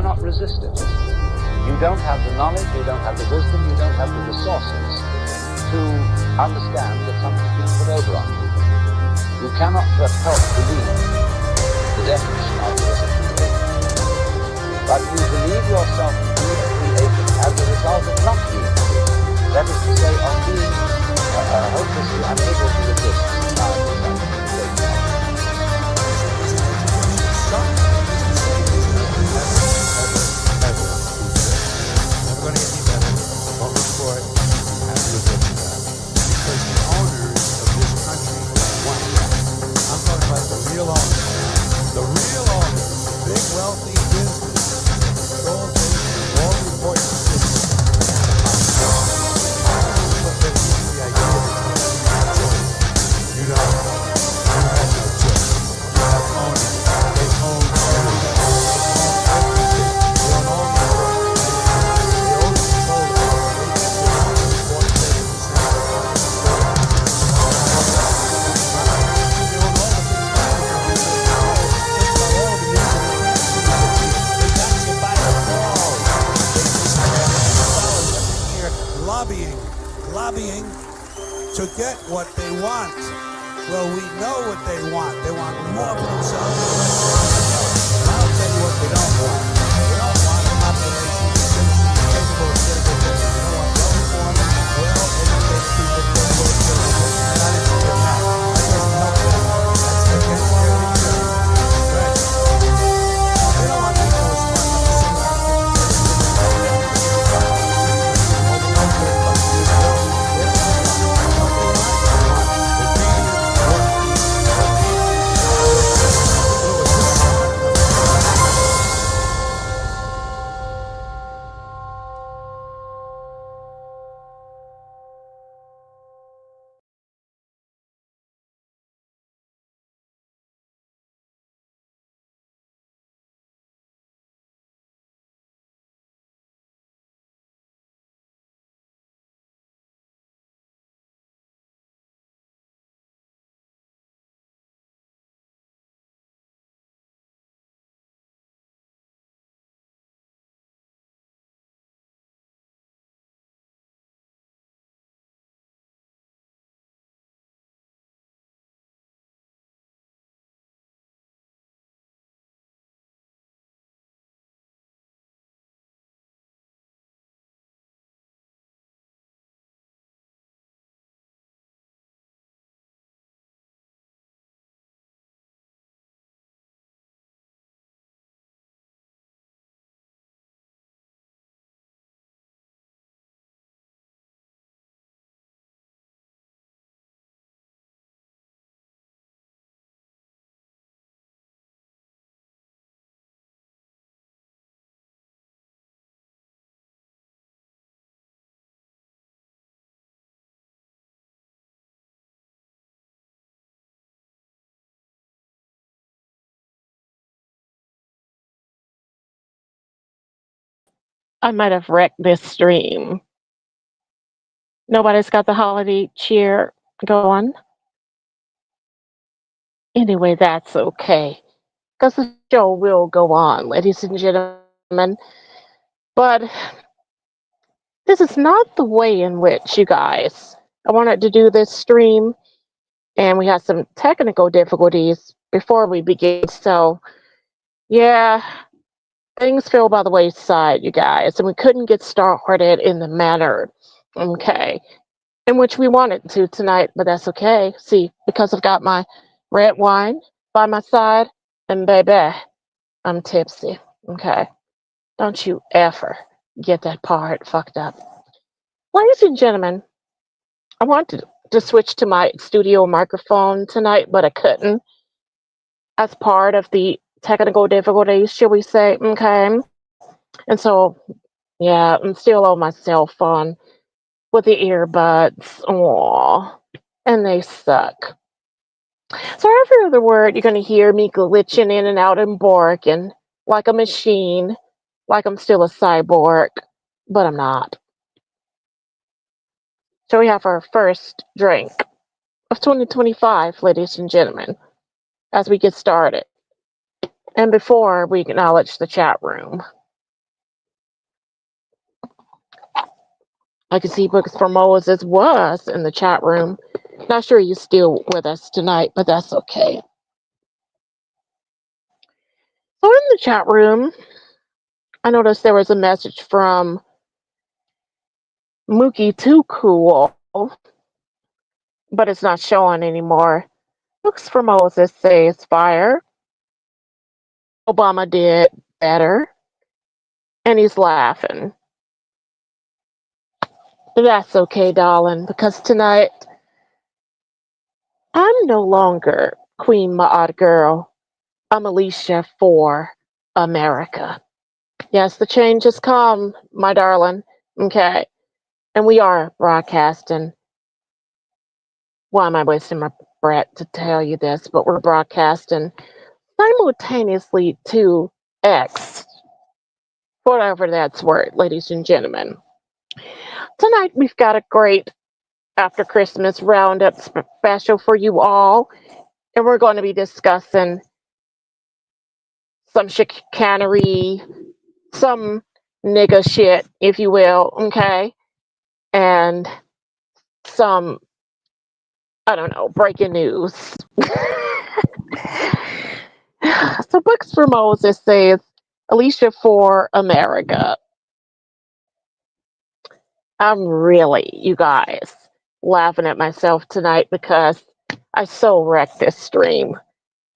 cannot resist it. You don't have the knowledge, you don't have the wisdom, you don't have the resources to understand that something's been put over on you. You cannot but help believe the definition of it as a creator. But you believe yourself being created as a result of not being created. That is to say, of being hopelessly unable to resist Never going to get any better. Don't look for it. Have to resist that. Because the owners of this country want that. I'm talking about the real owners. The real owners, big wealthy business, control all the important decisions. But they give you the idea that you don't. You have no choice. You have owners. They own everything. They own everything. They own all the lobbying to get what they want. Well, we know what they want. They want more for themselves. And I'll tell you what they don't want. They don't want a population of citizens capable of citizen living. They don't want well-informed, well-educated people capable of citizen living. They're not interested in that. That doesn't help them. That's against their interests. Right. They don't want people who are smart enough to sit around and think I might have wrecked this stream. Nobody's got the holiday cheer going. Anyway, that's okay. Because the show will go on, ladies and gentlemen. But this is not the way in which, you guys, I wanted to do this stream. And we had some technical difficulties before we began. So, yeah, things fell by the wayside, you guys. And we couldn't get started in the manner, okay, in which we wanted to tonight, but that's okay. See, because I've got my red wine by my side, and baby, I'm tipsy. Okay. Don't you ever get that part fucked up. Ladies and gentlemen, I wanted to switch to my studio microphone tonight, but I couldn't as part of the technical difficulties, shall we say. Okay. And so, yeah, I'm still on my cell phone with the earbuds. Aww. And they suck. So every other word, you're going to hear me glitching in and out and barking like a machine, like I'm still a cyborg, but I'm not. So we have our first drink of 2025, ladies and gentlemen, as we get started. And before we acknowledge the chat room, I can see Books for Moses was in the chat room. Not sure you're still with us tonight, but that's okay. So in the chat room, I noticed there was a message from Mookie Too Cool, but it's not showing anymore. Books for Moses says fire. Obama did better, and he's laughing. But that's okay, darling, because tonight I'm no longer Queen Maud girl. I'm Alicia for America. Yes, the change has come, my darling. Okay. And we are broadcasting. Why am I wasting my breath to tell you this? But we're broadcasting simultaneously to X, whatever that's worth, ladies and gentlemen. Tonight we've got a great after Christmas roundup special for you all, and we're going to be discussing some chicanery, some nigga shit, if you will, okay, and some, I don't know, breaking news. So Books for Moses says, Alicia for America. I'm really, you guys, laughing at myself tonight because I so wrecked this stream.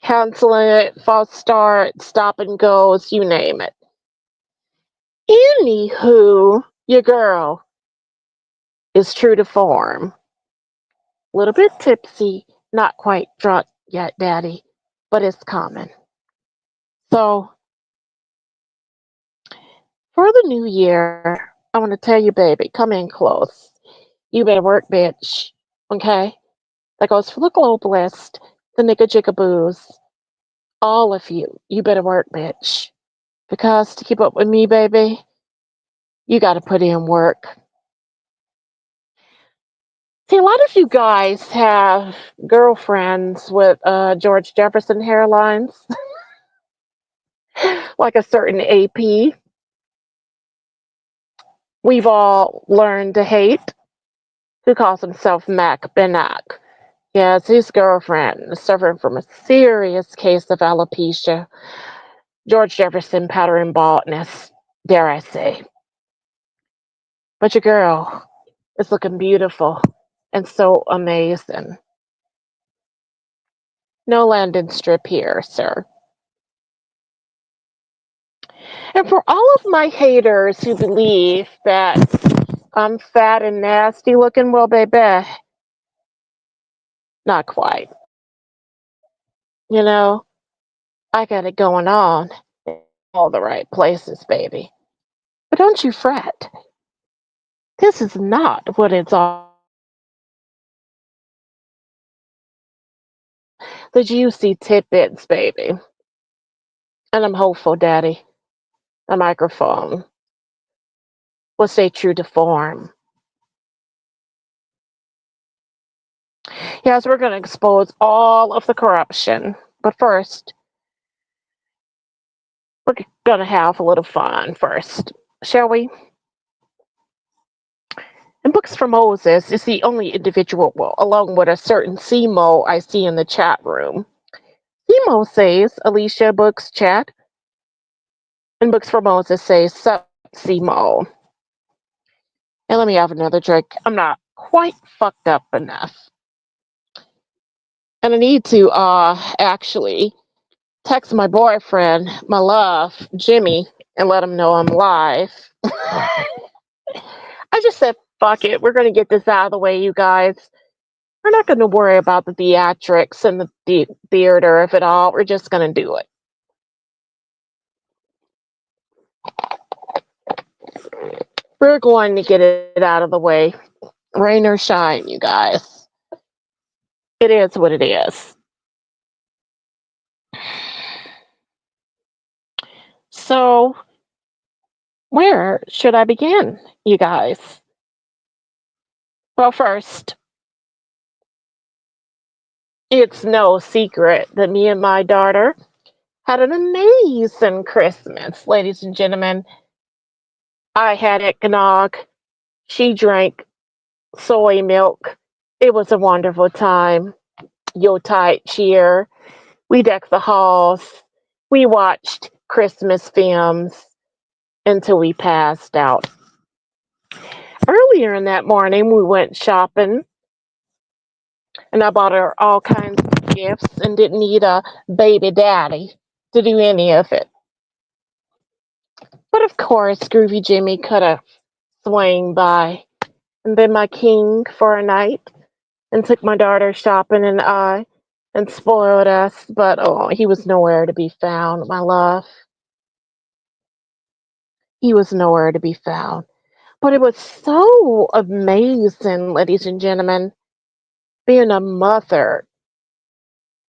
Canceling it, false start, stop and goes, you name it. Anywho, your girl is true to form. A little bit tipsy, not quite drunk yet, Daddy, but it's coming. So, for the new year, I want to tell you, baby, come in close. You better work, bitch. Okay? That goes for the globalist, the nigga jigaboos, all of you. You better work, bitch. Because to keep up with me, baby, you got to put in work. See, a lot of you guys have girlfriends with George Jefferson hairlines, like a certain AP. We've all learned to hate, who calls himself Mac Benak. Yes, his girlfriend is suffering from a serious case of alopecia, George Jefferson pattern baldness, dare I say. But your girl is looking beautiful and so amazing. No landing strip here, sir. And for all of my haters who believe that I'm fat and nasty looking, well, baby, not quite. You know, I got it going on in all the right places, baby. But don't you fret. This is not what it's all. The juicy tidbits, baby. And I'm hopeful, Daddy. The microphone will stay true to form. Yes, we're going to expose all of the corruption. But first, we're going to have a little fun first, shall we? And Books for Moses is the only individual, well, along with a certain Simo I see in the chat room. Simo says, Alicia Books chat, and Books for Moses says, sup, Simo. And let me have another drink. I'm not quite fucked up enough. And I need to actually text my boyfriend, my love, Jimmy, and let him know I'm live. I just said, fuck it. We're going to get this out of the way, you guys. We're not going to worry about the theatrics and the theater of it all. We're just going to do it. We're going to get it out of the way. Rain or shine, you guys. It is what it is. So, where should I begin, you guys? Well, first, it's no secret that me and my daughter had an amazing Christmas, ladies and gentlemen. I had eggnog. She drank soy milk. It was a wonderful time. Yuletide cheer. We decked the halls. We watched Christmas films until we passed out. Earlier in that morning, we went shopping, and I bought her all kinds of gifts and didn't need a baby daddy to do any of it. But of course, Groovy Jimmy could have swung by and been my king for a night and took my daughter shopping and spoiled us. But oh, he was nowhere to be found, my love. He was nowhere to be found. But it was so amazing, ladies and gentlemen, being a mother,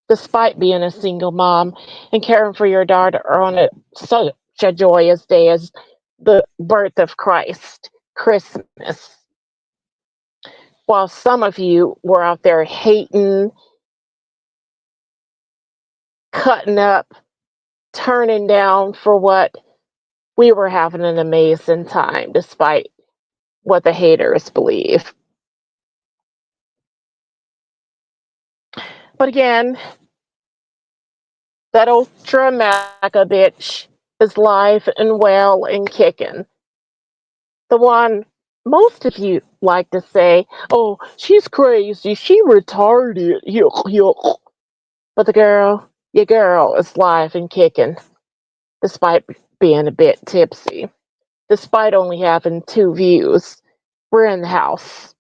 despite being a single mom and caring for your daughter on such a joyous day as the birth of Christ, Christmas. While some of you were out there hating, cutting up, turning down for what, we were having an amazing time despite what the haters believe. But again, that ultra mega bitch is live and well and kicking. The one most of you like to say, oh, she's crazy, she retarded, yuck, yuck. But your girl is live and kicking, despite being a bit tipsy, despite only having 2 views. We're in the house.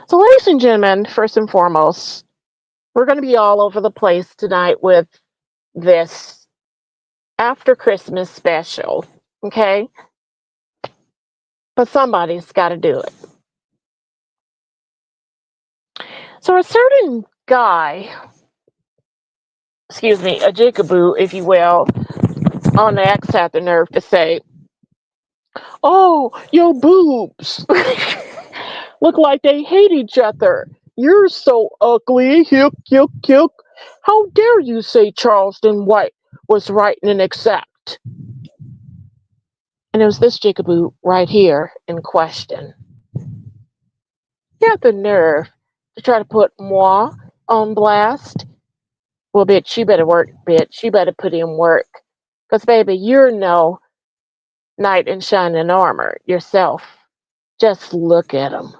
So, ladies and gentlemen, first and foremost, we're going to be all over the place tonight with this after Christmas special, okay? But somebody's got to do it. So, a certain guy, excuse me, a jigaboo, if you will, on the X had the nerve to say, oh, your boobs look like they hate each other. You're so ugly, hick, hick, hick. How dare you say Charleston White was right and exact? And it was this jigaboo right here in question. He had the nerve to try to put moi on blast. Well, bitch, you better work, bitch. You better put in work. Because, baby, you're no knight in shining armor yourself. Just look at him.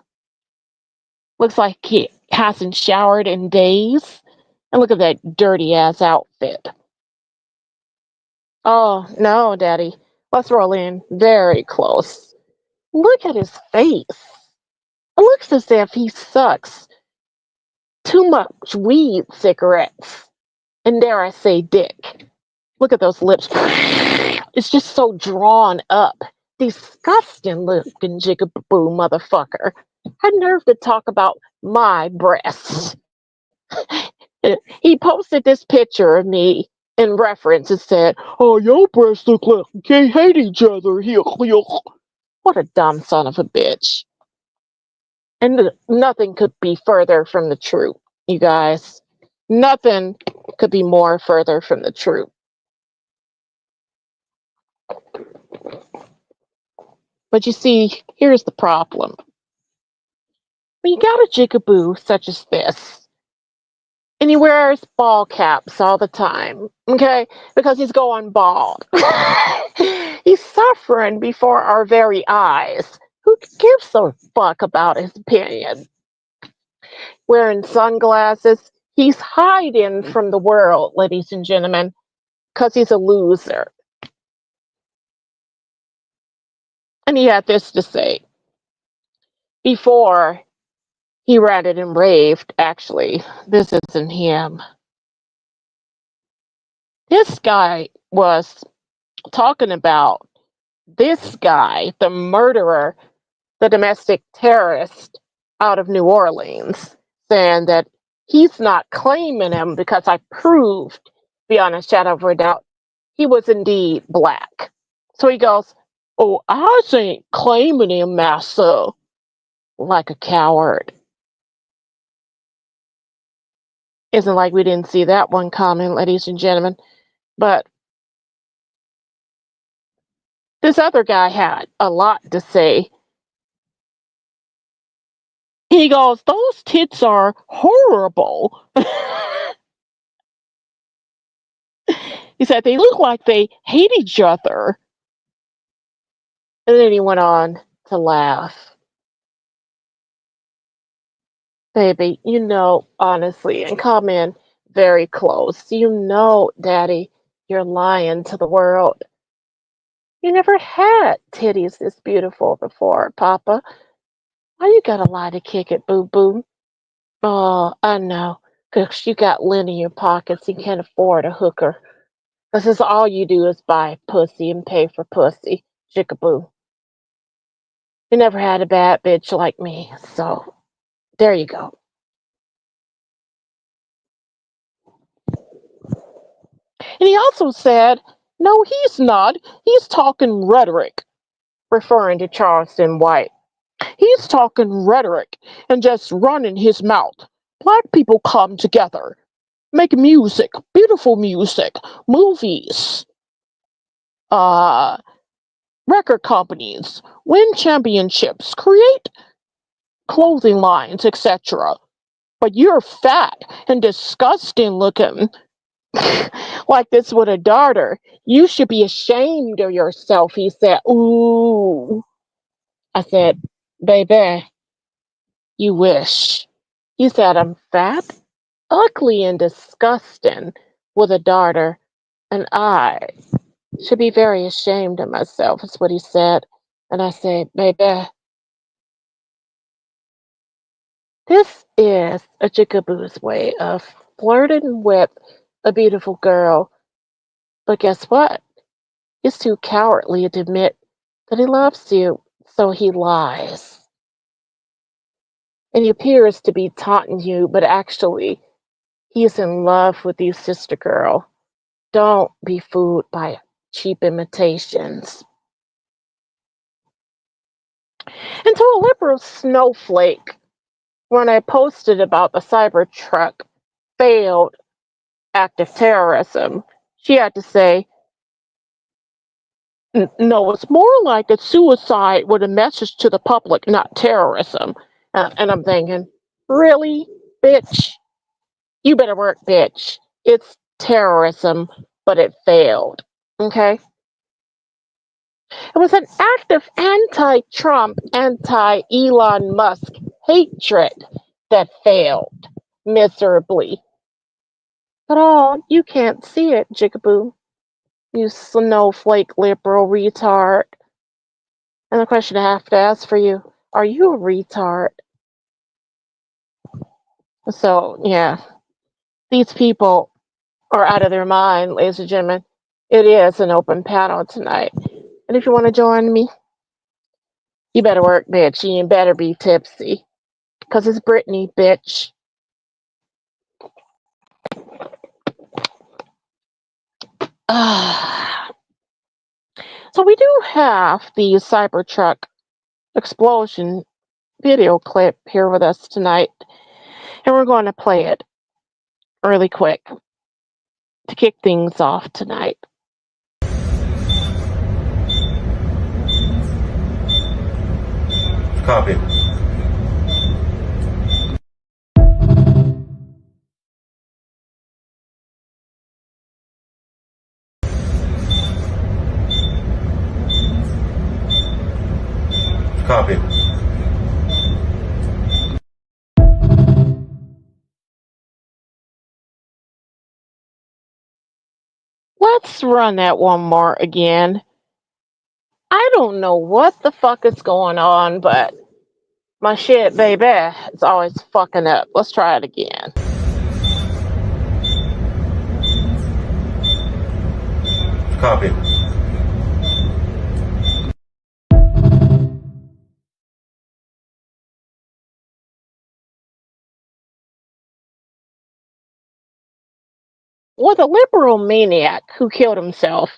Looks like he hasn't showered in days. And look at that dirty ass outfit. Oh, no, Daddy. Let's roll in very close. Look at his face. It looks as if he sucks too much weed cigarettes. And dare I say, dick. Look at those lips. It's just so drawn up. Disgusting looking jigaboo motherfucker. Had nerve to talk about my breasts. He posted this picture of me in reference and said, oh, your breasts look like they hate each other. What a dumb son of a bitch. And nothing could be further from the truth, you guys. Nothing could be more further from the truth. But you see, here's the problem. When you got a jigaboo such as this, and he wears ball caps all the time, okay? Because he's going bald. He's suffering before our very eyes. Who gives a fuck about his opinion? Wearing sunglasses, he's hiding from the world, ladies and gentlemen, because he's a loser. And he had this to say. Before he ranted and raved, actually, this isn't him. This guy was talking about this guy, the murderer, the domestic terrorist out of New Orleans, saying that he's not claiming him because I proved beyond a shadow of a doubt he was indeed black. So he goes, oh, I ain't claiming him, massa, like a coward. Isn't like we didn't see that one coming, ladies and gentlemen. But This other guy had a lot to say. He goes, "Those tits are horrible." He said, "They look like they hate each other." And then he went on to laugh. Baby, honestly, and come in very close. Daddy, you're lying to the world. You never had titties this beautiful before, Papa. Why you gotta lie to kick it, boo boo? Oh, I know. 'Cause you got lint in your pockets. You can't afford a hooker. 'Cause that's all you do is buy pussy and pay for pussy. Chickaboo. You never had a bad bitch like me. So, there you go. And he also said, "No, he's not. He's talking rhetoric," referring to Charleston White. "He's talking rhetoric and just running his mouth. Black people come together, make music, beautiful music, movies, uh, record companies, win championships, create clothing lines, etc. But you're fat and disgusting looking like this with a daughter. You should be ashamed of yourself," he said. Ooh. I said, "Baby, you wish." He said, "I'm fat, ugly, and disgusting with a daughter, and I should be very ashamed of myself," is what he said. And I said, "Baby, this is a jigaboo's way of flirting with a beautiful girl. But guess what? He's too cowardly to admit that he loves you, so he lies. And he appears to be taunting you, but actually, he's in love with you, sister girl. Don't be fooled by cheap imitations." And to a liberal snowflake, when I posted about the Cybertruck failed act of terrorism, she had to say, "No, it's more like a suicide with a message to the public, not terrorism." And I'm thinking, really, bitch? You better work, bitch. It's terrorism, but it failed. Okay? It was an act of anti Trump, anti Elon Musk hatred that failed miserably. But you can't see it, Jigaboo. You snowflake liberal retard. And the question I have to ask for you, are you a retard? So, yeah, these people are out of their mind, ladies and gentlemen. It is an open panel tonight. And if you want to join me, you better work, bitch. You better be tipsy. Because it's Brittany, bitch. So we do have the Cybertruck explosion video clip here with us tonight. And we're going to play it really quick to kick things off tonight. Copy. Copy. Let's run that one more again. I don't know what the fuck is going on, but my shit, baby, is always fucking up. Let's try it again. Copy. With a liberal maniac who killed himself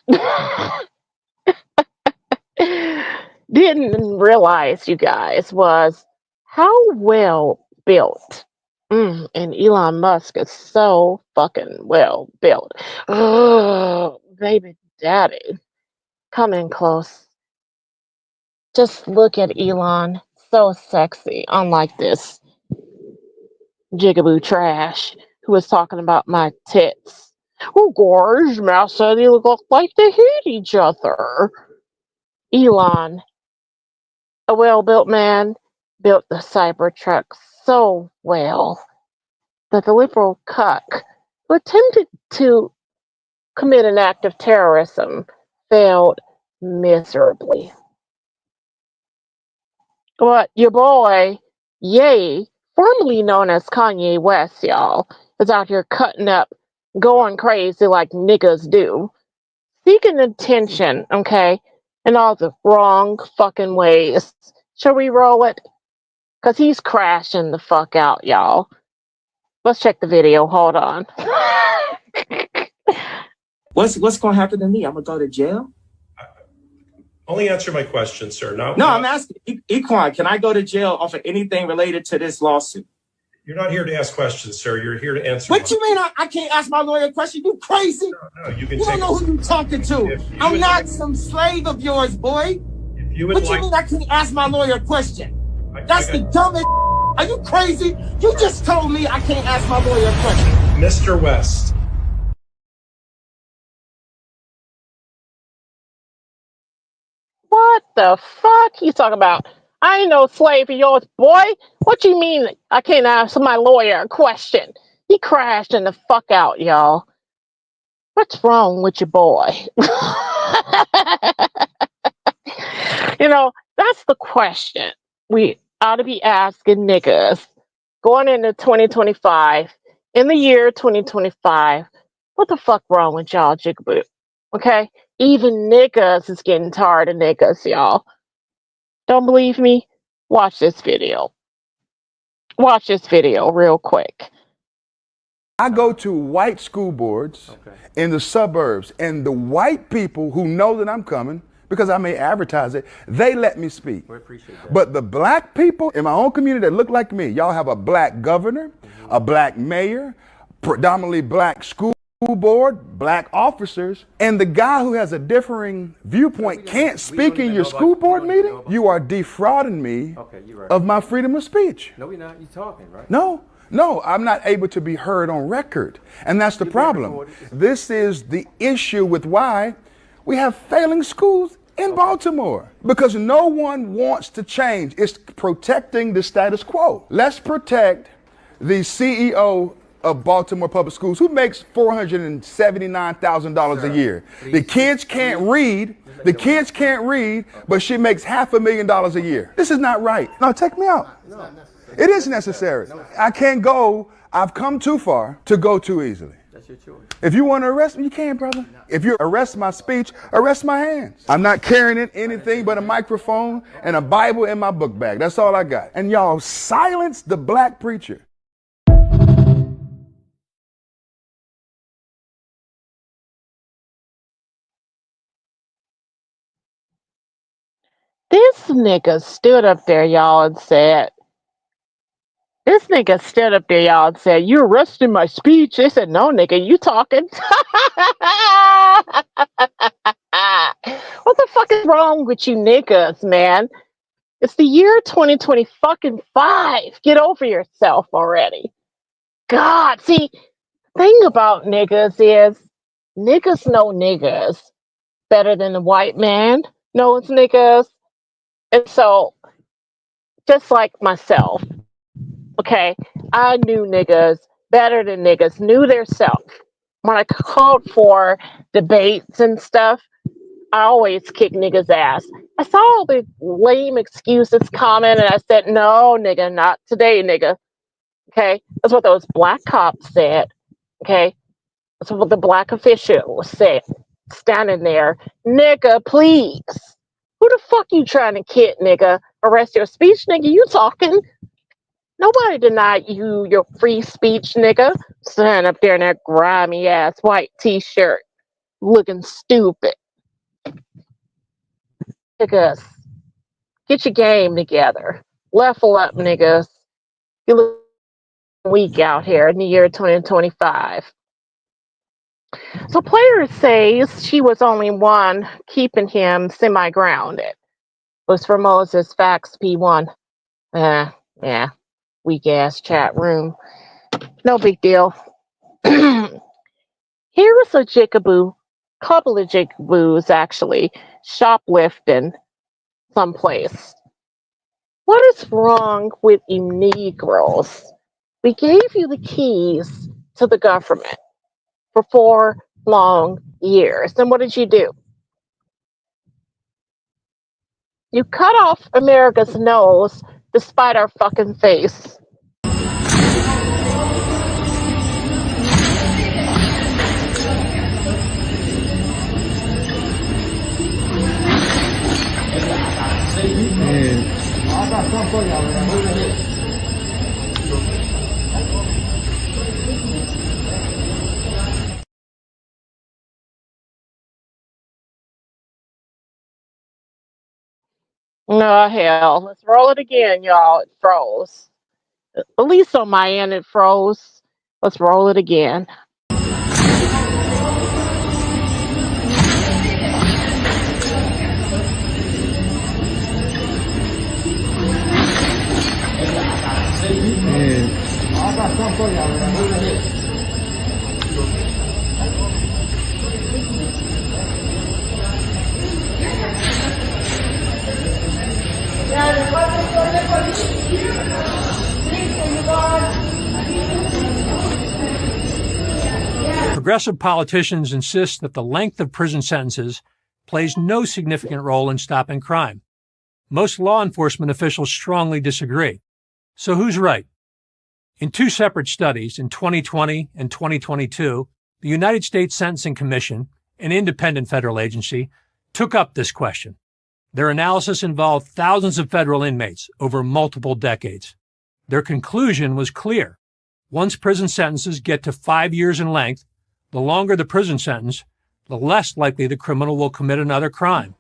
didn't realize, you guys, was how well built. And Elon Musk is so fucking well built. Oh, baby daddy. Come in close. Just look at Elon. So sexy. Unlike this jigaboo trash who was talking about my tits. Oh, gosh, Matt said they look like they hate each other. Elon, a well-built man, built the Cybertruck so well that the liberal cuck who attempted to commit an act of terrorism failed miserably. But your boy, Ye, formerly known as Kanye West, y'all, is out here cutting up, going crazy like niggas do, seeking attention, okay, in all the wrong fucking ways. Shall we roll it? Because he's crashing the fuck out, y'all. Let's check the video. Hold on. What's going to happen to me? I'm going to go to jail? Only answer my question, sir. No, I'm asking, Equine, can I go to jail off of anything related to this lawsuit? You're not here to ask questions, sir. You're here to answer. What you mean I can't ask my lawyer a question? You crazy? No, you can. You don't know who you're talking to. I'm not some slave of yours, boy. If you would what like, you mean I can't ask my lawyer a question? That's the dumbest. Are you crazy? You just told me I can't ask my lawyer a question. Mr. West. What the fuck? He's talking about, I ain't no slave of yours, boy. What you mean I can't ask my lawyer a question? He crashed in the fuck out, y'all. What's wrong with your boy? You know, that's the question we ought to be asking niggas going into 2025. In the year 2025, what the fuck wrong with y'all, jigaboo? Okay? Even niggas is getting tired of niggas, y'all. Don't believe me? Watch this video. Watch this video real quick. I go to white school boards in the suburbs, and the white people who know that I'm coming, because I may advertise it, they let me speak. We appreciate that. But the black people in my own community that look like me, y'all have a black governor, a black mayor, predominantly black school board, black officers, and the guy who has a differing viewpoint can't speak in your school board meeting. You are defrauding me of my freedom of speech. No, we're not. You talking, right? No, I'm not able to be heard on record. And that's the problem. This is the issue with why we have failing schools in Baltimore. Because no one wants to change. It's protecting the status quo. Let's protect the CEO of Baltimore Public Schools who makes $479,000 a year. The kids can't read. The kids can't read, but she makes $500,000 a year. This is not right. No, take me out. It is necessary. I can't go. I've come too far to go too easily. That's your choice. If you want to arrest me, you can, brother. If you arrest my speech, arrest my hands. I'm not carrying anything but a microphone and a Bible in my book bag. That's all I got. And y'all silence the black preacher. This nigga stood up there, y'all, and said, you arrested my speech. They said, no, nigga, you talking. What the fuck is wrong with you niggas, man? It's the year 2025. Get over yourself already. God, see, thing about niggas is niggas know niggas better than the white man knows niggas. And so, just like myself, okay, I knew niggas better than niggas knew their self. When I called for debates and stuff, I always kick niggas' ass. I saw all the lame excuses coming, and I said, no, nigga, not today, nigga. Okay? That's what those black cops said. Okay? That's what the black official said. Standing there. Nigga, please. Who the fuck you trying to kid, nigga? Arrest your speech, nigga? You talking? Nobody denied you your free speech, nigga. Stand up there in that grimy ass white t-shirt, looking stupid. Niggas, get your game together. Level up, niggas. You look weak out here in the year 2025. So Player says she was only one keeping him semi-grounded. Was for Moses Fax P1. Yeah, weak ass chat room. No big deal. Here is a jigaboo, couple of jigaboos actually, shoplifting someplace. What is wrong with you Negroes? We gave you the keys to the government for 4 long years. And what did you do? You cut off America's nose despite our fucking face. Oh, hell. Let's roll it again, y'all. It froze. At least on my end, it froze. Let's roll it again. Progressive politicians insist that the length of prison sentences plays no significant role in stopping crime. Most law enforcement officials strongly disagree. So who's right? In 2 separate studies, in 2020 and 2022, the United States Sentencing Commission, an independent federal agency, took up this question. Their analysis involved thousands of federal inmates over multiple decades. Their conclusion was clear. Once prison sentences get to 5 years in length, the longer the prison sentence, the less likely the criminal will commit another crime.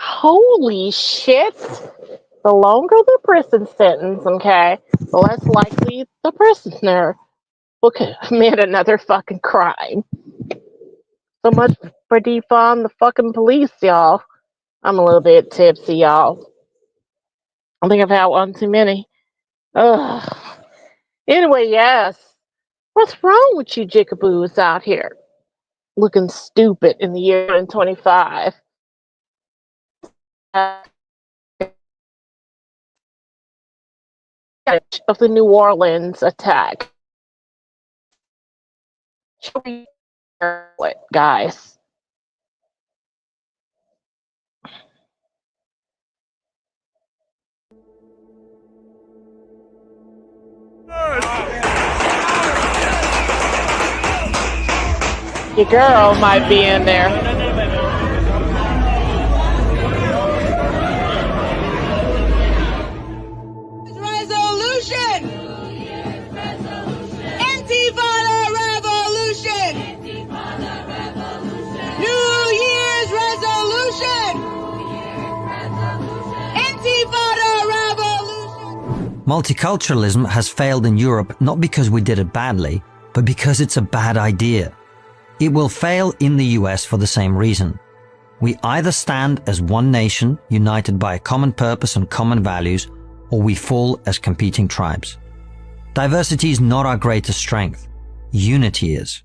Holy shit. The longer the prison sentence, okay, the less likely the prisoner will commit another fucking crime. So much for defund the fucking police, y'all. I'm a little bit tipsy, y'all. I think I've had one too many. Ugh. Anyway, yes. What's wrong with you jigaboos out here? Looking stupid in the year 2025. Of the New Orleans attack. What, guys? Your girl might be in there. Resolution! Anti-violent revolution! New Year's resolution! Anti-violent revolution! Multiculturalism has failed in Europe not because we did it badly, but because it's a bad idea. It will fail in the US for the same reason. We either stand as one nation, united by a common purpose and common values, or we fall as competing tribes. Diversity is not our greatest strength. Unity is.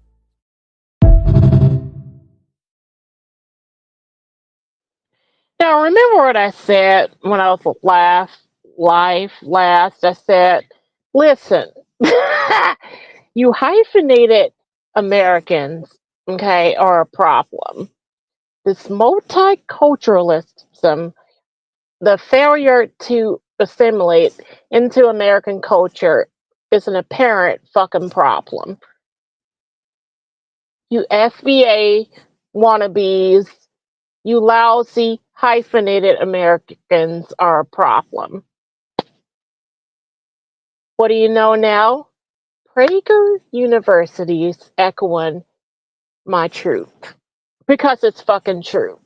Now, remember what I said when I was live last? I said, listen, you hyphenated Americans, okay, are a problem. This multiculturalism, the failure to assimilate into American culture, is an apparent fucking problem. You FBA wannabes, you lousy hyphenated Americans are a problem. What do you know now? Prager University's echoing my truth. Because it's fucking true.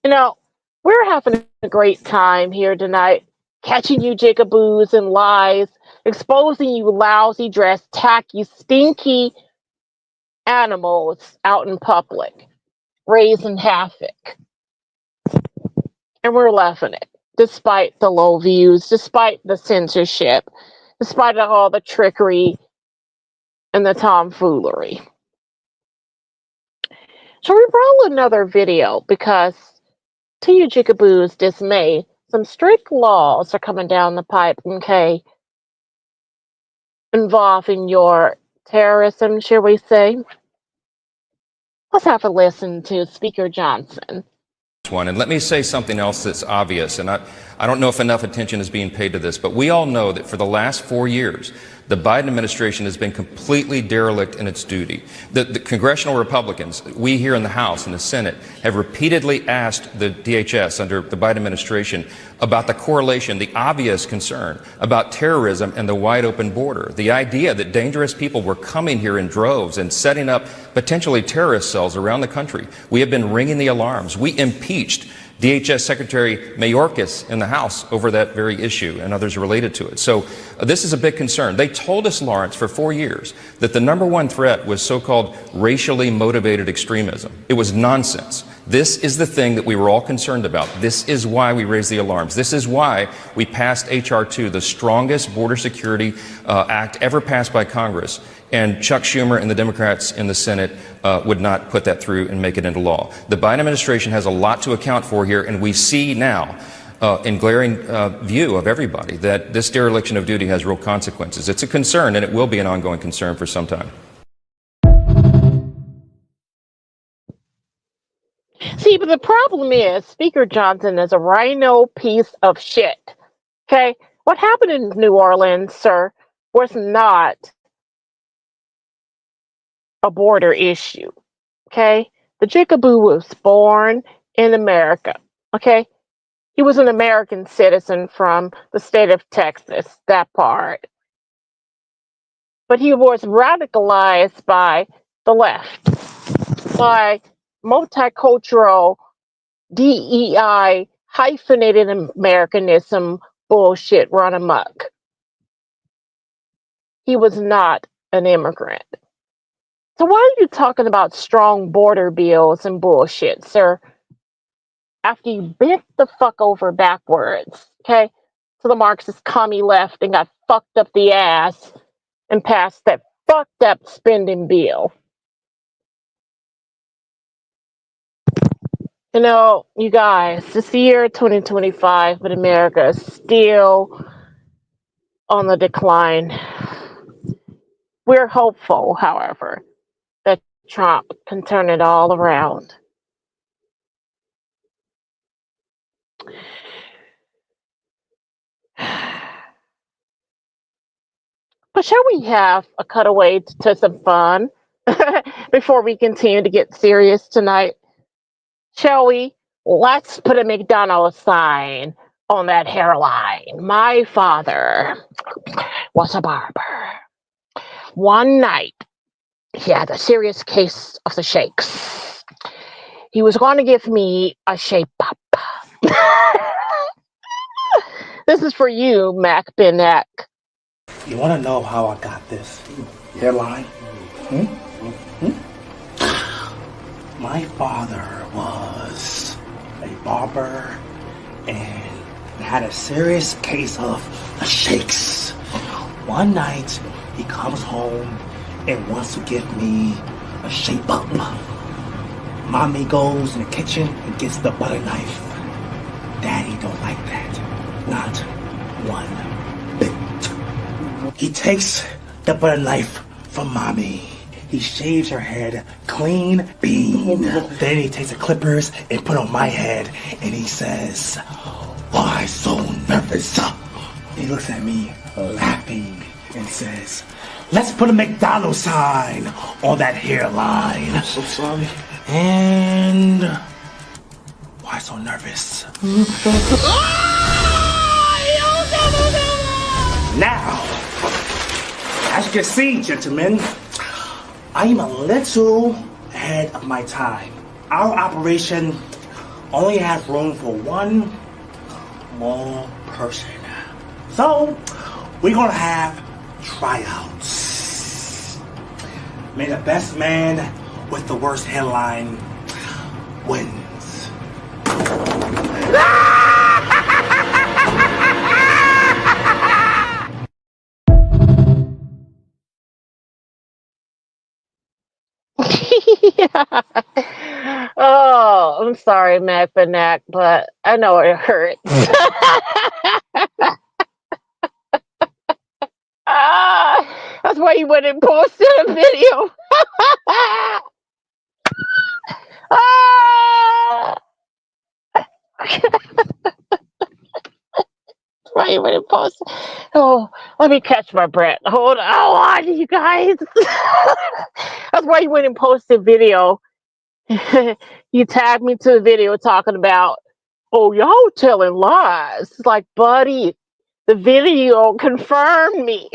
You know, we're having a great time here tonight, catching you jigaboos and lies, exposing you lousy dressed, tacky, stinky animals out in public, raising havoc. And we're laughing at it, despite the low views, despite the censorship, despite all the trickery and the tomfoolery. So we roll another video because, to you jigaboo's dismay, some strict laws are coming down the pipe, okay, involving your terrorism, shall we say. Let's have a listen to Speaker Johnson. And let me say something else that's obvious, and I don't know if enough attention is being paid to this, but we all know that for the last 4 years, the Biden administration has been completely derelict in its duty. The congressional Republicans, we here in the House and the Senate, have repeatedly asked the DHS under the Biden administration about the correlation, the obvious concern about terrorism and the wide open border. The idea that dangerous people were coming here in droves and setting up potentially terrorist cells around the country. We have been ringing the alarms. We impeached DHS Secretary Mayorkas in the House over that very issue and others related to it. So this is a big concern. They told us, Lawrence, for 4 years that the #1 threat was so-called racially motivated extremism. It was nonsense. This is the thing that we were all concerned about. This is why we raised the alarms. This is why we passed H.R. 2, the strongest border security act ever passed by Congress. And Chuck Schumer and the Democrats in the Senate would not put that through and make it into law. The Biden administration has a lot to account for here, and we see now, in glaring view of everybody, that this dereliction of duty has real consequences. It's a concern, and it will be an ongoing concern for some time. See, but the problem is Speaker Johnson is a rhino piece of shit. Okay? What happened in New Orleans, sir, was not a border issue. Okay? The jigaboo was born in America. Okay? He was an American citizen from the state of Texas, that part. But he was radicalized by the left, by multicultural DEI hyphenated Americanism bullshit run amok. He was not an immigrant. So why are you talking about strong border bills and bullshit, sir? After you bent the fuck over backwards, okay, to the Marxist commie left and got fucked up the ass and passed that fucked up spending bill. You know, you guys, this year 2025, but America is still on the decline. We're hopeful, however, that Trump can turn it all around. But shall we have a cutaway to some fun before we continue to get serious tonight? Shall we? Let's put a McDonald's sign on that hairline. My father was a barber. One night, he had a serious case of the shakes. He was going to give me a shape up. This is for you, Mac Benek. You want to know how I got this hairline? My father was a barber and had a serious case of the shakes. One night, he comes home and wants to give me a shape up. Mommy goes in the kitchen and gets the butter knife. Daddy don't like that. Not one bit. He takes the butter knife from Mommy. He shaves her head clean bean. Then he takes the clippers and put on my head and he says, "Why so nervous?" He looks at me laughing and says, "Let's put a McDonald's sign on that hairline." I'm so sorry. And why so nervous? Now, as you can see, gentlemen, I am a little ahead of my time. Our operation only has room for one more person. So, we're gonna have tryouts. May the best man with the worst headline wins. Yeah. Oh, I'm sorry, Mac Benac, but I know it hurts. That's why you went and posted a video. Ah! Why you went and posted? Oh, let me catch my breath. Hold on, you guys. That's why you went and posted a video. You tagged me to the video talking about, oh, y'all telling lies. It's like, buddy, the video confirmed me.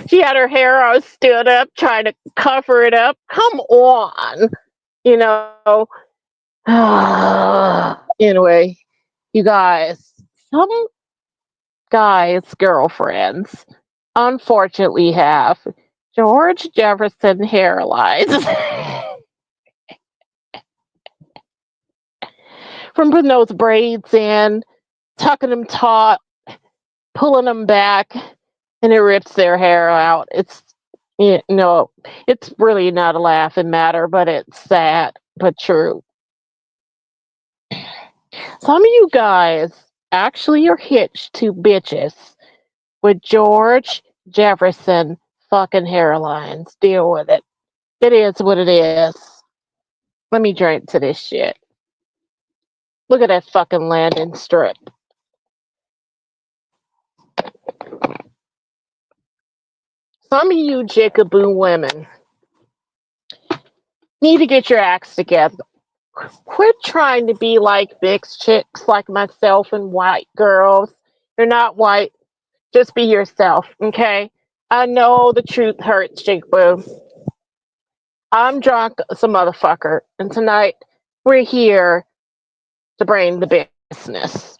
She had her hair all stood up, trying to cover it up. Come on. You know. Anyway, you guys, some guys' girlfriends unfortunately have George Jefferson hairlines. From putting those braids in, tucking them taut, pulling them back, and it rips their hair out. It's it's really not a laughing matter, but it's sad but true. Some of you guys actually are hitched to bitches with George Jefferson fucking hairlines. Deal with it. It is what it is. Let me drink to this shit. Look at that fucking landing strip. Some of you jigaboo women need to get your acts together. Quit trying to be like mixed chicks like myself and white girls. You're not white. Just be yourself, okay? I know the truth hurts, jigaboo. I'm drunk as a motherfucker, and tonight we're here to bring the business.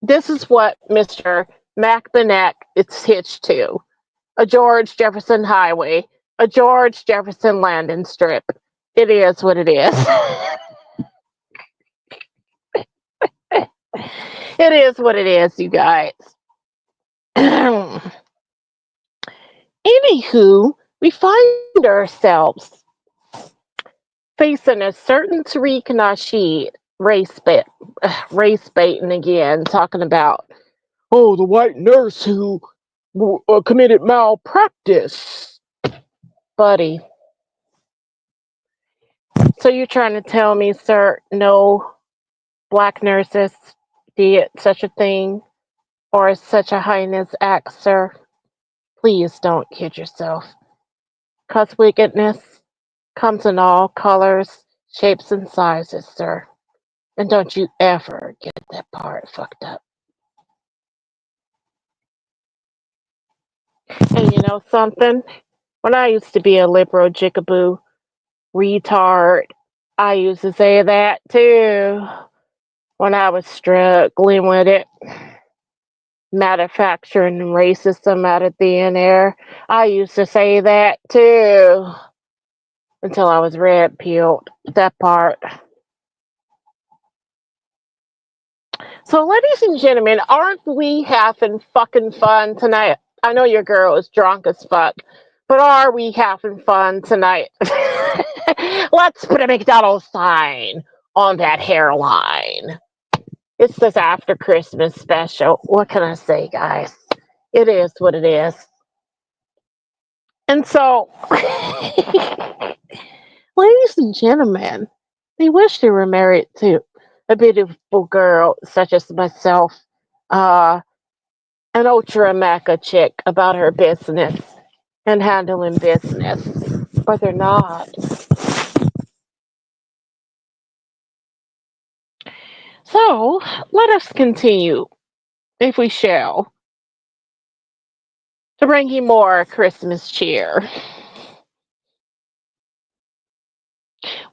This is what Mr. Mac Benac is hitched to. A George Jefferson highway, a George Jefferson landing strip. It is what it is. It is what it is, you guys. Anywho, we find ourselves facing a certain Tariq Nasheed race baiting again, talking about, oh, the white nurse who committed malpractice. Buddy. So you're trying to tell me, sir, no black nurses did such a thing or such a heinous act, sir? Please don't kid yourself. 'Cause wickedness comes in all colors, shapes, and sizes, sir. And don't you ever get that part fucked up. And you know something? When I used to be a liberal jigaboo retard, I used to say that too. When I was struggling with it. Manufacturing racism out of thin air. I used to say that too. Until I was red pilled. That part. So, ladies and gentlemen, aren't we having fucking fun tonight? I know your girl is drunk as fuck, but are we having fun tonight? Let's put a McDonald's sign on that hairline. It's this after Christmas special. What can I say, guys? It is what it is. And so, ladies and gentlemen, they wish they were married to a beautiful girl such as myself, an ultra maca chick about her business and handling business, but they're not. So let us continue, if we shall, to bring you more Christmas cheer.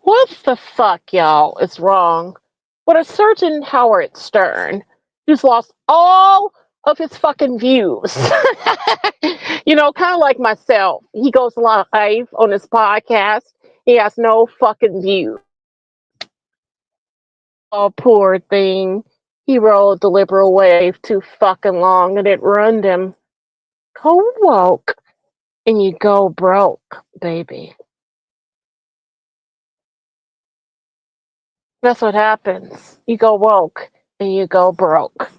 What the fuck, y'all, is wrong with a certain Howard Stern who's lost all of his fucking views. Kind of like myself. He goes live on his podcast. He has no fucking views. Oh, poor thing. He rode the liberal wave too fucking long and it ruined him. Go woke and you go broke, baby. That's what happens. You go woke and you go broke.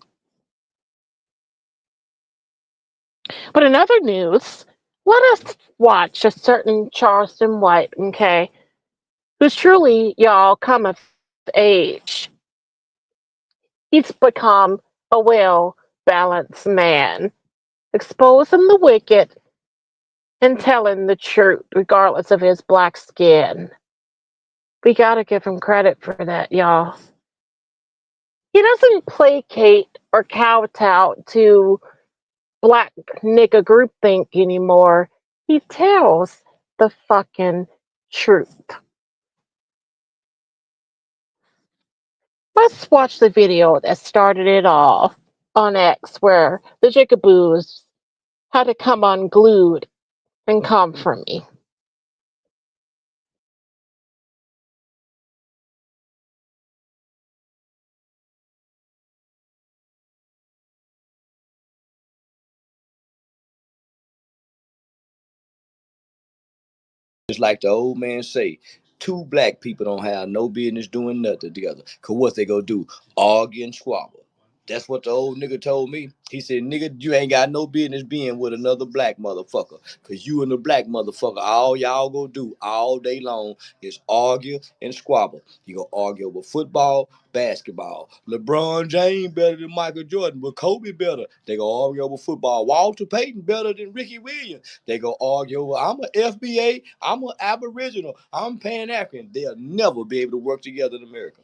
But in other news, let us watch a certain Charleston White, okay, who's truly, y'all, come of age. He's become a well-balanced man, exposing the wicked and telling the truth, regardless of his black skin. We gotta give him credit for that, y'all. He doesn't placate or kowtow to black nigga groupthink anymore. He tells the fucking truth. Let's watch the video that started it all on X, where the jigaboos had to come unglued and come for me. Just like the old man say, two black people don't have no business doing nothing together. Cause what they gonna do? Argue and squabble. That's what the old nigga told me. He said, nigga, you ain't got no business being with another black motherfucker. Cause you and the black motherfucker, all y'all go do all day long is argue and squabble. You go argue over football, basketball. LeBron James better than Michael Jordan, but Kobe better. They go argue over football. Walter Payton better than Ricky Williams. They go argue over, I'm an FBA, I'm an Aboriginal, I'm Pan-African. They'll never be able to work together in America.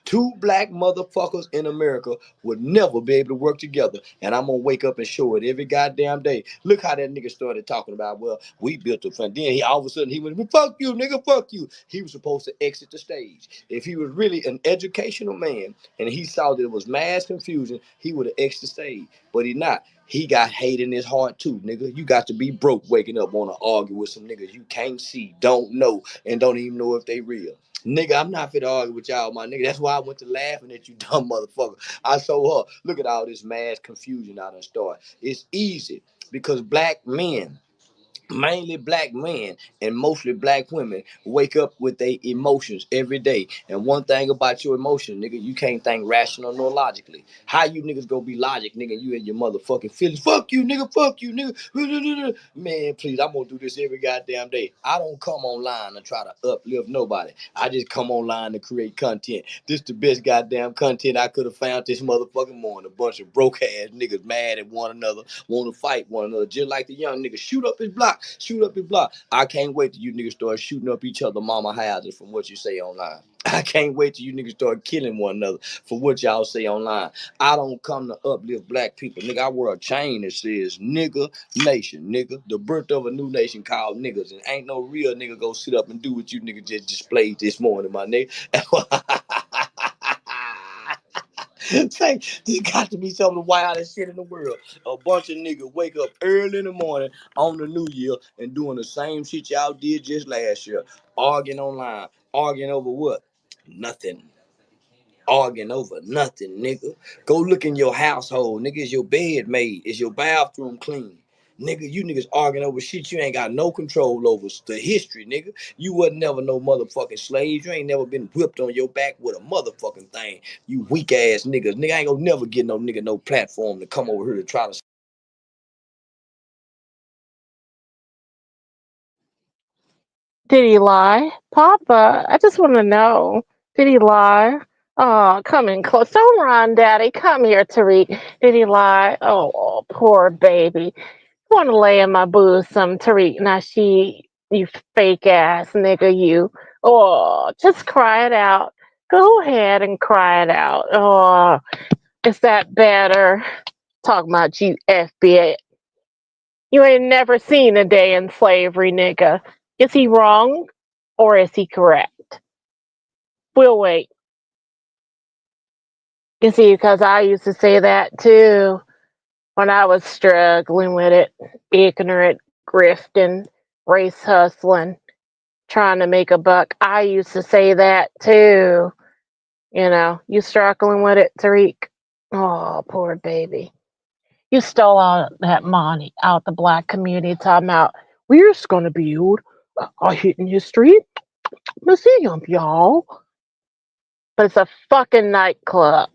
Two black motherfuckers in America would never be able to work together. And I'm going to wake up and show it every goddamn day. Look how that nigga started talking about, well, we built a front. Then all of a sudden he went, fuck you, nigga, fuck you. He was supposed to exit the stage. If he was really an educational man and he saw that it was mass confusion, he would have exited the stage. But he not. He got hate in his heart too, nigga. You got to be broke waking up want to argue with some niggas you can't see, don't know, and don't even know if they real. Nigga, I'm not fit to argue with y'all, my nigga. That's why I went to laughing at you, dumb motherfucker. I saw her. Look at all this mass confusion I done start. It's easy because black men, mainly black men and mostly black women, wake up with their emotions every day. And one thing about your emotion, nigga, you can't think rational nor logically. How you niggas gonna be logic, nigga? You and your motherfucking feelings. Fuck you, nigga. Fuck you, nigga. Man, please, I'm gonna do this every goddamn day. I don't come online and try to uplift nobody. I just come online to create content. This the best goddamn content I could have found this motherfucking morning. A bunch of broke ass niggas mad at one another, want to fight one another, just like the young niggas. Shoot up his block. Shoot up his block. I can't wait till you niggas start shooting up each other mama houses from what you say online. I can't wait till you niggas start killing one another for what y'all say online. I don't come to uplift black people. Nigga, I wear a chain that says nigga nation, nigga. The birth of a new nation called niggas. And ain't no real nigga go sit up and do what you niggas just displayed this morning, my nigga. Say, there got to be some of the wildest shit in the world. A bunch of niggas wake up early in the morning on the new year and doing the same shit y'all did just last year. Arguing online. Arguing over what? Nothing. Arguing over nothing, nigga. Go look in your household. Nigga, is your bed made? Is your bathroom clean? Nigga, you niggas arguing over shit you ain't got no control over. The history, nigga. You wasn't never no motherfucking slave. You ain't never been whipped on your back with a motherfucking thing. You weak ass niggas. Nigga ain't gonna never get no nigga no platform to come over here to try to. Did he lie? Papa, I just want to know. Did he lie? Oh, come in close. Don't run, Daddy. Come here, Tariq. Did he lie? Oh, poor baby. I want to lay in my bosom, Tariq Nasheed, you fake ass nigga, you. Oh, just cry it out. Go ahead and cry it out. Oh, is that better? Talking about you, FBA. You ain't never seen a day in slavery, nigga. Is he wrong or is he correct? We'll wait. You see, because I used to say that too. when I was struggling with it, ignorant, grifting, race hustling, trying to make a buck. I used to say that too. You know, you struggling with it, Tariq? Oh, poor baby. You stole all that money out the black community, talking about we're just gonna build a hidden history museum, y'all. But it's a fucking nightclub.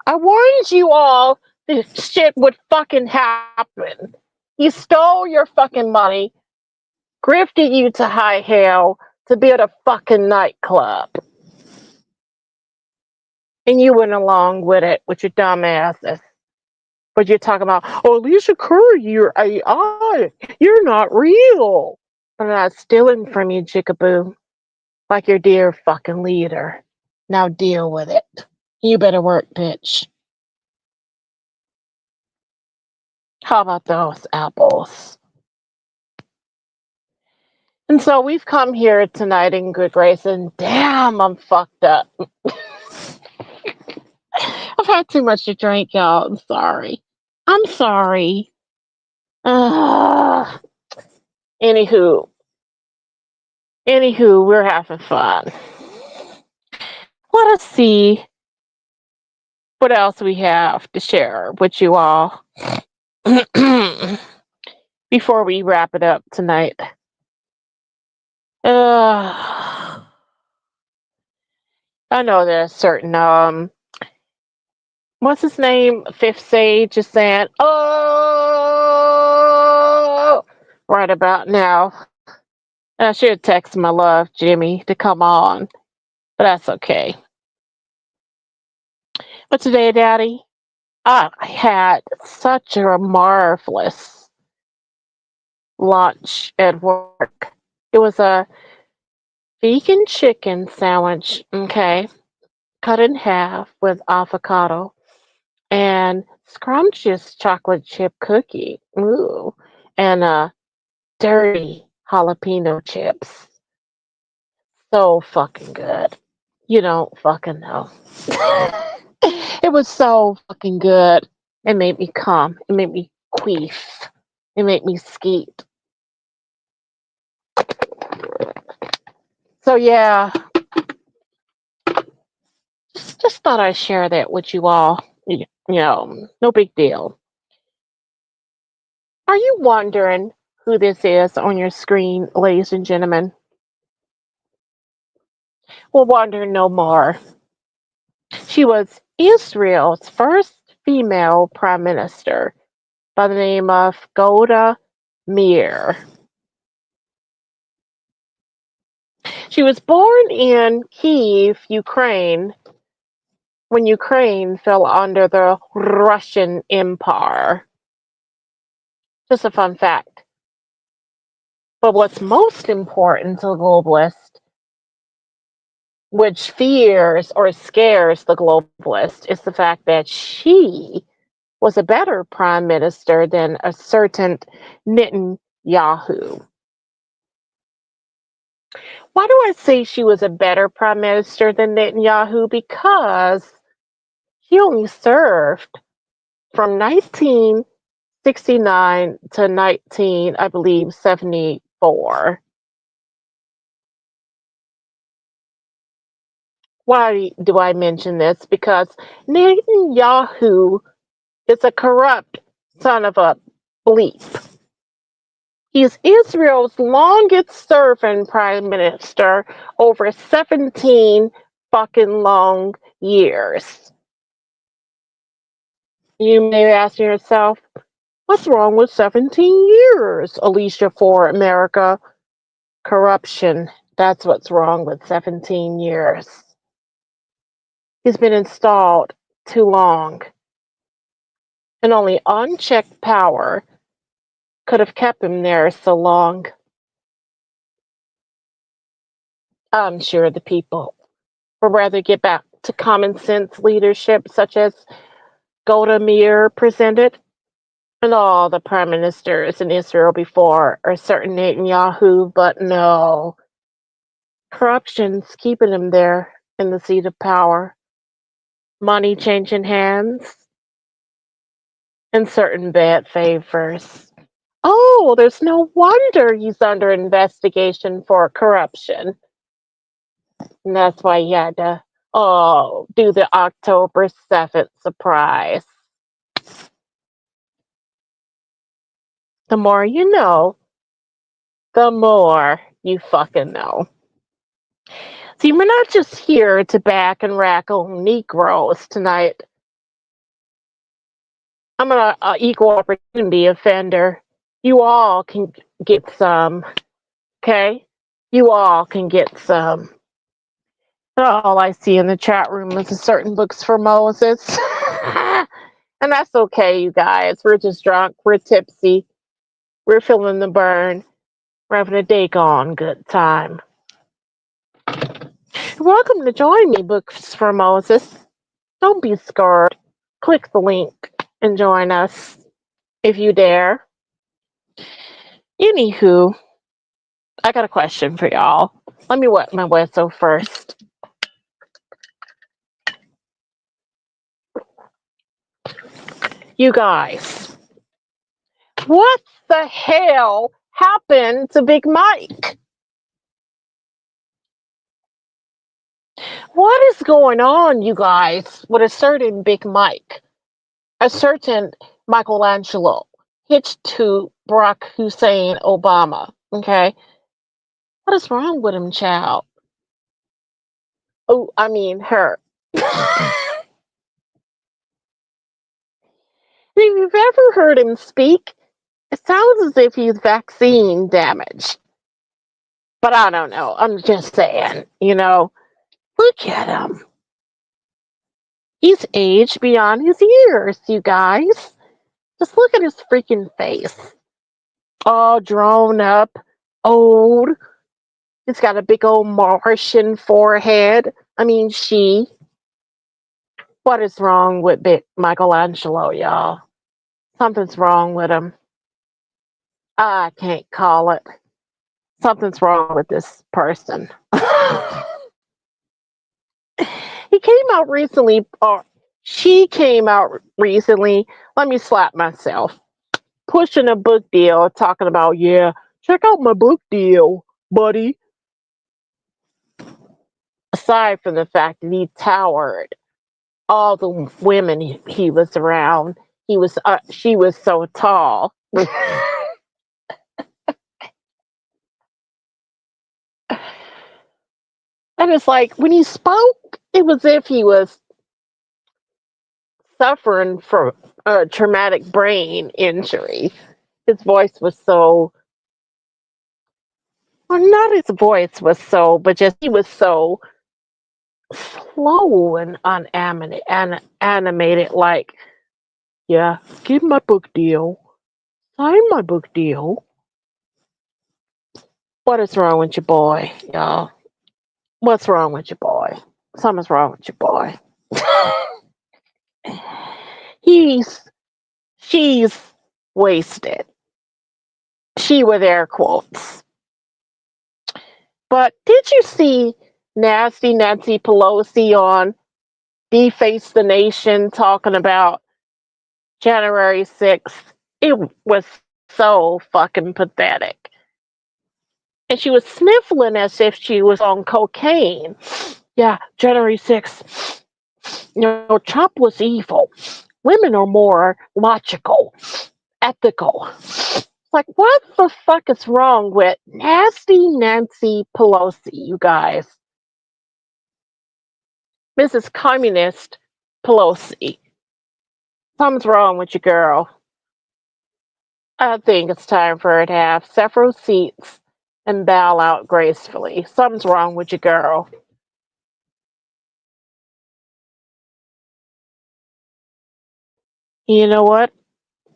I warned you all this shit would fucking happen. You stole your fucking money, grifted you to high hell to build a fucking nightclub. And you went along with it with your dumb asses. But you're talking about, oh, Alicia Curry, you're AI. You're not real. I'm not stealing from you, Chickaboo. Like your dear fucking leader. Now deal with it. You better work, bitch. How about those apples? And so we've come here tonight in good grace, and damn, I'm fucked up. I've had too much to drink, y'all. I'm sorry. I'm sorry. Anywho, we're having fun. Let us see what else we have to share with you all before we wrap it up tonight. I know there's certain what's his name? Fifth Sage is saying, oh, right about now. And I should text my love, Jimmy, to come on, but that's okay. But today, Daddy, I had such a marvelous lunch at work. It was a vegan chicken sandwich, okay, cut in half with avocado and scrumptious chocolate chip cookie. Ooh, and dirty jalapeno chips. So fucking good. You don't fucking know. It was so fucking good. It made me come. It made me queef. It made me skeet. So yeah, just thought I'd share that with you all. You know, no big deal. Are you wondering who this is on your screen, ladies and gentlemen? Well, wonder no more. She was Israel's first female prime minister by the name of Golda Meir. She was born in Kiev, Ukraine, when Ukraine fell under the Russian Empire. Just a fun fact. But what's most important to the globalist, which fears or scares the globalist, is the fact that she was a better prime minister than a certain Netanyahu. Why do I say she was a better prime minister than Netanyahu? Because he only served from 1969 to 74. Why do I mention this? Because Netanyahu is a corrupt son of a bleep. He's Israel's longest serving prime minister over 17 fucking long years. You may be asking yourself, what's wrong with 17 years, ALICIA4AMERICA? Corruption. That's what's wrong with 17 years. He's been installed too long. And only unchecked power could have kept him there so long. I'm sure the people would rather get back to common sense leadership such as Golda Meir presented, and all the prime ministers in Israel before are certain Netanyahu, but no. Corruption's keeping him there in the seat of power. Money changing hands. and certain bad favors. Oh, there's no wonder he's under investigation for corruption. And that's why he had to, do the October 7th surprise. The more you know, the more you fucking know. See, we're not just here to back and rackle Negroes tonight. I'm an equal opportunity offender. You all can get some, okay? You all can get some. All I see in the chat room is a certain books for Moses. And that's okay, you guys. We're just drunk. We're tipsy. We're feeling the burn. We're having a day gone good time. You're welcome to join me, Books for Moses. Don't be scared. Click the link and join us if you dare. Anywho, I got a question for y'all. Let me wet my whistle first. You guys, what the hell happened to Big Mike? What is going on, you guys, with a certain Big Mike? A certain Michelangelo hitched to Barack Hussein Obama, okay? What is wrong with him, child? Oh, I mean her. If you've ever heard him speak, it sounds as if he's vaccine damaged. But I don't know. I'm just saying, look at him. He's aged beyond his years, you guys. Just look at his freaking face. All drawn up, old. He's got a big old Martian forehead. I mean, she. What is wrong with Big Michelangelo, y'all? Something's wrong with him. I can't call it. Something's wrong with this person. He came out recently, or she came out recently. Let me slap myself. Pushing a book deal, talking about, yeah, check out my book deal, buddy. Aside from the fact that he towered all the women he was around, she was so tall. And it's like, when he spoke, it was as if he was suffering from a traumatic brain injury. His voice was so, well, not his voice was so, but just he was so slow and animated, like, yeah, give my book deal. Sign my book deal. What is wrong with your boy, y'all? What's wrong with your boy? Something's wrong with your boy. She's wasted. She with air quotes. But did you see nasty Nancy Pelosi on Deface the Nation talking about January 6th? It was so fucking pathetic. And she was sniffling as if she was on cocaine. Yeah, January 6th. Trump was evil. Women are more logical, ethical. Like, what the fuck is wrong with nasty Nancy Pelosi, you guys? Mrs. Communist Pelosi. Something's wrong with you, girl. I think it's time for her to have several seats and bow out gracefully. Something's wrong with you, girl. You know what?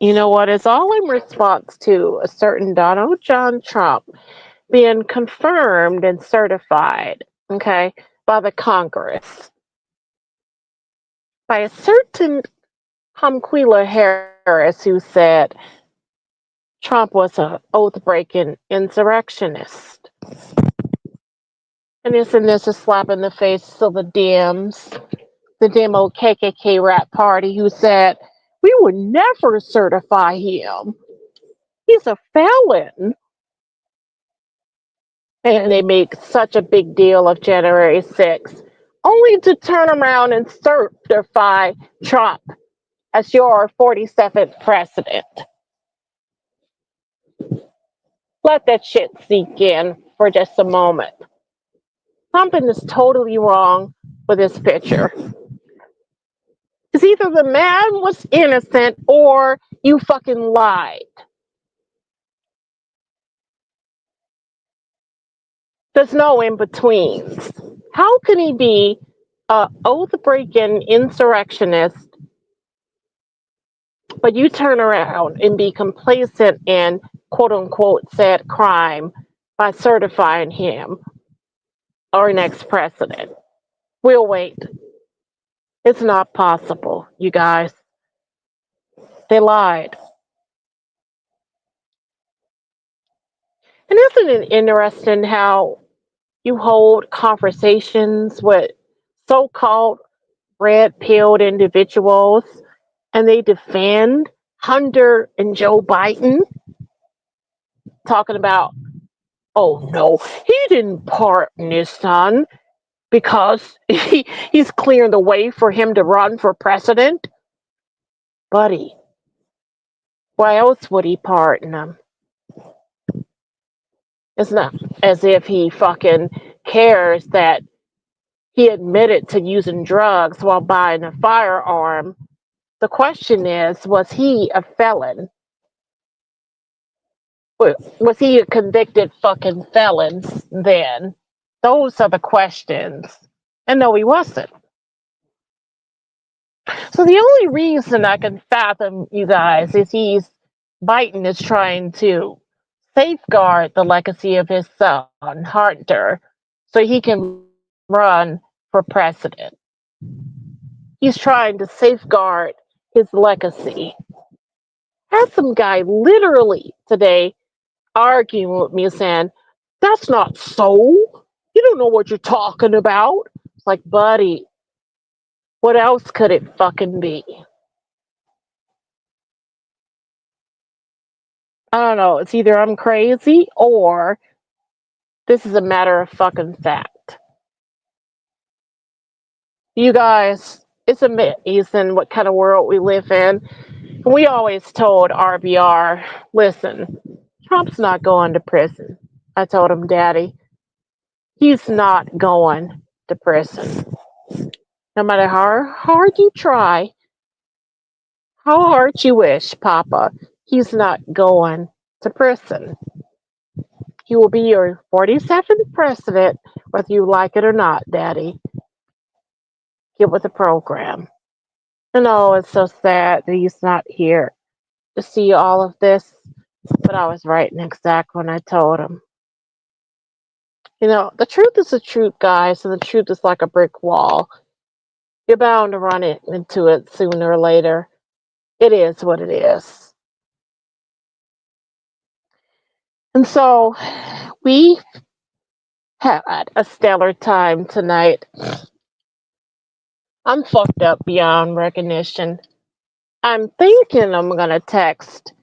It's all in response to a certain Donald John Trump being confirmed and certified, okay, by the Congress, by a certain Kamala Harris, who said Trump was an oath-breaking insurrectionist. And isn't this a slap in the face to the Dems, the Demo KKK rat party, who said We would never certify him. He's a felon. And they make such a big deal of January 6th, only to turn around and certify Trump as your 47th president. Let that shit sink in for just a moment. Something is totally wrong with this picture. It's either the man was innocent or you fucking lied. There's no in betweens. How can he be a oath-breaking insurrectionist, but you turn around and be complacent in quote-unquote said crime by certifying him our next president? We'll wait. It's not possible, you guys. They lied. And isn't it interesting how you hold conversations with so-called red-pilled individuals and they defend Hunter and Joe Biden, talking about, oh no, he didn't pardon his son because he's clearing the way for him to run for president. Buddy, why else would he pardon him? It's not as if he fucking cares that he admitted to using drugs while buying a firearm. The question is, was he a felon? Was he a convicted fucking felon then? Those are the questions. And no, he wasn't. So the only reason I can fathom, you guys, is Biden is trying to safeguard the legacy of his son, Hunter, so he can run for president. He's trying to safeguard his legacy. Had some guy literally today arguing with me saying, that's not so. You don't know what you're talking about. It's like, buddy, what else could it fucking be? I don't know. It's either I'm crazy or this is a matter of fucking fact. You guys, it's amazing what kind of world we live in. We always told RBR, listen, Trump's not going to prison. I told him, Daddy, he's not going to prison. No matter how hard you try, how hard you wish, Papa, he's not going to prison. He will be your 47th president, whether you like it or not, Daddy. Get with the program. And oh, it's so sad that he's not here to see all of this. But I was right and exact when I told him. You know, the truth is the truth, guys, and the truth is like a brick wall. You're bound to run into it sooner or later. It is what it is. And so we had a stellar time tonight. I'm fucked up beyond recognition. I'm thinking I'm going to text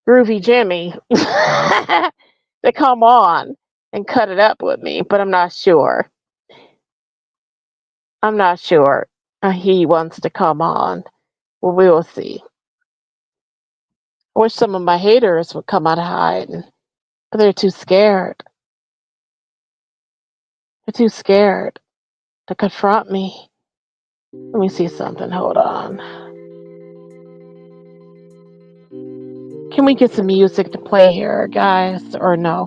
Groovy Jimmy to come on and cut it up with me, but I'm not sure. I'm not sure he wants to come on. Well, we will see. I wish some of my haters would come out of hiding, but they're too scared. They're too scared to confront me. Let me see something. Hold on. Can we get some music to play here, guys, or no?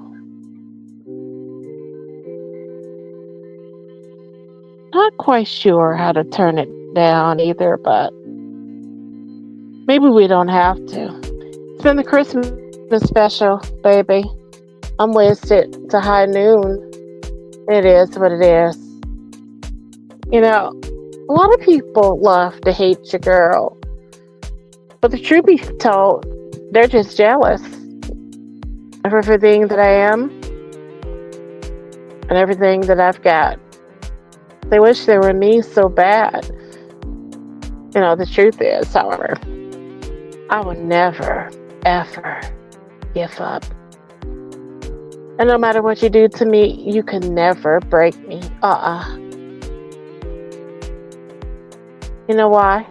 Not quite sure how to turn it down either, but maybe we don't have to. It's been the Christmas special, baby. I'm wasted to high noon. It is what it is. You know, a lot of people love to hate your girl. But the truth be told, they're just jealous of everything that I am and everything that I've got. They wish they were me so bad. The truth is, however, I will never, ever give up. And no matter what you do to me, you can never break me. You know why?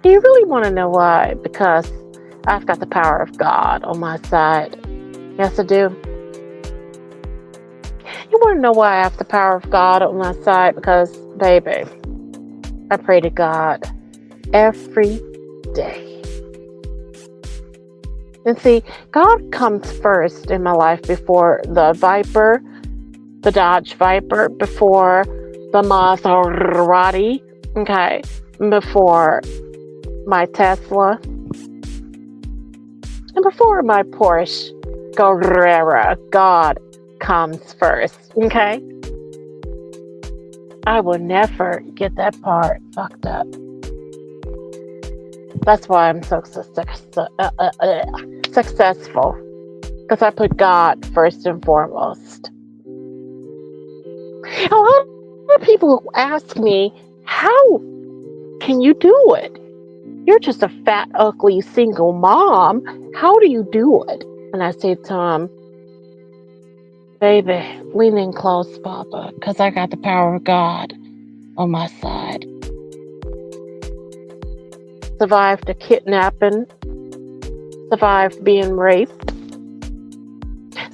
Do you really want to know why? Because I've got the power of God on my side. Yes, I do. You want to know why I have the power of God on my side? Because, baby, I pray to God every day. And see, God comes first in my life before the Viper, the Dodge Viper, before the Maserati, okay, before my Tesla, and before my Porsche Carrera. God comes first, okay? I will never get that part fucked up. That's why I'm so successful, because I put God first and foremost. A lot of people ask me, how can you do it? You're just a fat, ugly, single mom. How do you do it? And I say to them, baby, lean in close, Papa, because I got the power of God on my side. Survived a kidnapping, survived being raped.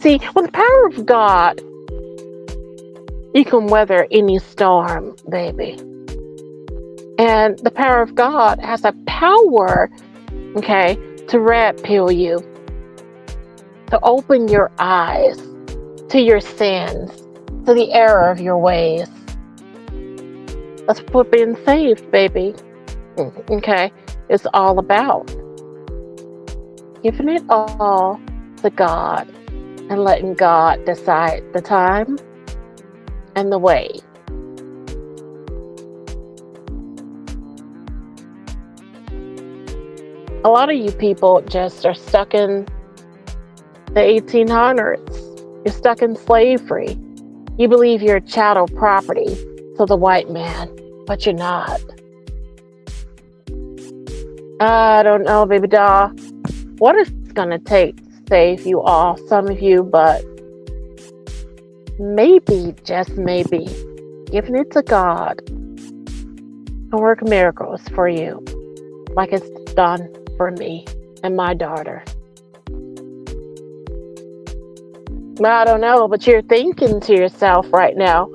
See, with the power of God, you can weather any storm, baby. And the power of God has a power, okay, to red pill you, to open your eyes to your sins, to the error of your ways. That's what being saved, baby, okay, is all about. Giving it all to God and letting God decide the time and the way. A lot of you people just are stuck in the 1800s. You're stuck in slavery. You believe you're chattel property to the white man, but you're not. I don't know, baby doll, what it's gonna take to save you all, some of you, but maybe, just maybe, giving it to God can work miracles for you, like it's done for me and my daughter. I don't know, but you're thinking to yourself right now,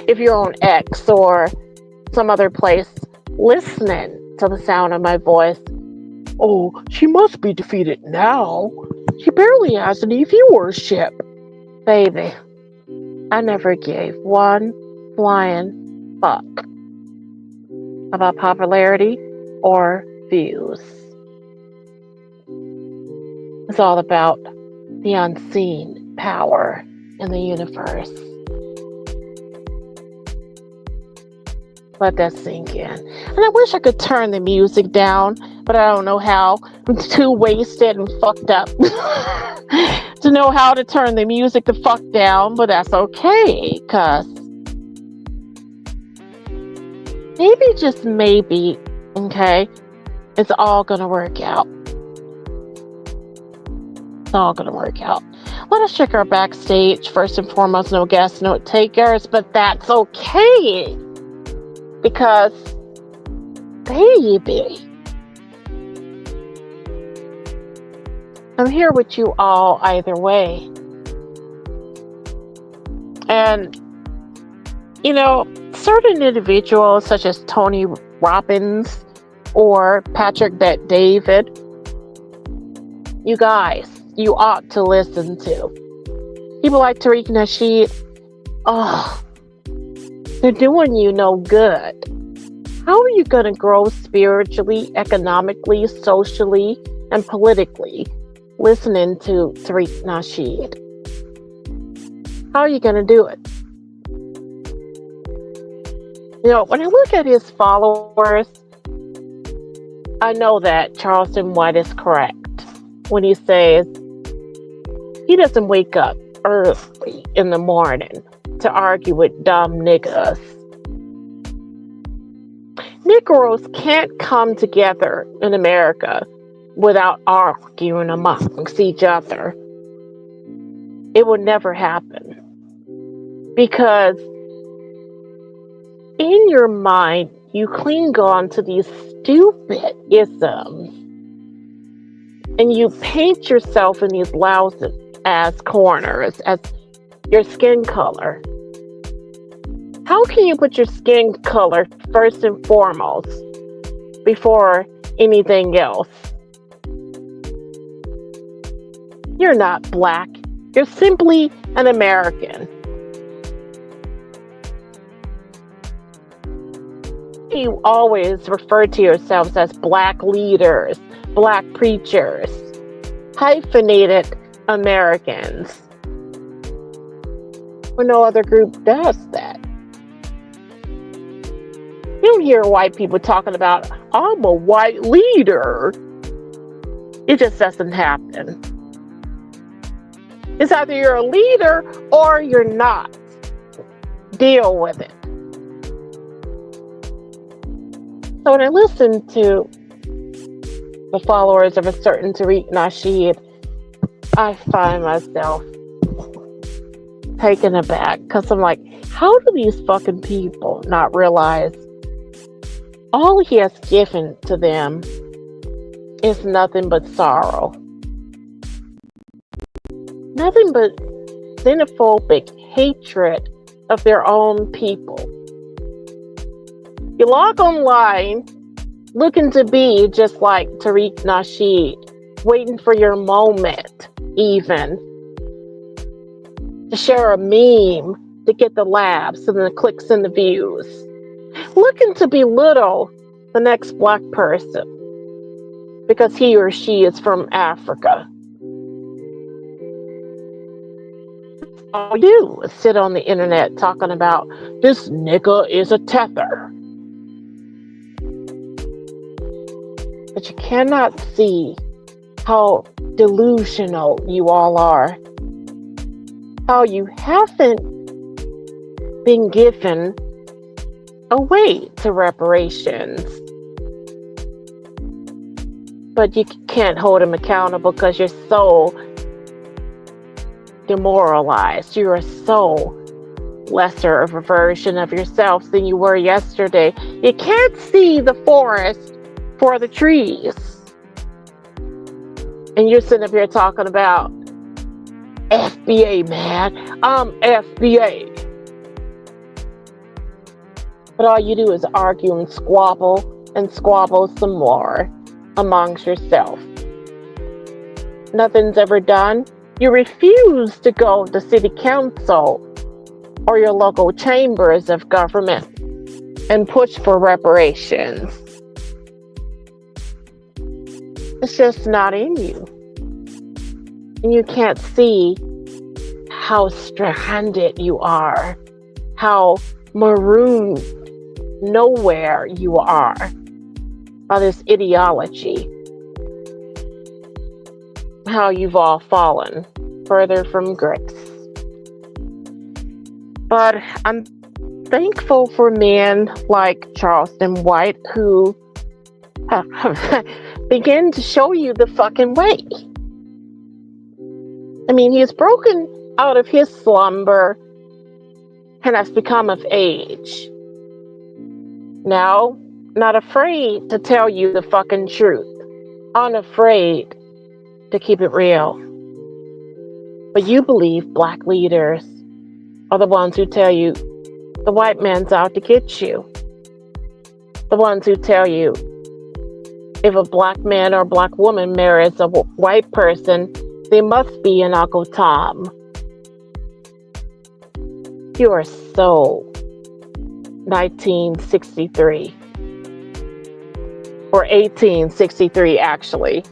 if you're on X or some other place listening to the sound of my voice, oh, she must be defeated now. She barely has any viewership. Baby, I never gave one flying fuck about popularity or views. It's all about the unseen power in the universe. Let that sink in. And I wish I could turn the music down, but I don't know how. I'm too wasted and fucked up to know how to turn the music the fuck down, but that's okay, cause maybe, just maybe, okay, it's all gonna work out. It's all gonna work out. Let us check our backstage. First and foremost, no guest, no takers, but that's okay. Because, baby, I'm here with you all either way. And, certain individuals such as Tony Robbins or Patrick Bet-David, you guys, you ought to listen to. People like Tariq Nasheed, they're doing you no good. How are you going to grow spiritually, economically, socially, and politically listening to Tariq Nasheed? How are you going to do it? When I look at his followers, I know that Charleston White is correct when he says he doesn't wake up early in the morning to argue with dumb niggas. Negroes can't come together in America without arguing amongst each other. It will never happen. Because in your mind, you cling on to these stupid isms and you paint yourself in these louses as corners, as your skin color. How can you put your skin color first and foremost before anything else? You're not black. You're simply an American. You always refer to yourselves as black leaders, black preachers, hyphenated Americans. When no other group does that. You don't hear white people talking about, I'm a white leader. It just doesn't happen. It's either you're a leader or you're not. Deal with it. So when I listen to the followers of a certain Tariq Nasheed, I find myself taken aback because I'm like, how do these fucking people not realize all he has given to them is nothing but sorrow? Nothing but xenophobic hatred of their own people. You log online looking to be just like Tariq Nasheed, waiting for your moment, even to share a meme to get the laughs and the clicks and the views. Looking to belittle the next black person because he or she is from Africa. All you do is sit on the internet talking about this nigga is a tether. But you cannot see how delusional you all are. How you haven't been given a way to reparations. But you can't hold them accountable because you're so demoralized. You are so lesser of a version of yourself than you were yesterday. You can't see the forest for the trees. And you're sitting up here talking about FBA, man. I'm FBA. But all you do is argue and squabble some more amongst yourself. Nothing's ever done. You refuse to go to city council or your local chambers of government and push for reparations. It's just not in you. And you can't see how stranded you are, how marooned nowhere you are by this ideology. How you've all fallen further from grace. But I'm thankful for men like Charleston White who begin to show you the fucking way. I mean, he has broken out of his slumber and has become of age. Now, not afraid to tell you the fucking truth. Unafraid to keep it real. But you believe black leaders are the ones who tell you the white man's out to get you. The ones who tell you if a black man or black woman marries a white person, they must be an Uncle Tom. You are so 1963. Or 1863, actually.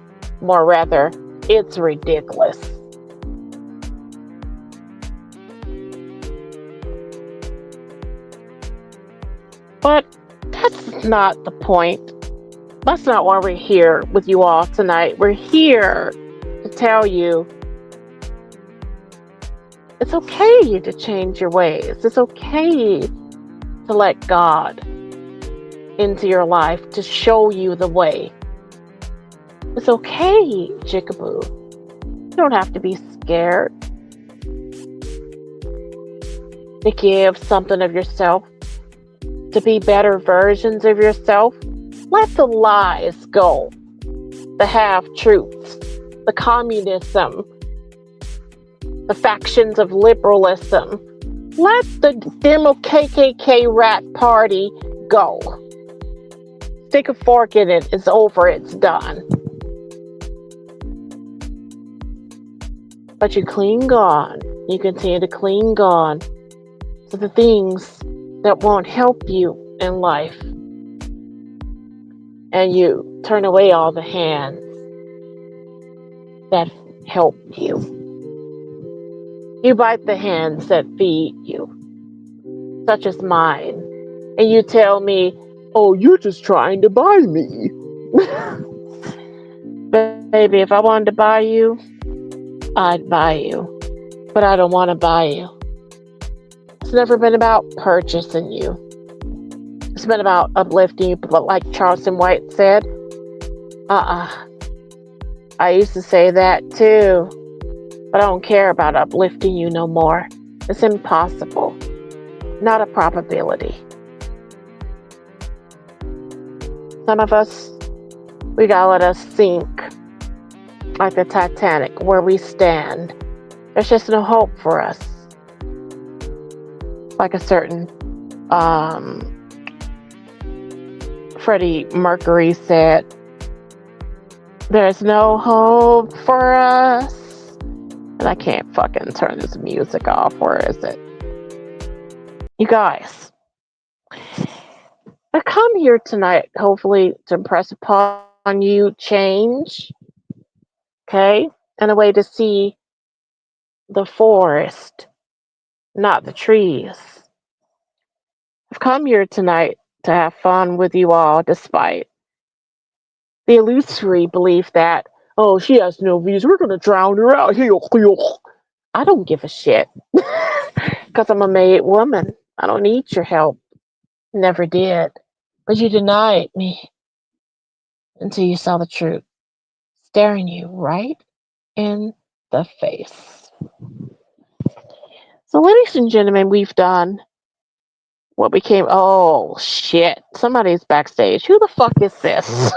More rather, it's ridiculous. But that's not the point. That's not why we're here with you all tonight. We're here to tell you it's okay to change your ways. It's okay to let God into your life to show you the way. It's okay, chickaboo. You don't have to be scared to give something of yourself, to be better versions of yourself. Let the lies go, the half-truths, the communism, the factions of liberalism. Let the Demo KKK rat party go. Stick a fork in it. It's over. It's done. But you cling on. You continue to cling on to the things that won't help you in life. And you turn away all the hands that help you. You bite the hands that feed you, such as mine. And you tell me, oh, you're just trying to buy me. Baby, if I wanted to buy you, I'd buy you. But I don't want to buy you. It's never been about purchasing you. It's been about uplifting you. But like Charleston White said, I used to say that too. But I don't care about uplifting you no more. It's impossible. Not a probability. Some of us, we gotta let us sink like the Titanic, where we stand. There's just no hope for us. Like a certain Freddie Mercury said, there's no hope for us. And I can't fucking turn this music off. Where is it? You guys, I come here tonight, hopefully, to impress upon you change. Okay? And a way to see the forest, not the trees. I've come here tonight to have fun with you all, despite the illusory belief that, oh, she has no views, we're gonna drown her out. I don't give a shit. Because I'm a made woman. I don't need your help. Never did. But you denied me until you saw the truth, staring you right in the face. So, ladies and gentlemen, we've done what became. Oh, shit. Somebody's backstage. Who the fuck is this?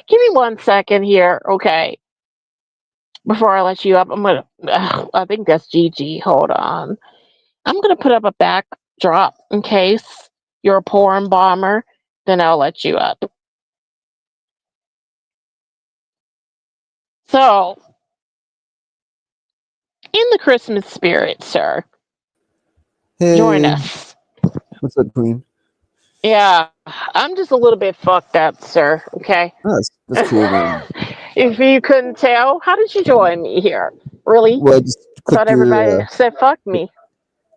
Give me 1 second here, okay? Before I let you up, I think that's Gigi. Hold on. I'm gonna put up a backdrop in case you're a porn bomber. Then I'll let you up. So, in the Christmas spirit, sir, join Hey, us. what's up, Queen? Yeah, I'm just a little bit fucked up, sir. Okay. Oh, that's cool, man. If you couldn't tell, how did you join me here? Really? Well, I just I thought clicked everybody your. said fuck me.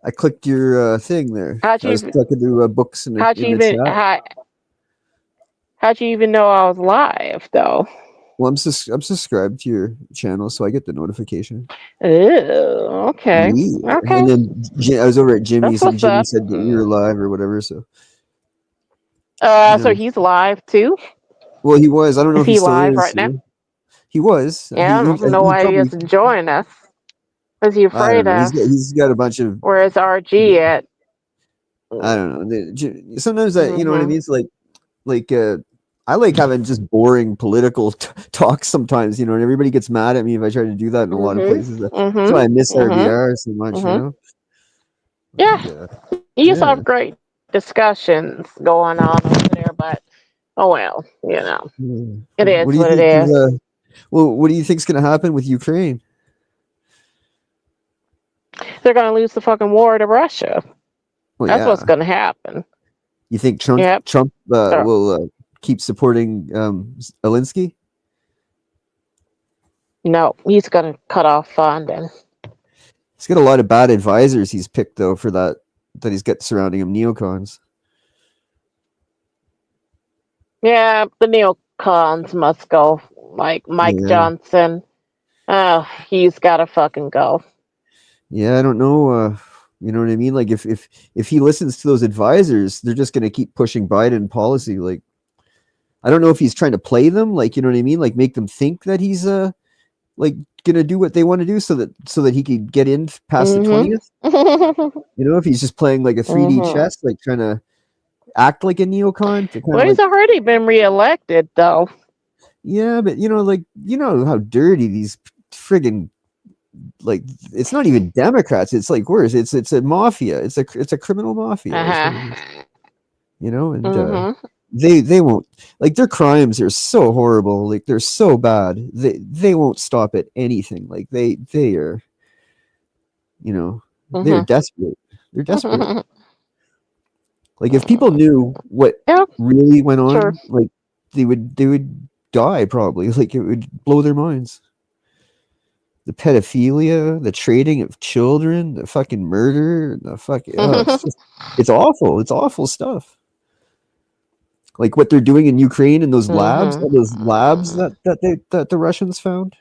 I clicked your thing there. How'd I you was even? talking to books in How'd you the even? chat. How'd you even know I was live, though? Well, I'm subscribed to your channel, so I get the notification. Ooh, okay. Yeah. Okay. And then I was over at Jimmy's, That's and what's Jimmy up. said that you were live or whatever. So. So he's live too? Well, he was. I don't know Is if he he still live is. right now? He was. Yeah, I don't know why he probably. doesn't join us. What's he I don't afraid know. of? He's got a bunch of. Where's RG at? I don't know. Sometimes that you know what I Mm-hmm. mean. It's like I like having just boring political talks sometimes, you know, and everybody gets mad at me if I try to do that in a lot of places. That's why I miss RBR so much, you know. Yeah, you used to Yeah. have great discussions going on over there, but oh well, you know, it is What do you what it think is. is well, what do you think's going to happen with Ukraine? They're gonna lose the fucking war to Russia. Well, That's what's yeah. gonna happen. You think Trump will keep supporting Alinsky? No, he's gonna cut off funding. He's got a lot of bad advisors he's picked though for that he's got surrounding him, neocons. Yeah, the neocons must go. Like Mike Johnson. He's gotta fucking go. Yeah, I don't know. You know what I mean? Like if he listens to those advisors, they're just going to keep pushing Biden policy. Like, I don't know if he's trying to play them, like, you know what I mean? Like make them think that he's like going to do what they want to do so that he could get in past the 20th. You know, if he's just playing like a 3D chess, like trying to act like a neocon to kind Well, of he's like, already been reelected, though. yeah, but you know, like, you know how dirty these friggin', like, it's not even Democrats. It's like worse. It's a mafia. It's a criminal mafia. Is what it is. You know, and they won't, like, their crimes are so horrible. Like, they're so bad. They won't stop at anything. Like they are, you know, they're desperate. They're desperate. Like if people knew what really went on, like they would die probably. Like it would blow their minds. The pedophilia, the trading of children, the fucking murder, the fucking it's awful. It's awful stuff. Like what they're doing in Ukraine in those labs, all those labs that the Russians found.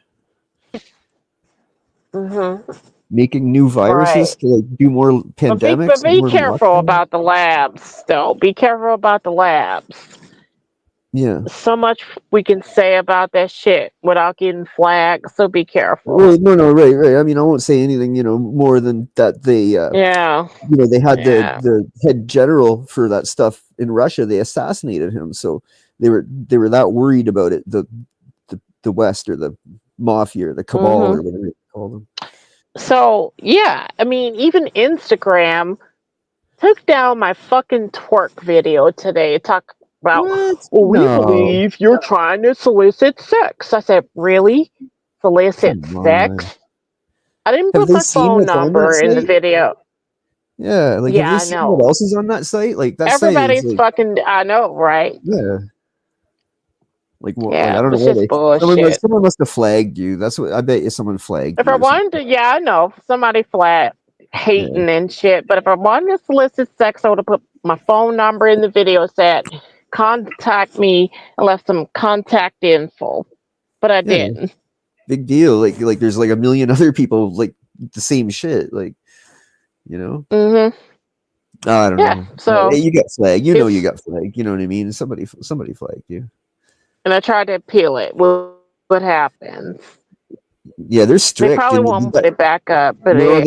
Making new viruses to like do more pandemics. But be careful about the labs, though. Be careful about the labs. Yeah. So much we can say about that shit without getting flagged, so be careful. Well, no, right. I mean, I won't say anything, you know, more than that they, you know, they had the head general for that stuff in Russia. They assassinated him, so they were that worried about it. The West or the mafia or the cabal or whatever you call them. So yeah, I mean, even Instagram took down my fucking twerk video today. Talk about, we believe you're trying to solicit sex. I said, really? Solicit sex? I didn't put my phone number in the video. Yeah, like have they seen what else is on that site? Like that everybody's site is, like, fucking. I know, right? Yeah. Like what? Yeah, like, I don't know it's what just bullshit. someone must have flagged you. That's what I bet you someone flagged If you. I wanted to, yeah, I know somebody flat hating and shit. But if I wanted to solicit sex, I would have put my phone number in the video, said contact me, and left some contact info. But I didn't. Big deal. Like there's like a million other people like the same shit. Like, you know. I don't know. So you got flagged. You know you got flagged. You know what I mean? Somebody flagged you. And I tried to appeal it. Well, what happens? Yeah, they're strict. They probably won't put it back up, but no,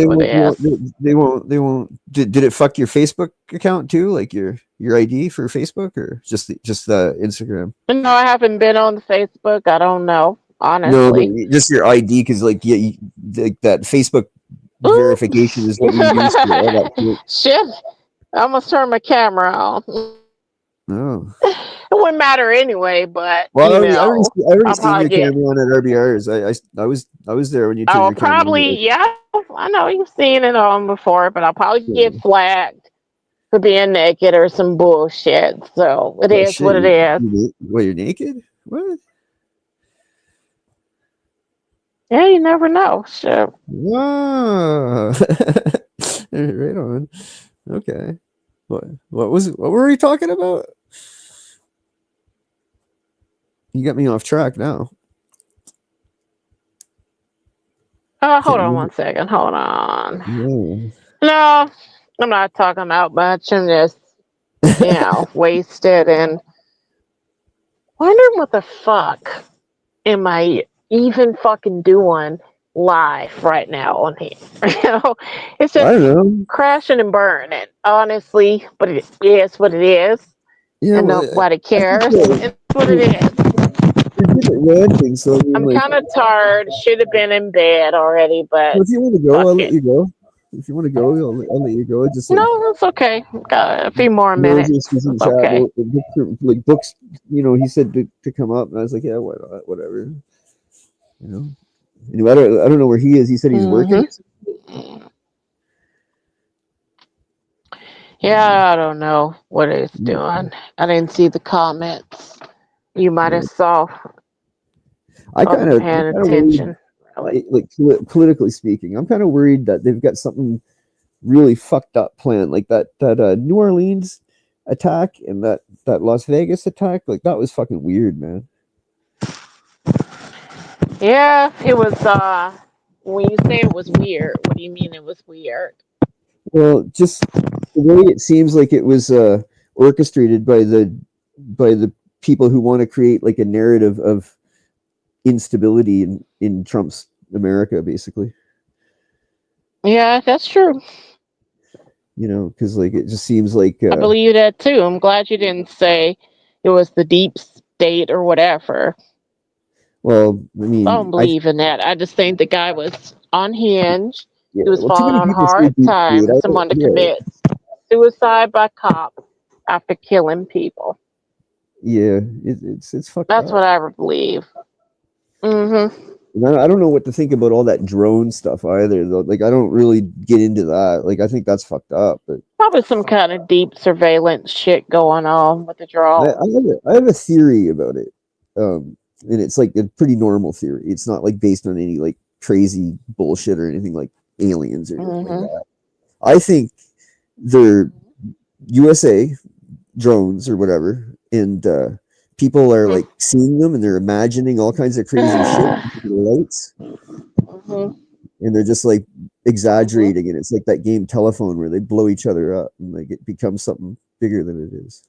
they won't. Did it fuck your Facebook account too? Like your ID for Facebook, or just the Instagram? No, I haven't been on Facebook. I don't know, honestly. No, just your ID, because like like that Facebook verification is what you use for all that shit. Shit, I almost turned my camera on. No. It wouldn't matter anyway, but well, you know, I already seen your camera on at RBRs. I was there when you turned your camera probably on. yeah. I know you've seen it on before, but I'll probably get flagged for being naked or some bullshit. So it is what it is. What, you're naked? What? Yeah, you never know. Sure. Wow. Right on. Okay. What were we talking about? You got me off track now. Hold on one second. Hold on. Yeah. No, I'm not talking about much. I'm just, you know, wasted and wondering what the fuck am I even fucking doing live right now on here. You know, it's just crashing and burning, honestly. But it is what it is. Yeah, and nobody cares. It's what it is. So, I'm kind of tired. Should have been in bed already, but if you want to go, I'll let you go. If you want to go, I'll let you go. Just like, no, it's okay. Got a few more minutes. It's okay. Like books, you know, he said to come up, and I was like, yeah, whatever. You know, anyway, I don't know where he is. He said he's working. Yeah, I don't know what he's doing. I didn't see the comments. You might have saw. I kind of paying attention. Like politically speaking, I'm kind of worried that they've got something really fucked up planned, like that New Orleans attack and that Las Vegas attack. Like that was fucking weird, man. Yeah, it was. When you say it was weird, what do you mean it was weird? Well, just the way it seems like it was orchestrated by the people who want to create like a narrative of instability in Trump's America, basically. Yeah, that's true. You know, because like it just seems like I believe that too. I'm glad you didn't say it was the deep state or whatever. well, I mean, I don't believe in that. I just think the guy was unhinged. yeah, He was well, too falling many on people say hard deep state. times and wanted to Yeah, commit suicide by cop after killing people. yeah, it's fucked That's up. what I believe. Mm-hmm. And I don't know what to think about all that drone stuff either. Though, like I don't really get into that. Like I think that's fucked up. But Probably some kind of deep surveillance shit going on with the drone. I have a theory about it, and it's like a pretty normal theory. It's not like based on any like crazy bullshit or anything like aliens or anything like that. I think they're USA drones or whatever, and people are like seeing them and they're imagining all kinds of crazy shit with the lights, and they're just like exaggerating it. It's like that game Telephone where they blow each other up and like it becomes something bigger than it is.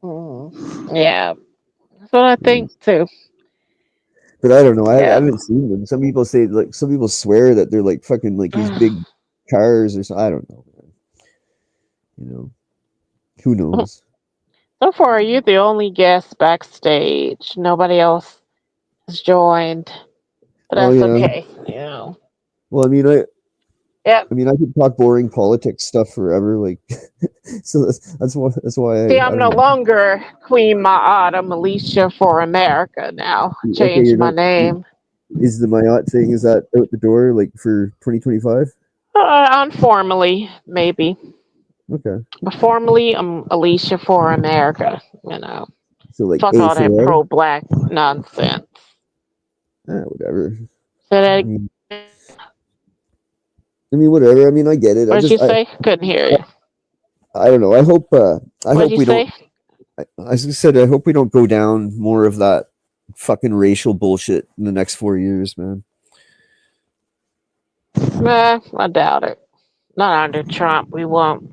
Yeah, that's what I think too. But I don't know. I Yeah. haven't seen them. Some people say like some people swear that they're like fucking like these big cars or something. I don't know. You know, who knows? So far, you're the only guest backstage. Nobody else has joined, but Oh that's yeah. okay. You know. Well, I mean, Yep. I mean, I could talk boring politics stuff forever. Like, so that's why See, I I'm no don't know. longer Queen Ma'at. I'm Alicia4America now. Okay, Changed you're my not. name. Is the Mayotte thing, is that out the door like for 2025? Informally, maybe. Okay. But formally, I'm Alicia4America. You know. So like Fuck all that A4? pro-black nonsense. Whatever. Say that. I mean, whatever. I mean, I get it. What did you say? Couldn't hear you. I don't know. I hope What did you we say? don't. As I said, I hope we don't go down more of that fucking racial bullshit in the next 4 years, man. Nah, I doubt it. Not under Trump. We won't.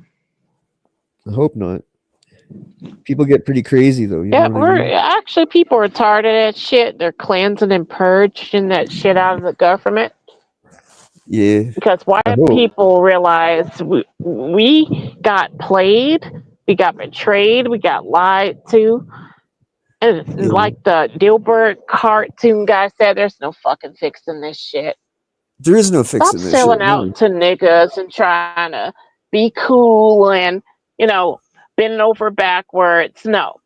I hope not. People get pretty crazy though. You Yeah, know what I mean? actually people are tired of that shit. They're cleansing and purging that shit out of the government. Yeah. Because white people realize we got played, we got betrayed, we got lied to. And like the Dilbert cartoon guy said, there's no fucking fixing this shit. There is no Stop fixing this selling shit. out to niggas and trying to be cool and, bending over backwards. No.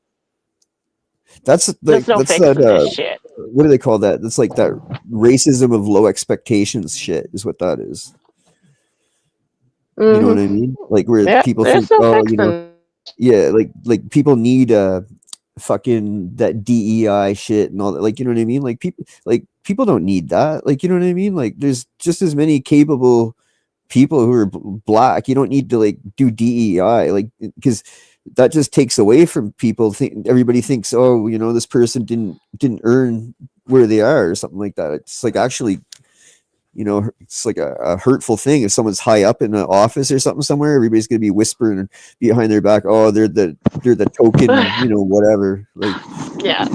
That's like There's no that's fixing that. this shit. What do they call that? That's like that racism of low expectations shit. Is what that is. You know what I mean? Like where people think, oh, yeah, like people need fucking that DEI shit and all that. Like, you know what I mean? Like people don't need that. Like, you know what I mean? Like there's just as many capable people who are black. You don't need to like do DEI, like, because that just takes away from people. Everybody thinks, oh, this person didn't earn where they are or something like that. It's like actually, it's like a hurtful thing. If someone's high up in an office or something somewhere, everybody's gonna be whispering behind their back, oh, they're the token, whatever. Like, yeah.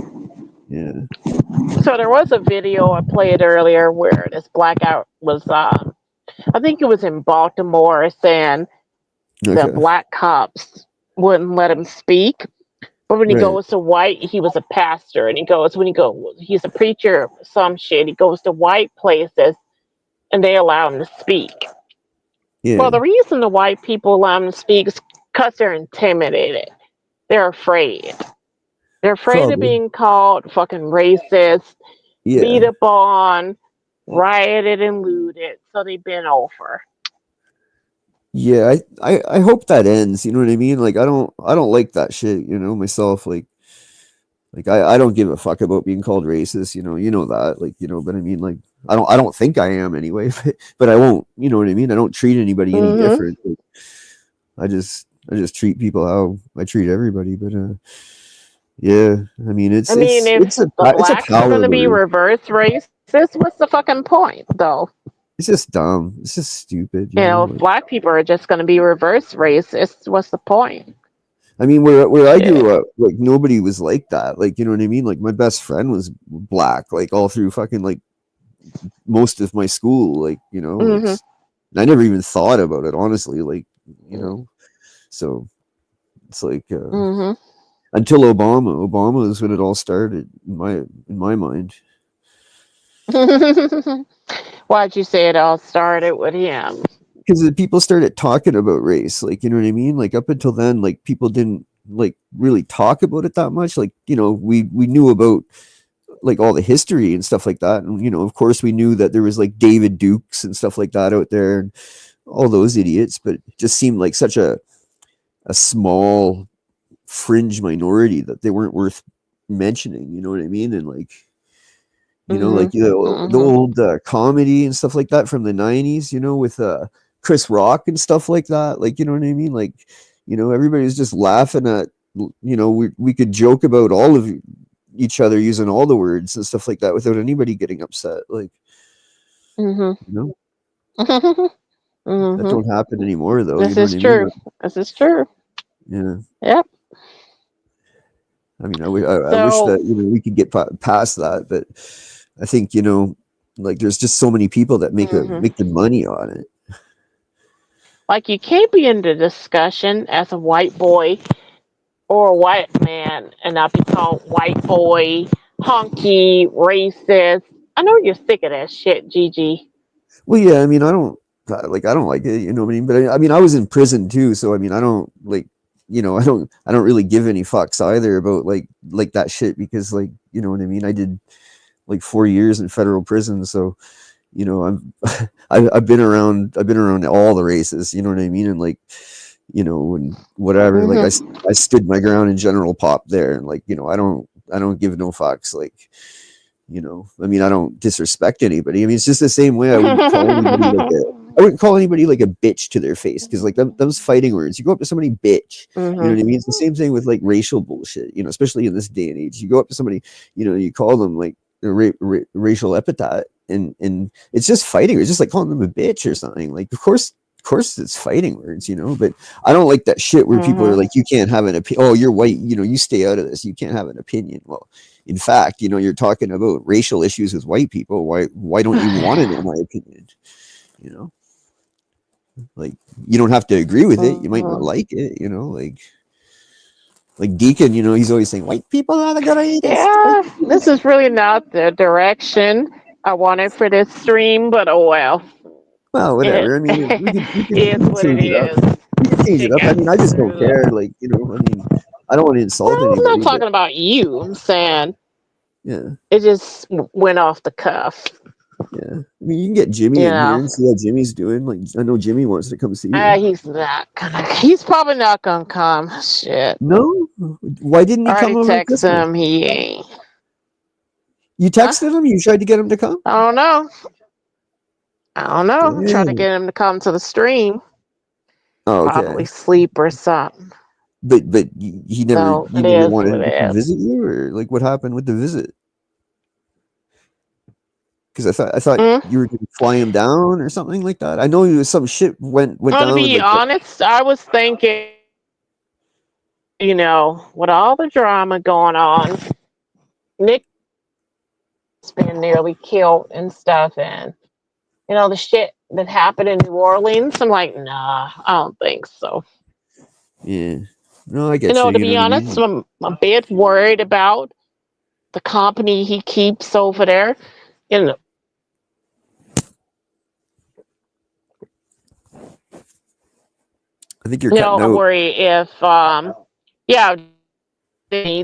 So there was a video I played earlier where this blackout was, I think it was in Baltimore, saying the black cops wouldn't let him speak. But when he goes to white, he was a pastor, and he's a preacher, some shit. He goes to white places, and they allow him to speak. Yeah. Well, the reason the white people allow him to speak is because they're intimidated. They're afraid. They're afraid of being called fucking racist, beat up on, rioted and looted, so they been over. Yeah, I hope that ends. You know what I mean? Like I don't like that shit. Myself. Like I don't give a fuck about being called racist. You know that. Like but I mean, like I don't think I am anyway. But I won't. You know what I mean? I don't treat anybody any different. Like, I just treat people how I treat everybody. But yeah, I mean it's if it's a the blacks are power going to be word. reverse racist, what's the fucking point, though? It's just dumb. It's just stupid. You know, if Like, black people are just going to be reverse racist, what's the point? I mean, where I grew Shit. up, like nobody was like that. Like, you know what I mean? Like my best friend was black, like all through fucking like most of my school. Like, you know, like Mhm. I never even thought about it, honestly. Like, you know, so it's like Mhm. until Obama is when it all started in my mind. Why'd you say it all started with him? Because people started talking about race, like, you know what I mean? Like up until then, like people didn't like really talk about it that much. Like, you know, we knew about like all the history and stuff like that, and you know, of course, we knew that there was like David Dukes and stuff like that out there, and all those idiots. But it just seemed like such a small fringe minority that they weren't worth mentioning. You know what I mean? And like, you know, like Mhm. the Mhm. old comedy and stuff like that from the 90s, you know, with Chris Rock and stuff like that. Like, you know what I mean? Like, you know, everybody's just laughing at, you know, we could joke about all of each other using all the words and stuff like that without anybody getting upset. Like, Mhm. you know, that Mhm. don't happen anymore though. You This know what is I mean? true. Like, This is true. yeah. Yep. I mean, I wish So, that, you know, we could get past that, but I think, you know, like there's just so many people that make mhm. the money on it. Like you can't be in the discussion as a white boy or a white man and not be called white boy, honky, racist. I know you're sick of that shit, Gigi. Well, yeah, I mean, I don't like it, you know what I mean? But I mean, I was in prison too, so I mean, I don't like, you know, I don't really give any fucks either about like that shit because like, you know what I mean? I did like 4 years in federal prison, so you know, I've been around all the races, you know what I mean? And like, you know, and whatever, like Mhm. I stood my ground in general pop there, and like, you know, I don't give no fucks, like, you know, I mean, I don't disrespect anybody. I mean, it's just the same way I wouldn't call anybody like a bitch to their face because like them's fighting words. You go up to somebody bitch, you know Mhm. what I mean? It's the same thing with like racial bullshit, you know, especially in this day and age. You go up to somebody, you know, you call them like a racial epithet, and it's just fighting. It's just like calling them a bitch or something. Like, of course, it's fighting words, you know. But I don't like that shit where people are Mhm. like, you can't have an opinion. Oh, you're white, you know, you stay out of this. You can't have an opinion. Well, in fact, you know, you're talking about racial issues with white people. Why don't you want to know my opinion? You know, like you don't have to agree with it. You might not Mhm. like it. You know, like Deacon. You know, he's always saying white people are the greatest. White Yeah, people. this is really not the direction I wanted for this stream, but oh well. Well, It whatever. I mean, is we can what it change it up. is. We can change it Shit up. I got mean, I just don't screwed up. care. Like, you know, I mean, I don't want to insult Well, I'm not anybody, but talking about you. I'm saying yeah, it just went off the cuff. yeah. I mean, you can get Jimmy You in here know, and see how Jimmy's doing. Like, I know Jimmy wants to come see you. he's not gonna. He's probably not gonna come. Shit. No, why didn't I he come already over texted Christmas? him. He ain't. You Huh? texted him? You tried to get him to come? I don't know. I don't know. Try to Damn. get him to come to the stream. Oh, okay. Probably sleep or something. But So he it never is what wanted to it come is. visit you, or like what happened with the visit? Because I thought Mm? you were going to fly him down or something like that. I know some shit went Well, to down with be like the. honest, I was thinking, you know, with all the drama going on, Nick's been nearly killed and stuff, and you know the shit that happened in New Orleans. I'm like, nah, I don't think so. Yeah. No, I You get you. know, to You know be what I honest, mean? I'm a bit worried about the company he keeps over there. You know, I think you're cutting I out. worry if, yeah,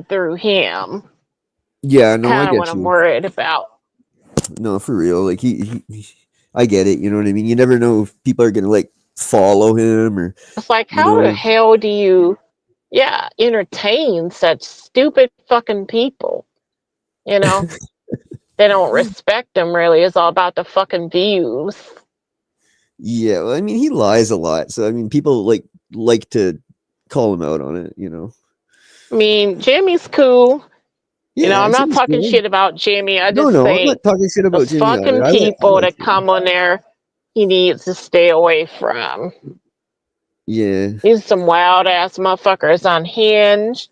through him. Yeah, no, I Kind of what get I'm you. worried about. No, for real. Like I get it. You know what I mean? You never know if people are gonna like follow him or, It's like, you how the know. hell do you, yeah, entertain such stupid fucking people? You know, they don't respect them really. It's all about the fucking views. Yeah, well, I mean, he lies a lot, so I mean, people like to call him out on it. You know. I mean, Jimmy's cool. You know, Yeah, I'm not Jimmy's talking cool. shit about Jimmy. I No, just no, I'm say not talking shit about those Jimmy fucking either. I people like that Jimmy. come on there he needs to stay away from. Yeah. These some wild ass motherfuckers unhinged,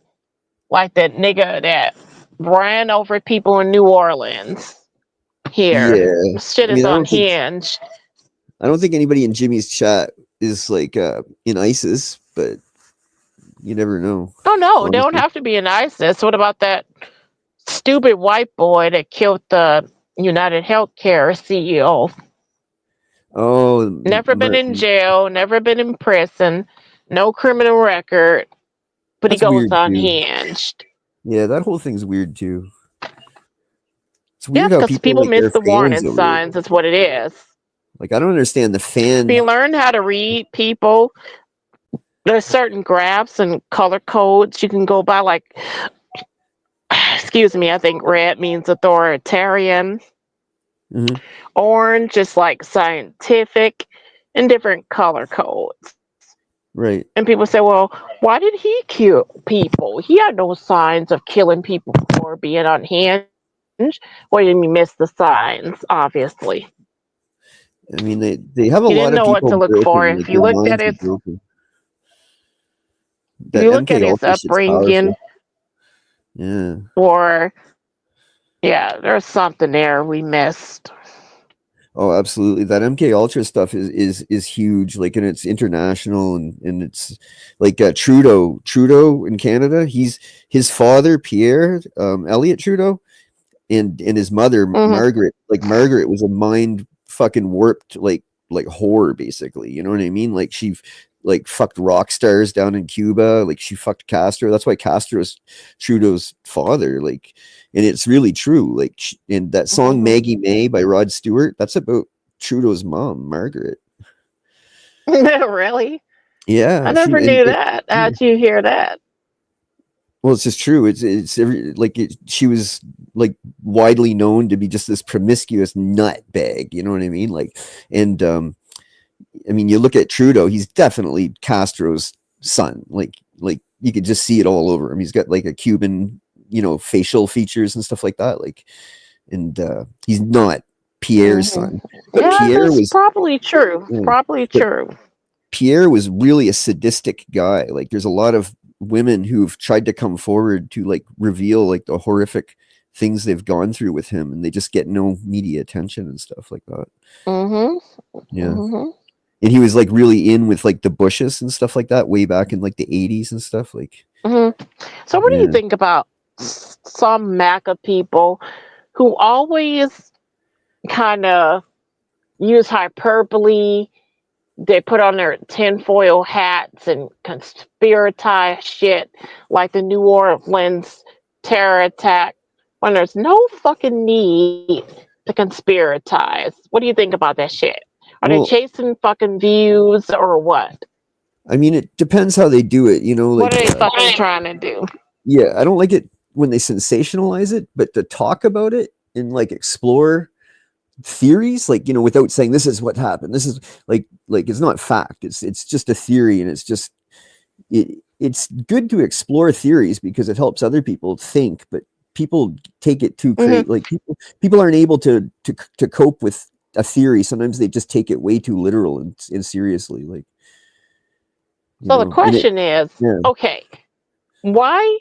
like that nigga that ran over people in New Orleans. Here, Yeah. shit I mean, is unhinged. I don't think anybody in Jimmy's chat is like in ISIS, but you never know. Oh no, they don't Honestly. have to be in ISIS. What about that stupid white boy that killed the United Healthcare CEO? Oh, Never been in jail, never been in prison, no criminal record, but he that's goes weird too. unhinged. Yeah, that whole thing's weird too. It's Yeah, weird how because people people like miss their the fans warning over it. signs. That's what it is. Like, I don't understand the If fan. you learn how to read people, there's certain graphs and color codes you can go by. Like, excuse me, I think red means authoritarian. Mm-hmm. Orange is like scientific, and different color codes. Right. And people say, well, why did he kill people? He had no signs of killing people before being unhinged. Well, you miss the signs, obviously. I mean, they have a You lot didn't of know what people to look for. broken. If Like, you their looked at minds are his, broken. if That you look at MK his Ultra shit's upbringing, powerful. Yeah. or yeah, there's something there we missed. Oh, absolutely. That MK Ultra stuff is huge. Like, and it's international, and it's like Trudeau in Canada. His father Pierre, Elliott Trudeau, and his mother Margaret. Like, Margaret was a mind fucking warped like whore, basically. You know what I mean? Like, she like fucked rock stars down in Cuba. Like, she fucked Castro. That's why Castro's Trudeau's father. Like, and it's really true. Like, and that song Maggie May by Rod Stewart, that's about Trudeau's mom, Margaret. Really? Yeah, I never knew that. How'd you hear that? Well, it's just true. She was like widely known to be just this promiscuous nut bag. You know what I mean? Like, and I mean, you look at Trudeau; he's definitely Castro's son. Like you could just see it all over him. He's got like a Cuban, facial features and stuff like that. Like, and he's not Pierre's son. But Yeah, Pierre that's was probably true. Probably but true. Pierre was really a sadistic guy. Like, there's a lot of women who've tried to come forward to like reveal like the horrific things they've gone through with him, and they just get no media attention and stuff like that. Yeah. And he was like really in with like the Bushes and stuff like that way back in like the 80s and stuff. Like, so what do you think about some MAGA people who always kind of use hyperbole? They put on their tinfoil hats and conspiratize shit like the New Orleans terror attack when there's no fucking need to conspiratize. What do you think about that shit? Are they chasing fucking views or what? I mean, it depends how they do it, like, what are they fucking trying to do? Yeah, I don't like it when they sensationalize it, but to talk about it and like explore theories, like, without saying this is what happened, this is like it's not fact, it's just a theory, and it's good to explore theories because it helps other people think, but people take it too crazy. Like, people aren't able to cope with a theory. Sometimes they just take it way too literal and seriously. Like, so the question is, okay, why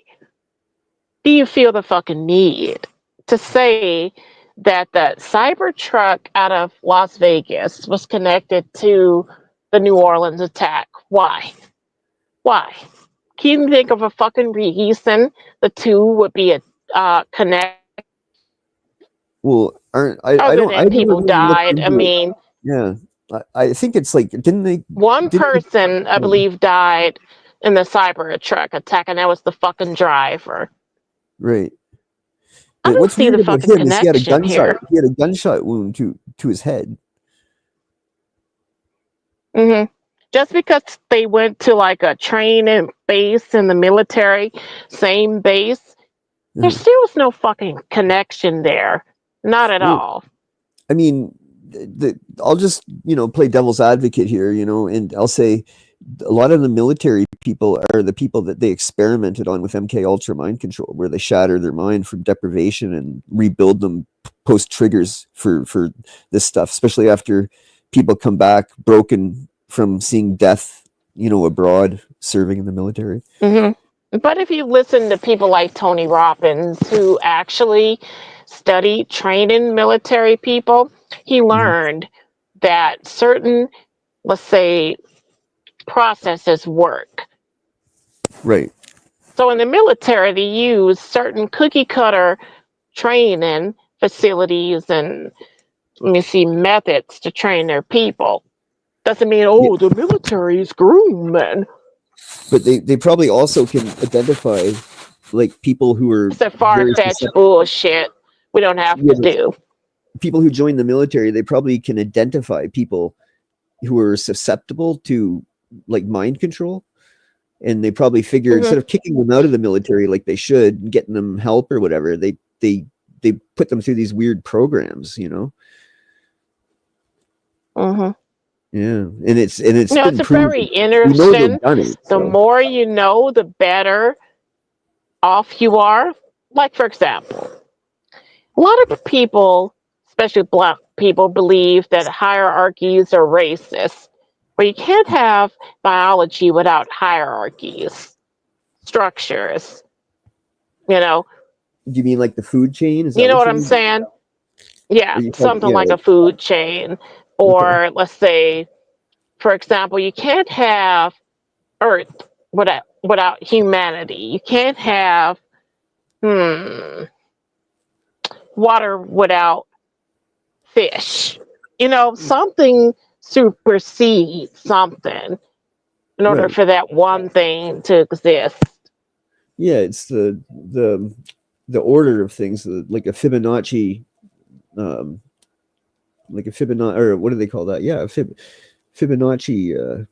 do you feel the fucking need to say that the Cybertruck out of Las Vegas was connected to the New Orleans attack? Why? Can you think of a fucking reason the two would be connected? Well, people died. I mean, yeah, I think it's like, one person, I believe, died in the Cybertruck attack, and that was the fucking driver. Right. I don't see the fucking connection he had a gunshot. here. He had a gunshot wound to his head. Just because they went to like a training base in the military, same base, there still was no fucking connection there. Not at all. I mean, I'll just, play devil's advocate here, and I'll say a lot of the military people are the people that they experimented on with MK Ultra mind control, where they shatter their mind from deprivation and rebuild them post triggers for this stuff, especially after people come back broken from seeing death, abroad, serving in the military. But if you listen to people like Tony Robbins, who actually studied training military people, he learned that certain, let's say, processes work. Right. So in the military, they use certain cookie cutter training facilities and, let me see, methods to train their people. Doesn't mean, the military is grooming. But they probably also can identify like people who are It's a far-fetched bullshit we don't have to do. People who join the military, they probably can identify people who are susceptible to like mind control, and they probably figure instead of kicking them out of the military like they should and getting them help or whatever, they put them through these weird programs, Yeah, and it's it's a very interesting. The more you know, the better off you are. Like, for example, a lot of people, especially black people, believe that hierarchies are racist. But you can't have biology without hierarchies, structures. Do you mean like the food chain? Is that you know what I'm saying? Yeah, something like a food chain. Or let's say, for example, you can't have Earth without humanity. You can't have water without fish. Something supersedes something in order for that one thing to exist. Yeah, it's the order of things, like a Fibonacci, or what do they call that? Yeah, Fibonacci.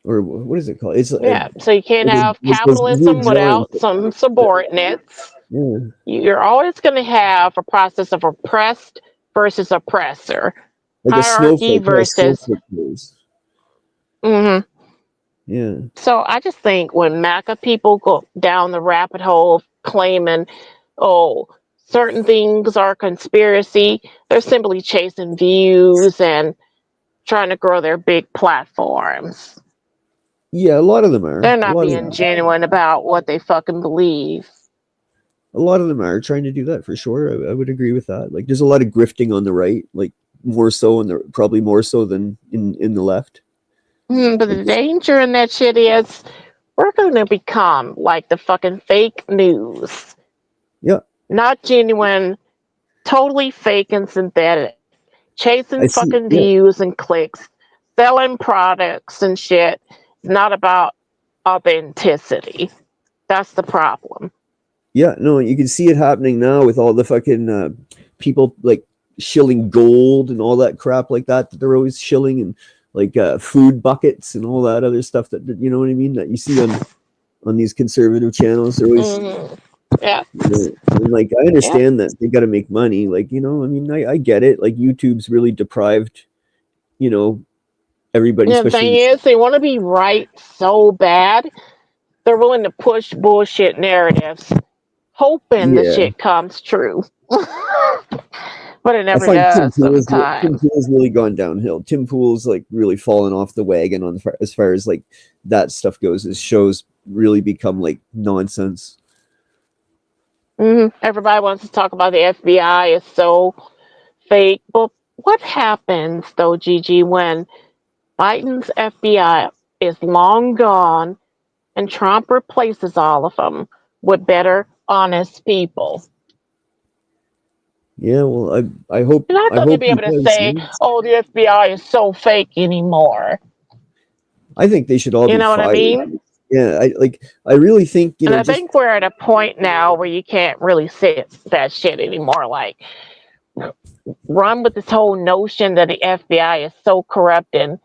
Or what is it called? It's so you can't have capitalism without some subordinates. Yeah. You're always going to have a process of oppressed versus oppressor, like hierarchy versus. Yeah. So I just think when MACA people go down the rabbit hole claiming, certain things are conspiracy, they're simply chasing views and trying to grow their big platforms. Yeah, a lot of them are. They're not being genuine about what they fucking believe. A lot of them are trying to do that for sure. I would agree with that. Like, there's a lot of grifting on the right, like more so, and probably more so than in the left. But the danger in that shit is we're going to become like the fucking fake news. Yeah. Not genuine, totally fake and synthetic. Chasing fucking views and clicks, selling products and shit. It's not about authenticity. That's the problem. Yeah, no, you can see it happening now with all the fucking people like shilling gold and all that crap like that they're always shilling, and like food buckets and all that other stuff that you know what I mean, that you see on these conservative channels. They're always yeah. And like I understand that they got to make money. Like, I mean, I get it. Like YouTube's really deprived, everybody. The thing is, they want to be right so bad, they're willing to push bullshit narratives, hoping the shit comes true. But it never does sometimes. Tim Pool's really gone downhill. Tim Pool's like really fallen off the wagon as far as like that stuff goes. His shows really become like nonsense. Everybody wants to talk about the FBI is so fake. But what happens though, Gigi, when Biden's FBI is long gone and Trump replaces all of them with better, honest people? Yeah, well, I hope. You're not going to be able to say, the FBI is so fake anymore. I think they should all be fired. You know what I mean? Yeah, I really think, and I think we're at a point now where you can't really say that shit anymore. Like, run with this whole notion that the FBI is so corrupt and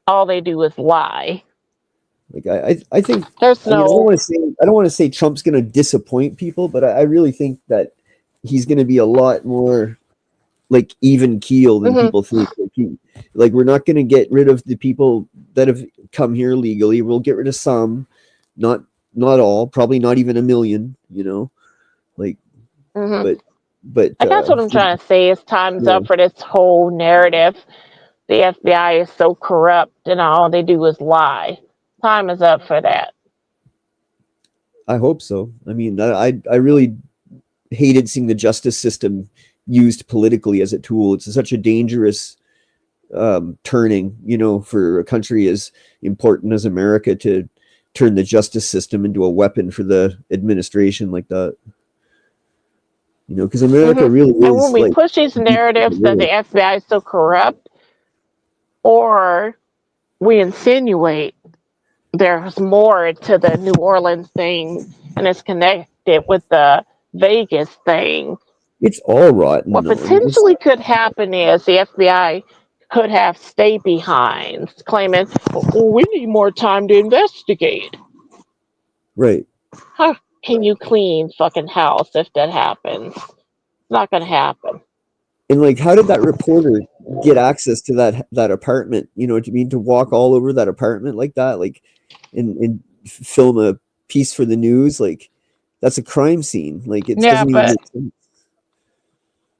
all they do is lie. Like, I think there's I don't want to say Trump's going to disappoint people, but I really think that he's going to be a lot more like even keel than people think. Like we're not going to get rid of the people that have come here legally. We'll get rid of some, not all, probably not even 1 million, like, but But I guess what I'm trying to say is time's yeah, up for this whole narrative. The FBI is so corrupt and all they do is lie. Time is up for that. I hope so. I mean, I really hated seeing the justice system used politically as a tool. It's such a dangerous turning, you know, for a country as important as America to turn the justice system into a weapon for the administration like that. You know, because America really And when is we like push these the deep state of narratives the that the world. FBI is so corrupt, or we insinuate there's more to the New Orleans thing and it's connected with the Vegas thing. It's all rotten, What though. I mean, it's potentially could happen is the FBI could have stay behinds claiming, well, we need more time to investigate. right. How can you clean fucking house if that happens? It's not going to happen. And like, how did that reporter get access to that apartment? You know what I mean? To walk all over that apartment like that, like, and film a piece for the news, like, that's a crime scene. Like, it Yeah, doesn't even but make sense.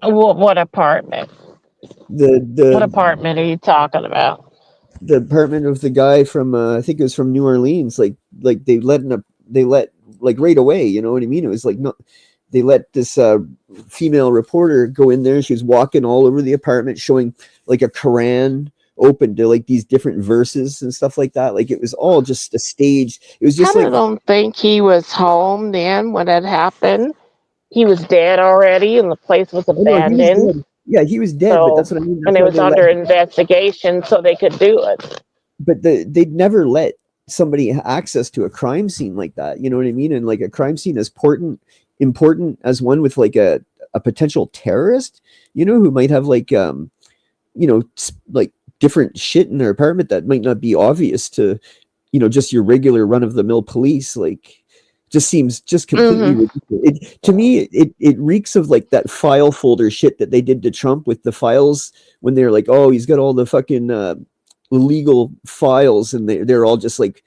what apartment? The What the apartment are you talking about? the apartment of the guy from I think it was from New Orleans. Like they let like right away. You know what I mean? It was like no, they let this female reporter go in there. She was walking all over the apartment, showing like a Quran open to like these different verses and stuff like that. Like it was all just a stage. It was just Kind like of don't think he was home then when that happened. He was dead already and the place was oh no, he was abandoned. dead. Yeah, he was dead. But So, that's what I mean. and That's it why was they let. under investigation so they could do it. But they'd never let somebody access to a crime scene like that. You know what I mean? And like a crime scene as important as one with like a potential terrorist, you know, who might have like you know, like different shit in their apartment that might not be obvious to, you know, just your regular run of the mill police. Like, just seems just completely ridiculous. To me, it reeks of like that file folder shit that they did to Trump with the files when they're like, oh, he's got all the fucking illegal files, and they're all just like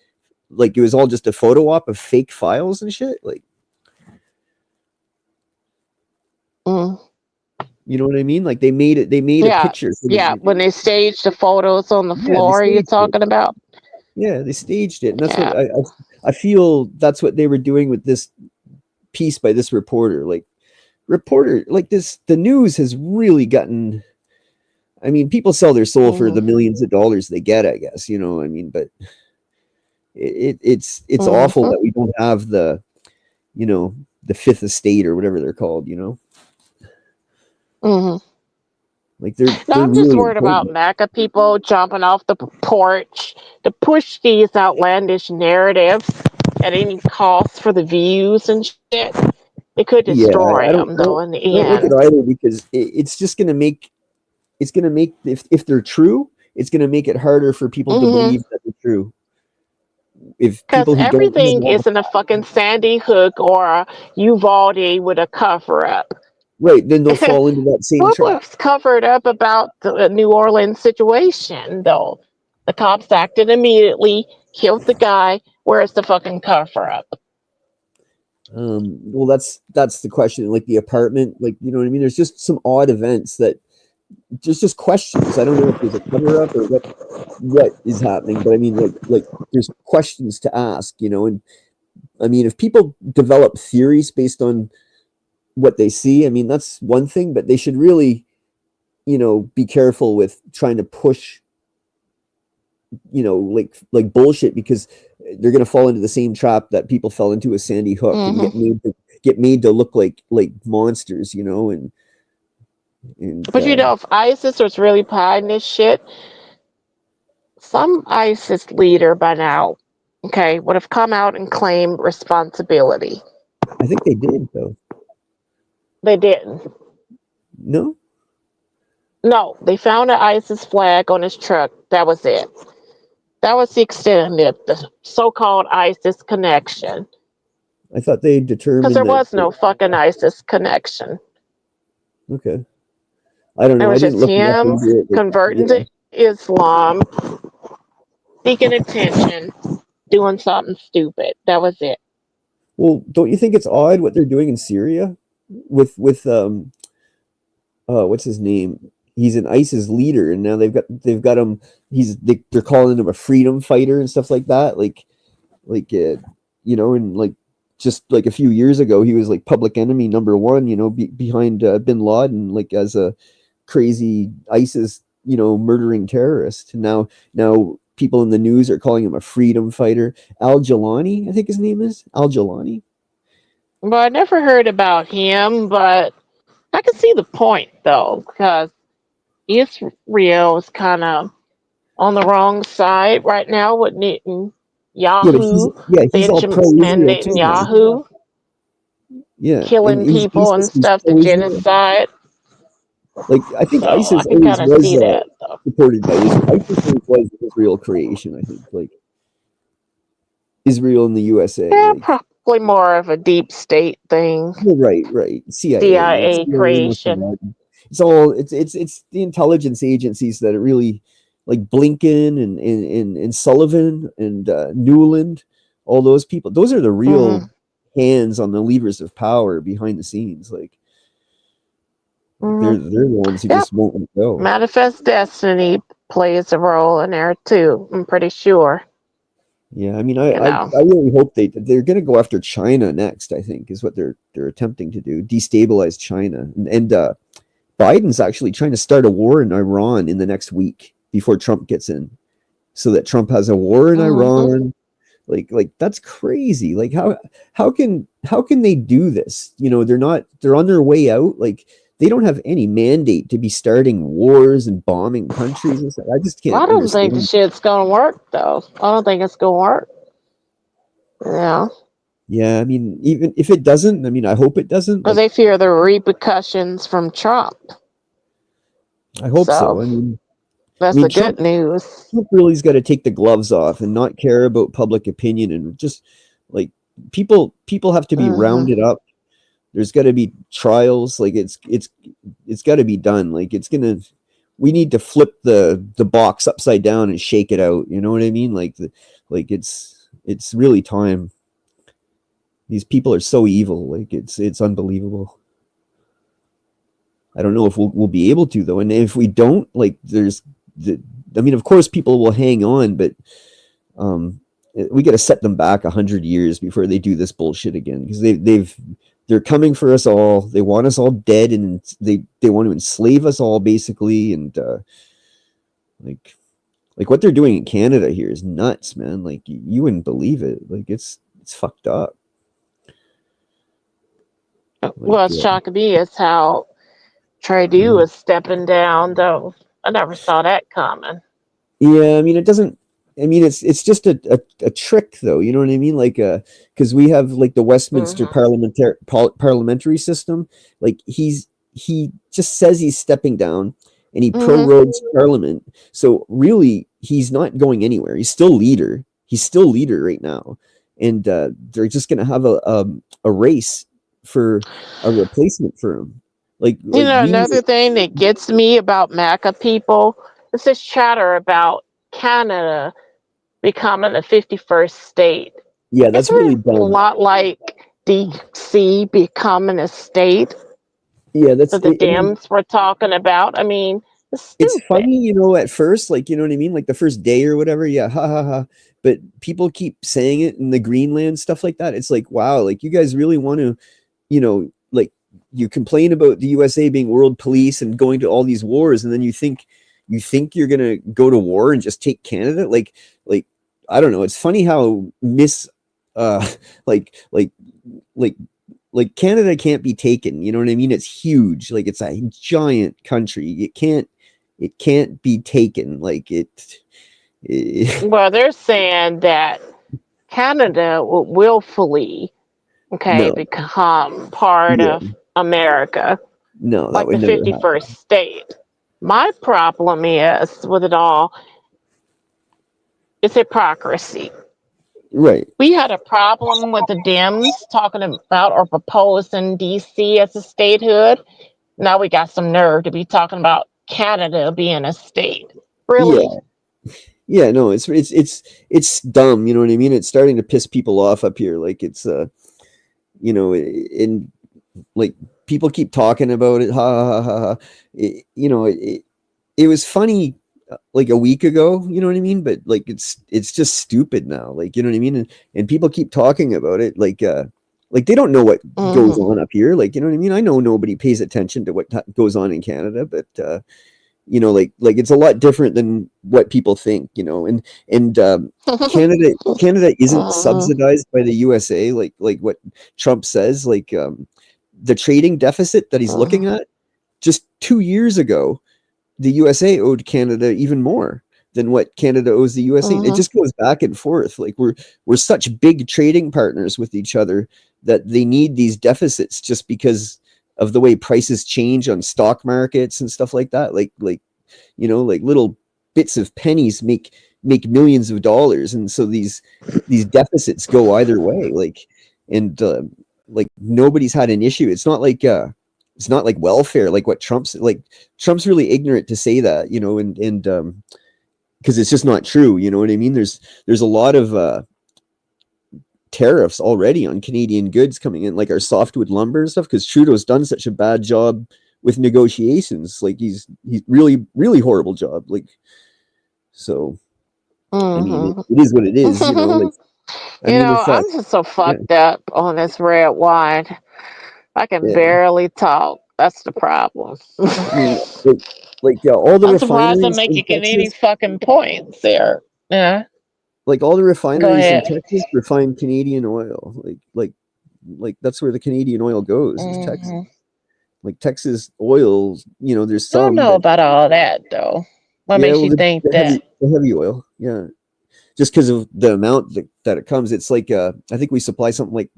it was all just a photo op of fake files and shit. Like, you know what I mean? Like they made a Yeah, picture. yeah. When they staged the photos on the Yeah, they floor, you're staged it. talking about. Yeah, they staged it, and that's what Yeah. I feel. That's what they were doing with this piece by this reporter. Like like this, the news has really gotten. I mean, people sell their soul for the millions of dollars they get, I guess. You know, I mean, but it's awful that we don't have the, you know, the fifth estate or whatever they're called. You know, like No, they're I'm just really worried about important. MAGA people jumping off the porch to push these outlandish narratives at any cost for the views and shit. It could Yeah, destroy them, though, in I the don't like it end. either because it's just going to make if they're true, it's going to make it harder for people to believe that they're true. If Because people who don't everything have isn't a fucking Sandy Hook or a Uvalde with a cover up. right, then they'll fall into that same What trap. was covered up about the New Orleans situation, though? The cops acted immediately, killed the guy. Where's the fucking cover up? Well, that's the question. Like the apartment, like you know what I mean. There's just some odd events that just questions. I don't know if there's a cover up or what is happening, but I mean, like there's questions to ask, you know. And I mean, if people develop theories based on what they see, I mean, that's one thing, but they should really, you know, be careful with trying to push, you know, like bullshit because they're going to fall into the same trap that people fell into with Sandy Hook and get made to look like monsters, you know. And But you know, if ISIS was really behind this shit, some ISIS leader by now, okay, would have come out and claimed responsibility. I think they did though. They didn't. No. No, they found an ISIS flag on his truck. That was it. That was the extent of it, the so-called ISIS connection. I thought they Because determined there that. was no fucking ISIS connection. Okay. I don't It know. I was didn't just look enough him into it. converting to Islam, seeking attention, doing something stupid. That was it. Well, don't you think it's odd what they're doing in Syria? with what's his name? He's an ISIS leader, and now they've got him. They're calling him a freedom fighter and stuff like that. And like just like a few years ago, he was like public enemy number one. Behind Bin Laden, like as a crazy ISIS, murdering terrorist. Now people in the news are calling him a freedom fighter. Al Jalani, I think his name is Al Jalani. Well, I never heard about him, but I can see the point though, because Israel is kind of on the wrong side right now with Yeah, but he's Netanyahu, all Benjamin pro-Israel too, man. Netanyahu, Yeah, and killing people and ISIS is stuff, the pro-Israel. genocide. Like I think So I ISIS can always kind of was see that though. supported by Israel. ISIS always was Israel creation. I think like Israel and the USA. Yeah, Like probably more of a deep state thing, right. CIA CIA and creation. Laden. It's all it's the intelligence agencies that are really like Blinken and Sullivan and Newland, all those people. Those are the real hands on the levers of power behind the scenes. Like they're the ones who Yep. just won't let go. Manifest Destiny plays a role in there too. I'm pretty sure. Yeah, I mean, I really hope they're going to go after China next. I think is what they're attempting to do, destabilize China, and Biden's actually trying to start a war in Iran in the next week before Trump gets in, so that Trump has a war in Iran. Like that's crazy. Like how can they do this? They're on their way out. Like they don't have any mandate to be starting wars and bombing countries and stuff. I just can't I don't think the understand. shit's gonna work though. I don't think it's gonna work. Yeah. Yeah, I mean, even if it doesn't, I mean, I hope it doesn't. Because Like, they fear the repercussions from Trump. I hope so. I mean, that's the good news. Trump really's got to take the gloves off and not care about public opinion and just like people have to be rounded up. There's got to be trials. Like it's got to be done. Like we need to flip the box upside down and shake it out. You know what I mean? Like it's really time. These people are so evil. Like it's unbelievable. I don't know if we'll be able to though. And if we don't, like I mean, of course people will hang on, but we got to set them back 100 years before they do this bullshit again, because they're coming for us all. They want us all dead, and they want to enslave us all basically. And like what they're doing in Canada here is nuts, man. Like you wouldn't believe it. Like it's fucked up. What's shocking me is how Trudeau is stepping down, though. I never saw that coming. Yeah, I mean, it doesn't. I mean, it's just a trick, though. You know what I mean? Like, because we have like the Westminster parliamentary system. Like, he just says he's stepping down, and he prorogues Parliament. So really, he's not going anywhere. He's still leader. He's still leader right now, and they're just going to have a race for a replacement for him. Like another thing that gets me about MACA people is this chatter about Canada becoming a 51st state. Yeah, that's really dumb. A lot like DC becoming a state. Yeah, that's what the Dems were talking about. I mean, it's funny, at first, like, you know what I mean? Like the first day or whatever. Yeah, ha ha ha. But people keep saying it in the Greenland, stuff like that. It's like, wow, like you guys really want to, like you complain about the USA being world police and going to all these wars, and then you think you're gonna go to war and just take Canada. Like I don't know. It's funny how like Canada can't be taken. You know what I mean? It's huge. Like it's a giant country. It can't be taken. Like well, they're saying that Canada will willfully become part of America. No, that like would the never 51st happen. state. My problem is with it all, it's hypocrisy. Right. We had a problem with the Dems talking about or proposing DC as a statehood. Now we got some nerve to be talking about Canada being a state. Really? Yeah, no, it's dumb, you know what I mean? It's starting to piss people off up here. Like it's in like people keep talking about it. Ha ha ha ha. It was funny like a week ago, you know what I mean? But like it's just stupid now. Like, you know what I mean? And people keep talking about it like they don't know what goes on up here. Like, you know what I mean? I know nobody pays attention to what goes on in Canada, but like it's a lot different than what people think, and Canada isn't subsidized by the USA like what Trump says. Like the trading deficit that he's looking at, just 2 years ago, the USA owed Canada even more than what Canada owes the USA. It just goes back and forth. Like we're such big trading partners with each other that they need these deficits just because of the way prices change on stock markets and stuff like that. Like little bits of pennies make millions of dollars, and so these deficits go either way. Like nobody's had an issue. It's not like welfare, like what Trump's really ignorant to say that, and because it's just not true. You know what I mean? There's a lot of tariffs already on Canadian goods coming in, like our softwood lumber and stuff, because Trudeau's done such a bad job with negotiations. Like he's really, really horrible job. Like, so I mean, it is what it is, like, I'm just so fucked up on this red wine. I can barely talk. That's the problem. I mean, all the I'm surprised I'm refineries in making any Texas, fucking points there. Yeah. like all the Go refineries in ahead. Texas refine Canadian oil. Like that's where the Canadian oil goes, is Texas. Like Texas oil, there's I don't some know that, about all that though. What makes you think that? the heavy oil, yeah, just because of the amount that it comes. It's like I think we supply something like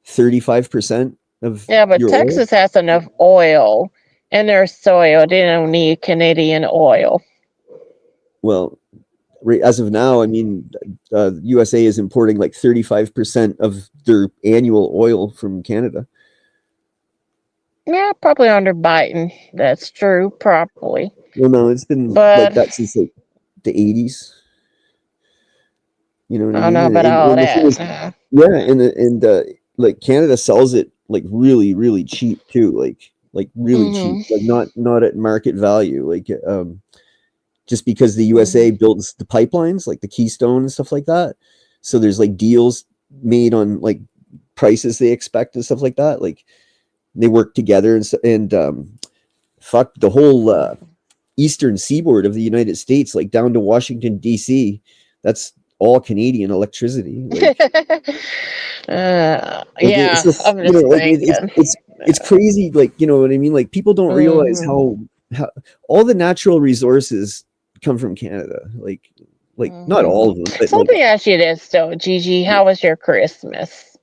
35% of But your oil. Texas has enough oil in their soil. They don't need Canadian oil. Well, as of now, I mean, USA is importing like 35% of their annual oil from Canada. Yeah, probably under Biden. That's true, probably. Well, no, it's been like that since like the 80s. You know what I I don't mean? know about all that. Yeah, and like Canada sells it like really, really cheap too. Like really cheap. Like not at market value. Like just because the USA builds the pipelines, like the Keystone and stuff like that. So there's like deals made on like prices they expect and stuff like that. Like they work together and fuck the whole eastern seaboard of the United States, like down to Washington D.C. That's all Canadian electricity. Like, it's just, I'm just thinking. It's crazy. Like, you know what I mean? Like people don't realize how all the natural resources come from Canada. Like not all of them, but So let me ask you this though, Gigi. How was your Christmas?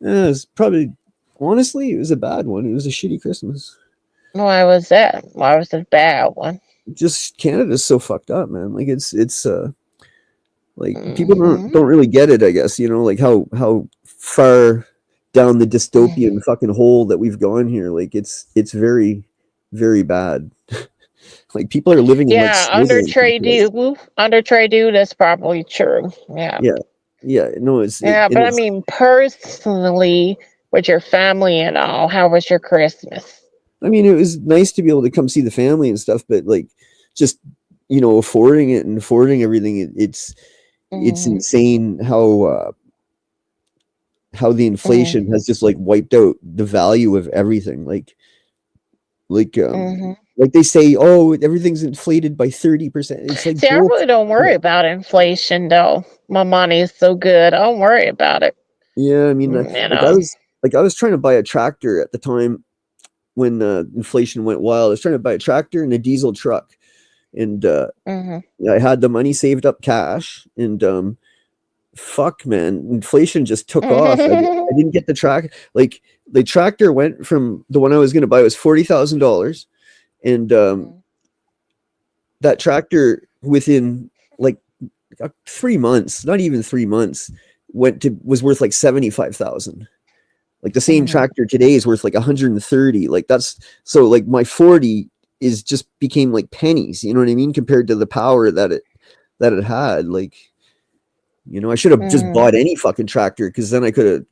it was probably, honestly, it was a bad one. It was a shitty Christmas. Why was that? Why was it a bad one? Just Canada's so fucked up, man. Like it's like people don't really get it, I guess, like how far down the dystopian fucking hole that we've gone here. Like it's very, very bad. Like people are living in like under trade deal, that's probably true. Yeah, no, but I mean personally, with your family and all, how was your Christmas? I mean, it was nice to be able to come see the family and stuff, but like just affording it and affording everything, it's insane how the inflation has just like wiped out the value of everything. Like they say, oh, everything's inflated by 30%. It's like, see, I really don't worry about inflation though. My money is so good, I don't worry about it. Yeah, I mean, I was trying to buy a tractor at the time when inflation went wild. I was trying to buy a tractor and a diesel truck, and I had the money saved up, cash, and fuck, man, inflation just took off. I didn't get the track. Like the tractor went from the one I was going to buy was $40,000, and that tractor within like 3 months, not even 3 months, was worth like 75,000. Like the same tractor today is worth like 130. Like that's so like my 40 is just became like pennies. You know what I mean? Compared to the power that it had. Like, I should have just bought any fucking tractor, because then I could have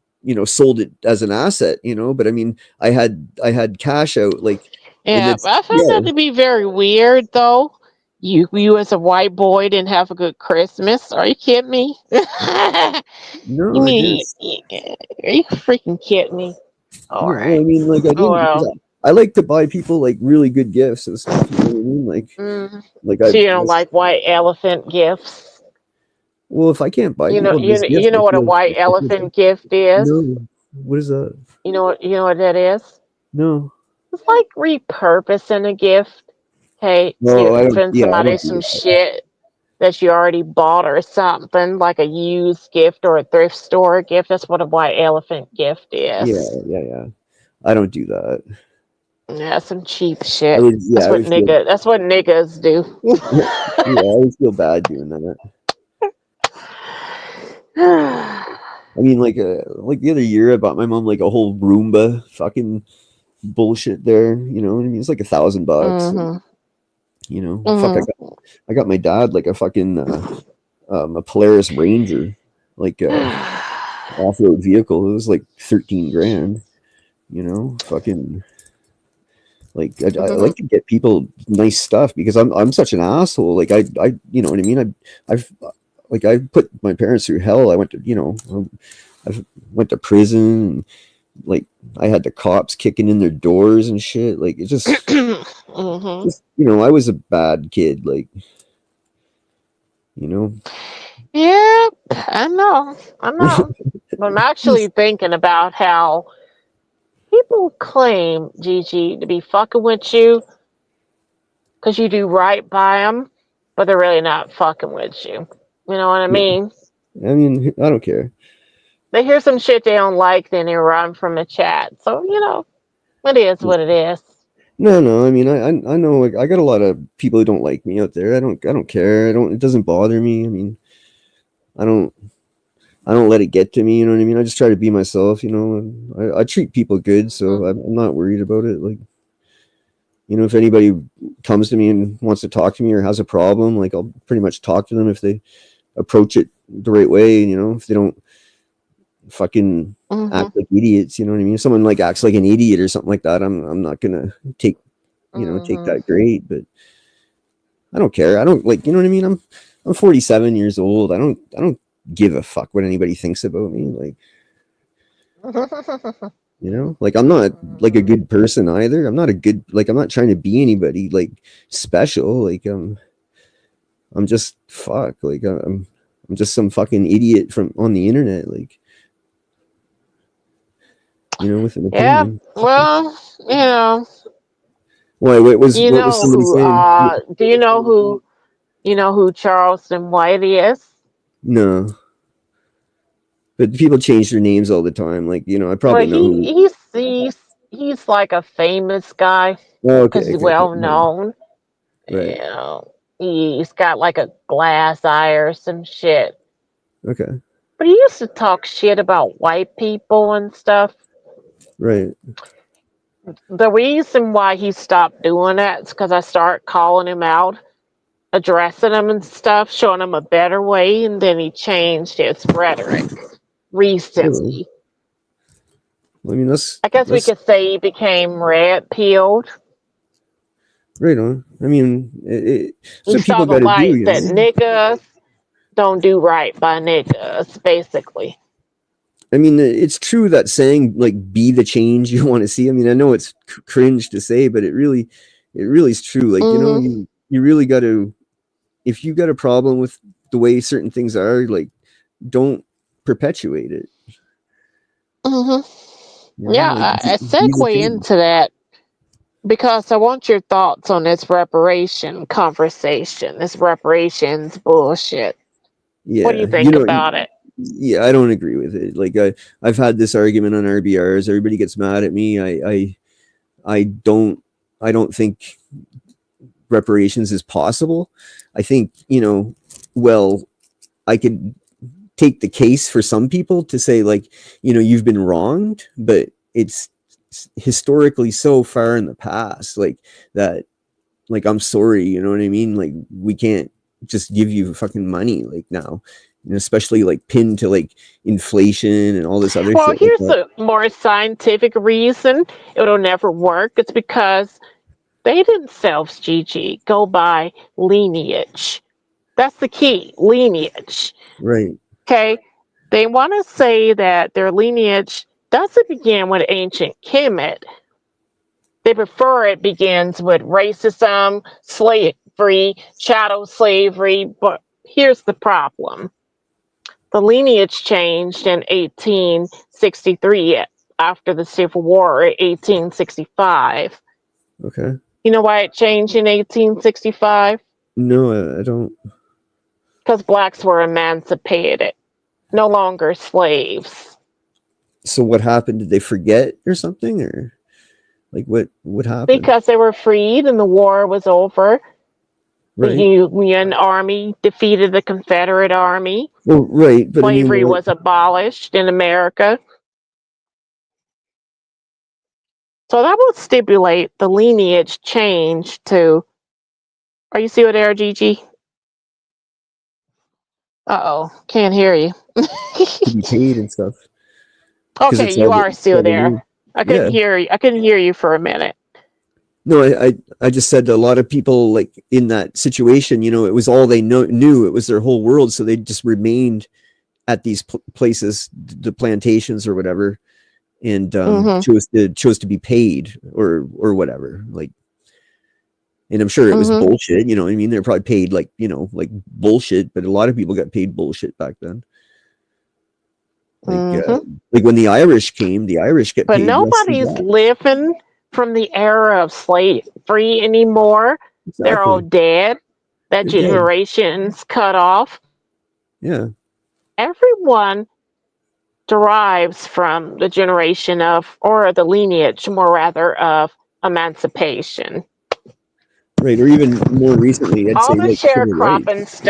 sold it as an asset, but I mean, I had cash out, like, and Yeah, it's, I found that to be very weird, though. You as a white boy didn't have a good Christmas. Are you kidding me? You no, I didn't. mean, are you freaking kidding me? All No, right. I mean, like, I Oh didn't, because well. I like to buy people like really good gifts and stuff. You know what I mean? Like So you don't like white elephant gifts? well, if I can't buy You know, people you nice know, gifts, you know what a white I feel bad. elephant gift is? No, what is that? You know what that is? No. It's like repurposing a gift. Hey, No, you're I don't. giving Yeah, I somebody don't do some that. shit that you already bought or something, like a used gift or a thrift store gift. That's what a white elephant gift Yeah, is. yeah. I don't do that. Yeah, some cheap I shit. would, yeah, That's I what would feel. niggas do. Yeah, I always feel bad doing that. I mean, like the other year, I bought my mom like a whole Roomba, fucking bullshit. There, you know what I mean? It's like $1,000. Mhm. Fuck, Mhm. I got my dad like a fucking a Polaris Ranger, like off-road vehicle. It was like 13 grand. Fucking like I like to get people nice stuff because I'm such an asshole. Like I you know what I mean? I put my parents through hell. I went to I went to prison. And, like I had the cops kicking in their doors and shit. Like it Mhm. just I was a bad kid. Like you know. Yep, I know. I know. But I'm actually thinking about how people claim, Gigi, to be fucking with you because you do right by them, but they're really not fucking with you. You know what I mean? I mean, I don't care. They hear some shit they don't like, then they run from the chat. So, it is what it is. No. I mean, I know. Like, I got a lot of people who don't like me out there. I don't care. I don't. It doesn't bother me. I mean, I don't. I don't let it get to me. You know what I mean? I just try to be myself. And I treat people good, so I'm not worried about it. Like, if anybody comes to me and wants to talk to me or has a problem, like I'll pretty much talk to them if they approach it the right way. If they don't fucking Mhm. act like idiots. You know what I mean? If someone like acts like an idiot or something like that, I'm not gonna take take Mhm. that grade. But I don't care. I don't like. You know what I mean? I'm 47 years old. I don't give a fuck what anybody thinks about me. Like like I'm not like a good person either. I'm not a good like I'm not trying to be anybody like special. Like I'm just fuck. Like I'm just some fucking idiot from on the internet. Like with an Yeah, opinion. well, Why? What was somebody saying? do you know who Charleston White is? No, but people change their names all the time. Like I Well, probably know who. he's like a famous guy Oh, because okay, he's okay, okay. well known. Right. He's got like a glass eye or some shit. Okay. But he used to talk shit about white people and stuff. Right. The reason why he stopped doing that is because I started calling him out, addressing him and stuff, showing him a better way, and then he changed his rhetoric Really? recently. I mean, I guess we that's could say he became red pilled. right on. I mean, He some saw people the got to do. light that niggas don't do right by niggas, basically. I mean, it's true that saying like "be the change you want to see." I mean, I know it's cringe to say, but it really is true. Like Mm-hmm. you really got to. If you got a problem with the way certain things are, like don't perpetuate it. Mm-hmm. Yeah, Like I be the segue change. into that because I want your thoughts on this reparation conversation. This reparations bullshit. What do you Yeah, think about it? yeah, I don't agree with it. Like I've had this argument on RBRs. Everybody gets mad at me. I don't I don't think reparations is possible. I think well, I could take the case for some people to say like you've been wronged, but it's historically so far in the past like that. Like I'm sorry, you know what I mean? Like we can't just give you fucking money like now. especially like pinned to like inflation and all this other Well, shit like here's that. a more scientific reason it'll never work. It's because they themselves, Gigi, go by lineage. That's the key, lineage. Right. Okay? They want to say that their lineage doesn't begin with ancient Kemet. They prefer it begins with racism, slavery, chattel slavery, but here's the problem. The lineage changed in 1863 after the Civil War, 1865. Okay. You know why it changed in 1865? No, I don't. Because blacks were emancipated, no longer slaves. So what happened? Did they forget or something, or like what happened? Because they were freed and the war was over. Right. The Union Army defeated the Confederate Army. Well, right, but Slavery I mean, was abolished in America. So that would stipulate the lineage change to. Are you still there, Gigi? Uh-oh, can't hear you. to be paid and stuff. Okay, you are still there. I couldn't Yeah. hear you. I couldn't hear you for a minute. No, I just said a lot of people like in that situation, it was all they knew. It was their whole world, so they just remained at these places, the plantations or whatever, and chose to be paid or whatever. Like, and I'm sure it was bullshit. I mean, they're probably paid like like bullshit, but a lot of people got paid bullshit back then. Like when the Irish came, the Irish get But paid. nobody's living from the era of slavery anymore. Exactly. They're all dead. That generation's cut off. Yeah. Everyone derives from the generation of, or the lineage, more rather, of emancipation. Right, or even more recently, I'd All say the like civil rights.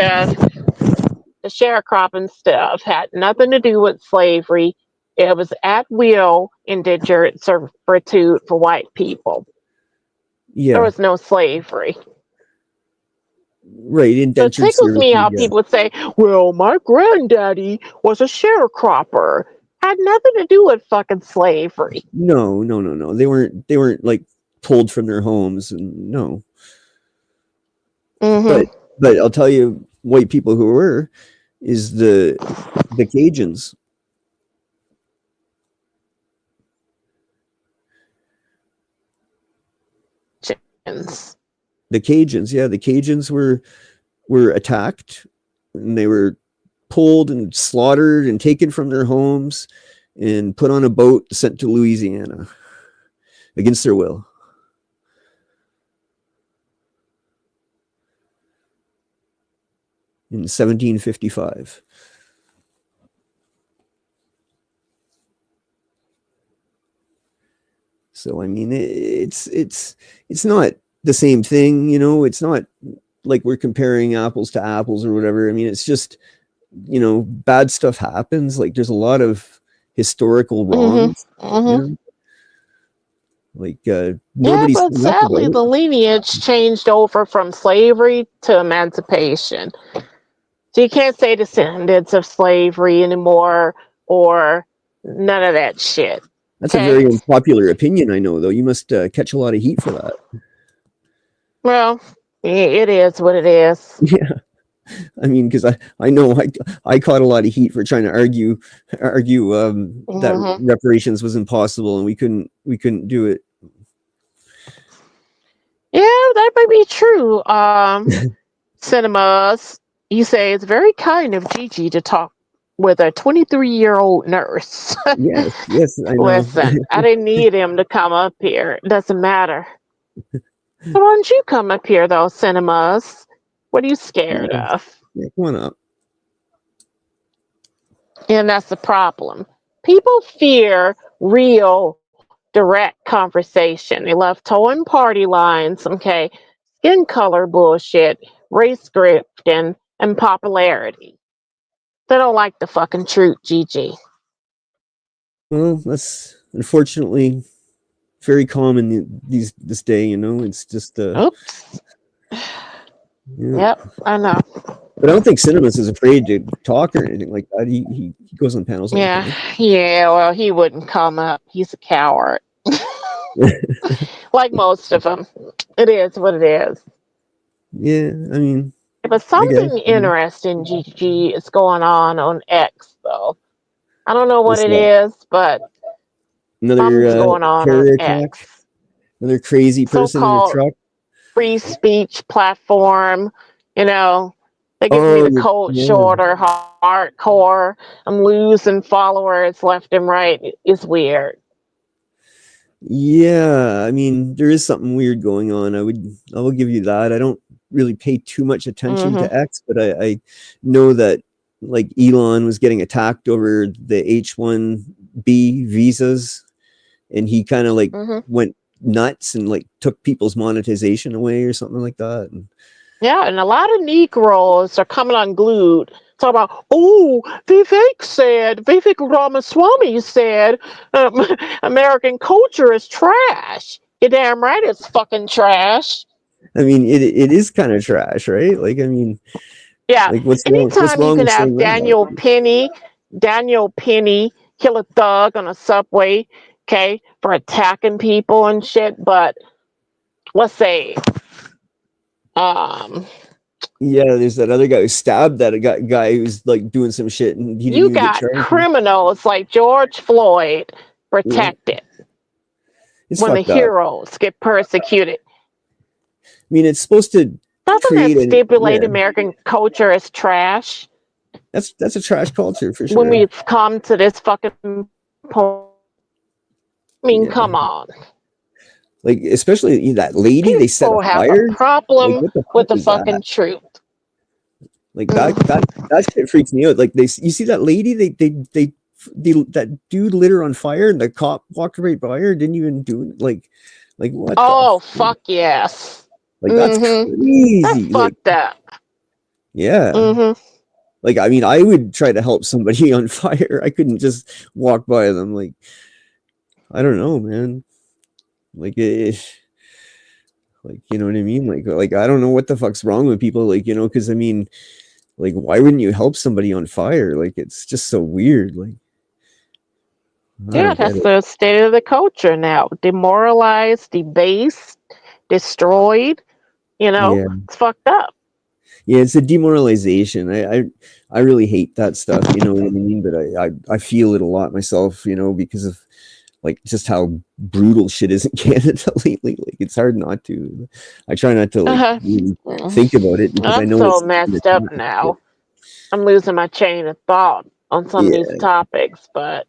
sharecropping stuff, had nothing to do with slavery. It was at will indentured servitude for white people. Yeah. There was no slavery. Right, So it indentured tickles me servitude. how people would say, well, my granddaddy was a sharecropper. Had nothing to do with fucking slavery. No. They weren't like pulled from their homes, and no. But I'll tell you, white people who were is the Cajuns. The Cajuns, yeah, the Cajuns were attacked, and they were pulled and slaughtered and taken from their homes and put on a boat sent to Louisiana against their will. In 1755. So I mean, it's not the same thing, It's not like we're comparing apples to apples or whatever. I mean, it's just bad stuff happens. Like there's a lot of historical wrongs. Like nobody's but sadly, the lineage changed over from slavery to emancipation. So you can't say descendants of slavery anymore or none of that shit. That's a very unpopular opinion, I know, though. You must catch a lot of heat for that. Well, it is what it is. Yeah. I mean, because I know I caught a lot of heat for trying to argue that reparations was impossible and we couldn't do it. Yeah, that might be true. Cinemas, you say it's very kind of Gigi to talk with a 23-year-old nurse. Yes, I know. Listen, I didn't need him to come up here. It doesn't matter. So why don't you come up here, though, Cinemas? What are you scared of? Yeah, come on up. And that's the problem. People fear real, direct conversation. They love towing party lines, okay? Skin color bullshit, race scripting, and popularity. They don't like the fucking truth, Gigi. Well, that's unfortunately very common this day, It's just Oops. Yeah. Yep, I know. But I don't think Cinemas is afraid to talk or anything like that. He goes on panels all the Yeah, time. yeah. Well, he wouldn't come up. He's a coward, like most of them. It is what it is. Yeah, I mean, But I guess. something interesting, GG, is going on X, though. I don't know what What's it that? is, but something's Another going on terror attack? X. Another crazy person in a So-called truck? free speech platform. You know, they're giving me Oh, the cold yeah. shoulder, hardcore. I'm losing followers left and right. It's weird. Yeah, I mean, there is something weird going on. I will give you that. I don't really pay too much attention Mm-hmm. to X, but I know that like Elon was getting attacked over the H-1B visas, and he kind of like Mm-hmm. went nuts and like took people's monetization away or something like that. And Yeah, and a lot of Negroes are coming unglued. Talking about, oh, Vivek Ramaswamy said American culture is trash. You're damn right it's fucking trash. I mean, it is kind of trash, right? Like, I mean, Yeah, like what's wrong? What's anytime you wrong can with have saying that? Daniel Penny kill a thug on a subway, okay, for attacking people and shit, but let's say, um, Yeah, there's that other guy who stabbed that guy who's like doing some shit and he didn't you even get got charged. criminals like George Floyd Yeah, protected it's when the fucked up. heroes get persecuted. I mean, it's supposed to Doesn't that create an stipulate yeah. American culture is trash? That's a trash culture for When sure. we've come to this fucking point, I mean, Yeah, come on. like especially that lady they set People have a afire. Like problem what the with fuck the was that? fucking truth. Like that shit freaks me out. Like you see that lady that dude lit her on fire and the cop walked right by her, didn't even do it. Like what the Oh, fuck yes. like that's Mm-hmm. That's crazy. Like fucked up. yeah. Mm-hmm. Like I mean, I would try to help somebody on fire. I couldn't just walk by them. Like I don't know, man. Like like you know what I mean. Like I don't know what the fuck's wrong with people. Like you know, because I mean, like why wouldn't you help somebody on fire? Like it's just so weird. Like I Yeah, don't get that's it. the state of the culture now. Demoralized, debased, destroyed. You know, Yeah, it's fucked up. yeah. It's a demoralization. I really hate that stuff. You know what I mean? But I feel it a lot myself. You know, because of like just how brutal shit is in Canada lately. Like it's hard not to. I try not to like Uh-huh. really think about it because I I'm know so it's messed up now. I'm losing my chain of thought on some of yeah, these topics, but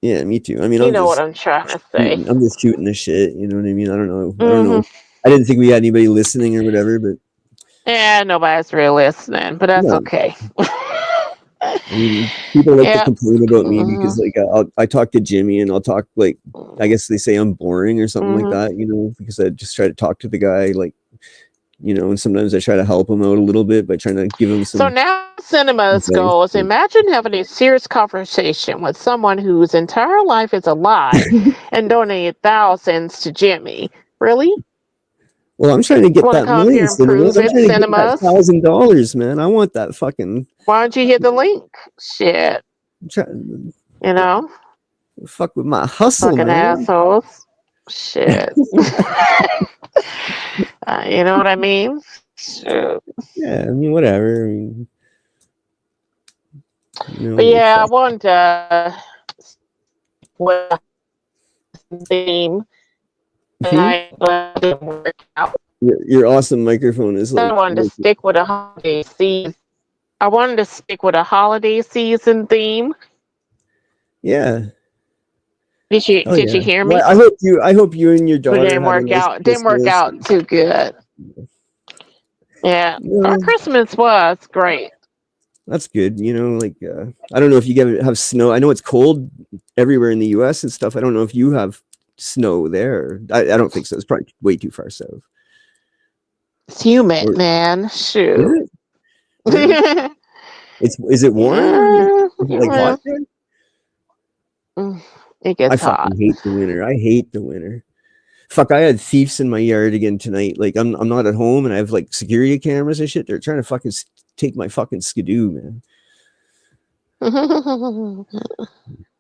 yeah, me too. I mean, you know what I'm trying to say. I'm just shooting the shit. You know what I mean? I don't know. I don't Mm-hmm. know. I didn't think we had anybody listening or whatever, but Yeah, nobody's really listening, but that's no. okay. I mean, people like to Yeah. complain about me Mm-hmm. because like I talk to Jimmy and I'll talk like I guess they say I'm boring or something like Mm-hmm. that. You know, because I just try to talk to the guy like you know, and sometimes I try to help him out a little bit by trying to give him So some now cinemas advice. goes, imagine having a serious conversation with someone whose entire life is a lie and donated thousands to Jimmy. Really? Well, I'm trying to get Want to that come up money, here and cinemas. prove I'm it, trying to get that cinemas? $1,000, man. I want that fucking. Why don't you hit the link? Shit. You know? Fuck with my hustle, Fucking man. assholes. Shit. You know what I mean? Shoot. Yeah, I mean, whatever. I mean, you know, But yeah, I wanted to with theme and I didn't work out. your awesome microphone is I like. wanted to stick with a holiday season. I wanted to stick with a holiday season theme. Yeah. Did you Oh did yeah. you hear me? Well, I hope you and your But it daughter didn't had a work nice out. It didn't work Christmas. out too good. Yeah. Our Yeah, Christmas was great. that's good. You know, like I don't know if you have snow. I know it's cold everywhere in the U.S. and stuff. I don't know if you have snow there. I don't think so. It's probably way too far south. It's humid, Or man. is Shoot. it? Really? Is it warm? Yeah, Is it like hot well, there? it I gets hot. fucking hate the winter. I hate the winter. Fuck, I had thieves in my yard again tonight. Like I'm not at home and I have like security cameras and shit. They're trying to fucking take my fucking skidoo, man.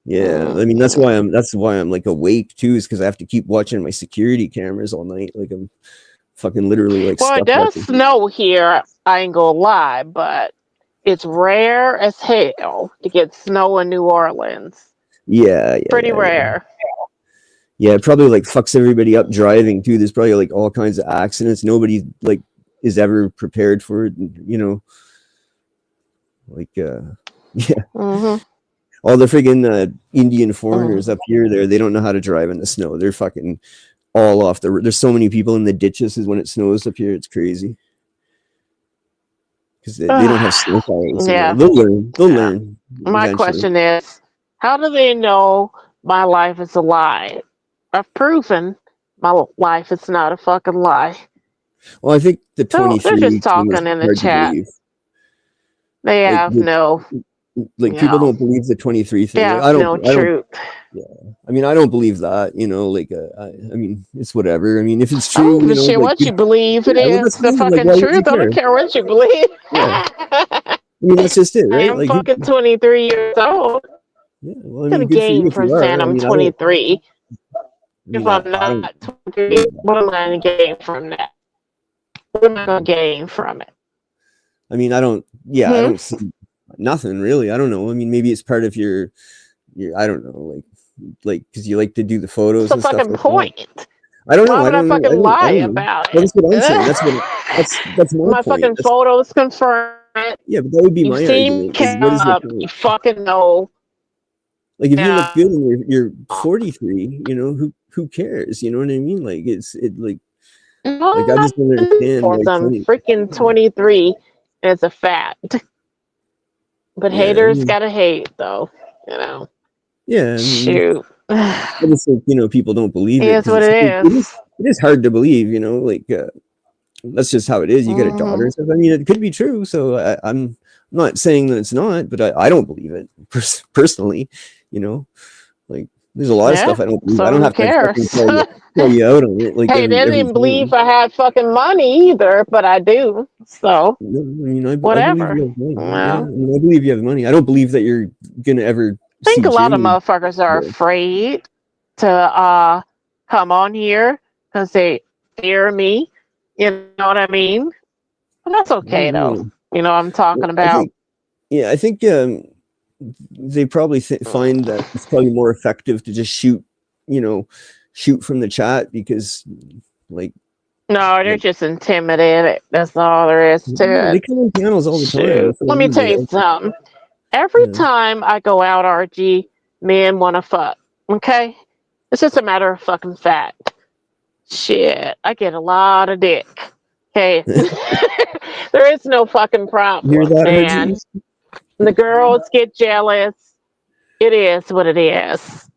Yeah, I mean that's why I'm like awake too, is because I have to keep watching my security cameras all night. Like I'm fucking literally like Well, it stuck does watching. snow here. I ain't gonna lie, but it's rare as hell to get snow in New Orleans. Yeah. Pretty rare. Yeah, it probably like fucks everybody up driving too. There's probably like all kinds of accidents. Nobody like is ever prepared for it, you know. Like yeah. All the friggin' Indian foreigners up here there, they don't know how to drive in the snow. They're fucking all off the there's so many people in the ditches when it snows up here, it's crazy. Because they don't have snow tires. Yeah. They'll learn My eventually. question is, how do they know my life is a lie? I've proven my life is not a fucking lie. Well, I think the So 23 they're just thing is talking in the hard to chat. believe. They Like, have no, like people don't believe the 23 thing. Like, I don't truth. Yeah, I mean, I don't believe that. You know, like I mean, it's whatever. I mean, if it's I don't true, give you a know, shit like what you believe. It well, is that's the fine. Like, fucking why would you truth. I don't care? care what you believe. Yeah. I mean, that's just it, right? I'm Like, fucking 23 years old. yeah. Well, I I'm mean, gonna good for you gain if for you are. saying I I'm mean, I don't. 23. I If mean, I'm I don't. not 23, what am I gonna gain from that? What am I gonna gain from it? I mean, I don't. Yeah, I don't see nothing really. I don't know. I mean, maybe it's part of your. I don't know, like because you like to do the photos What's and the stuff fucking like point? that. I don't Why know. I would I don't know. fucking I lie don't know. about Well, it? that's what I'm saying. That's my My point. fucking photos confirm it. Yeah, but that would be You've my seen me argument. Is what is the up. You point? fucking know. Like if you look Yeah. good and you're 43, you know who cares? You know what I mean? Like like I just don't understand. For Like some freaking 23 is a fact. But yeah, I haters mean, gotta hate though, you know. yeah. I mean, Shoot. I just think people don't believe It it is because what it is. it is hard to believe. You know, like that's just how it is. You got a daughter and stuff. I mean, it could be true. So I'm not saying that it's not, but I don't believe it personally. You know, like there's a lot of stuff I don't believe. So I don't who have to fucking cares? tell you out on it. Like Hey, they every didn't believe time. I had fucking money either, but I do. So No, I mean, I believe whatever. you have money. Yeah, I Well, mean, I believe you have money. I don't believe that you're gonna ever I think see a lot of Jimmy. motherfuckers are afraid to come on here because they fear me. You know what I mean? But that's okay though. You know what I'm talking about. I think they probably find that it's probably more effective to just shoot from the chat because, like, No, they're just intimidated. That's all there is to they it. come on panels all the time. Shoot. Let me tell you something. Every time I go out, RG, men want to fuck. Okay? It's just a matter of fucking fact. Shit, I get a lot of dick. Okay? There is no fucking problem, Hear that, man. RG? The girls get jealous. It is what it is.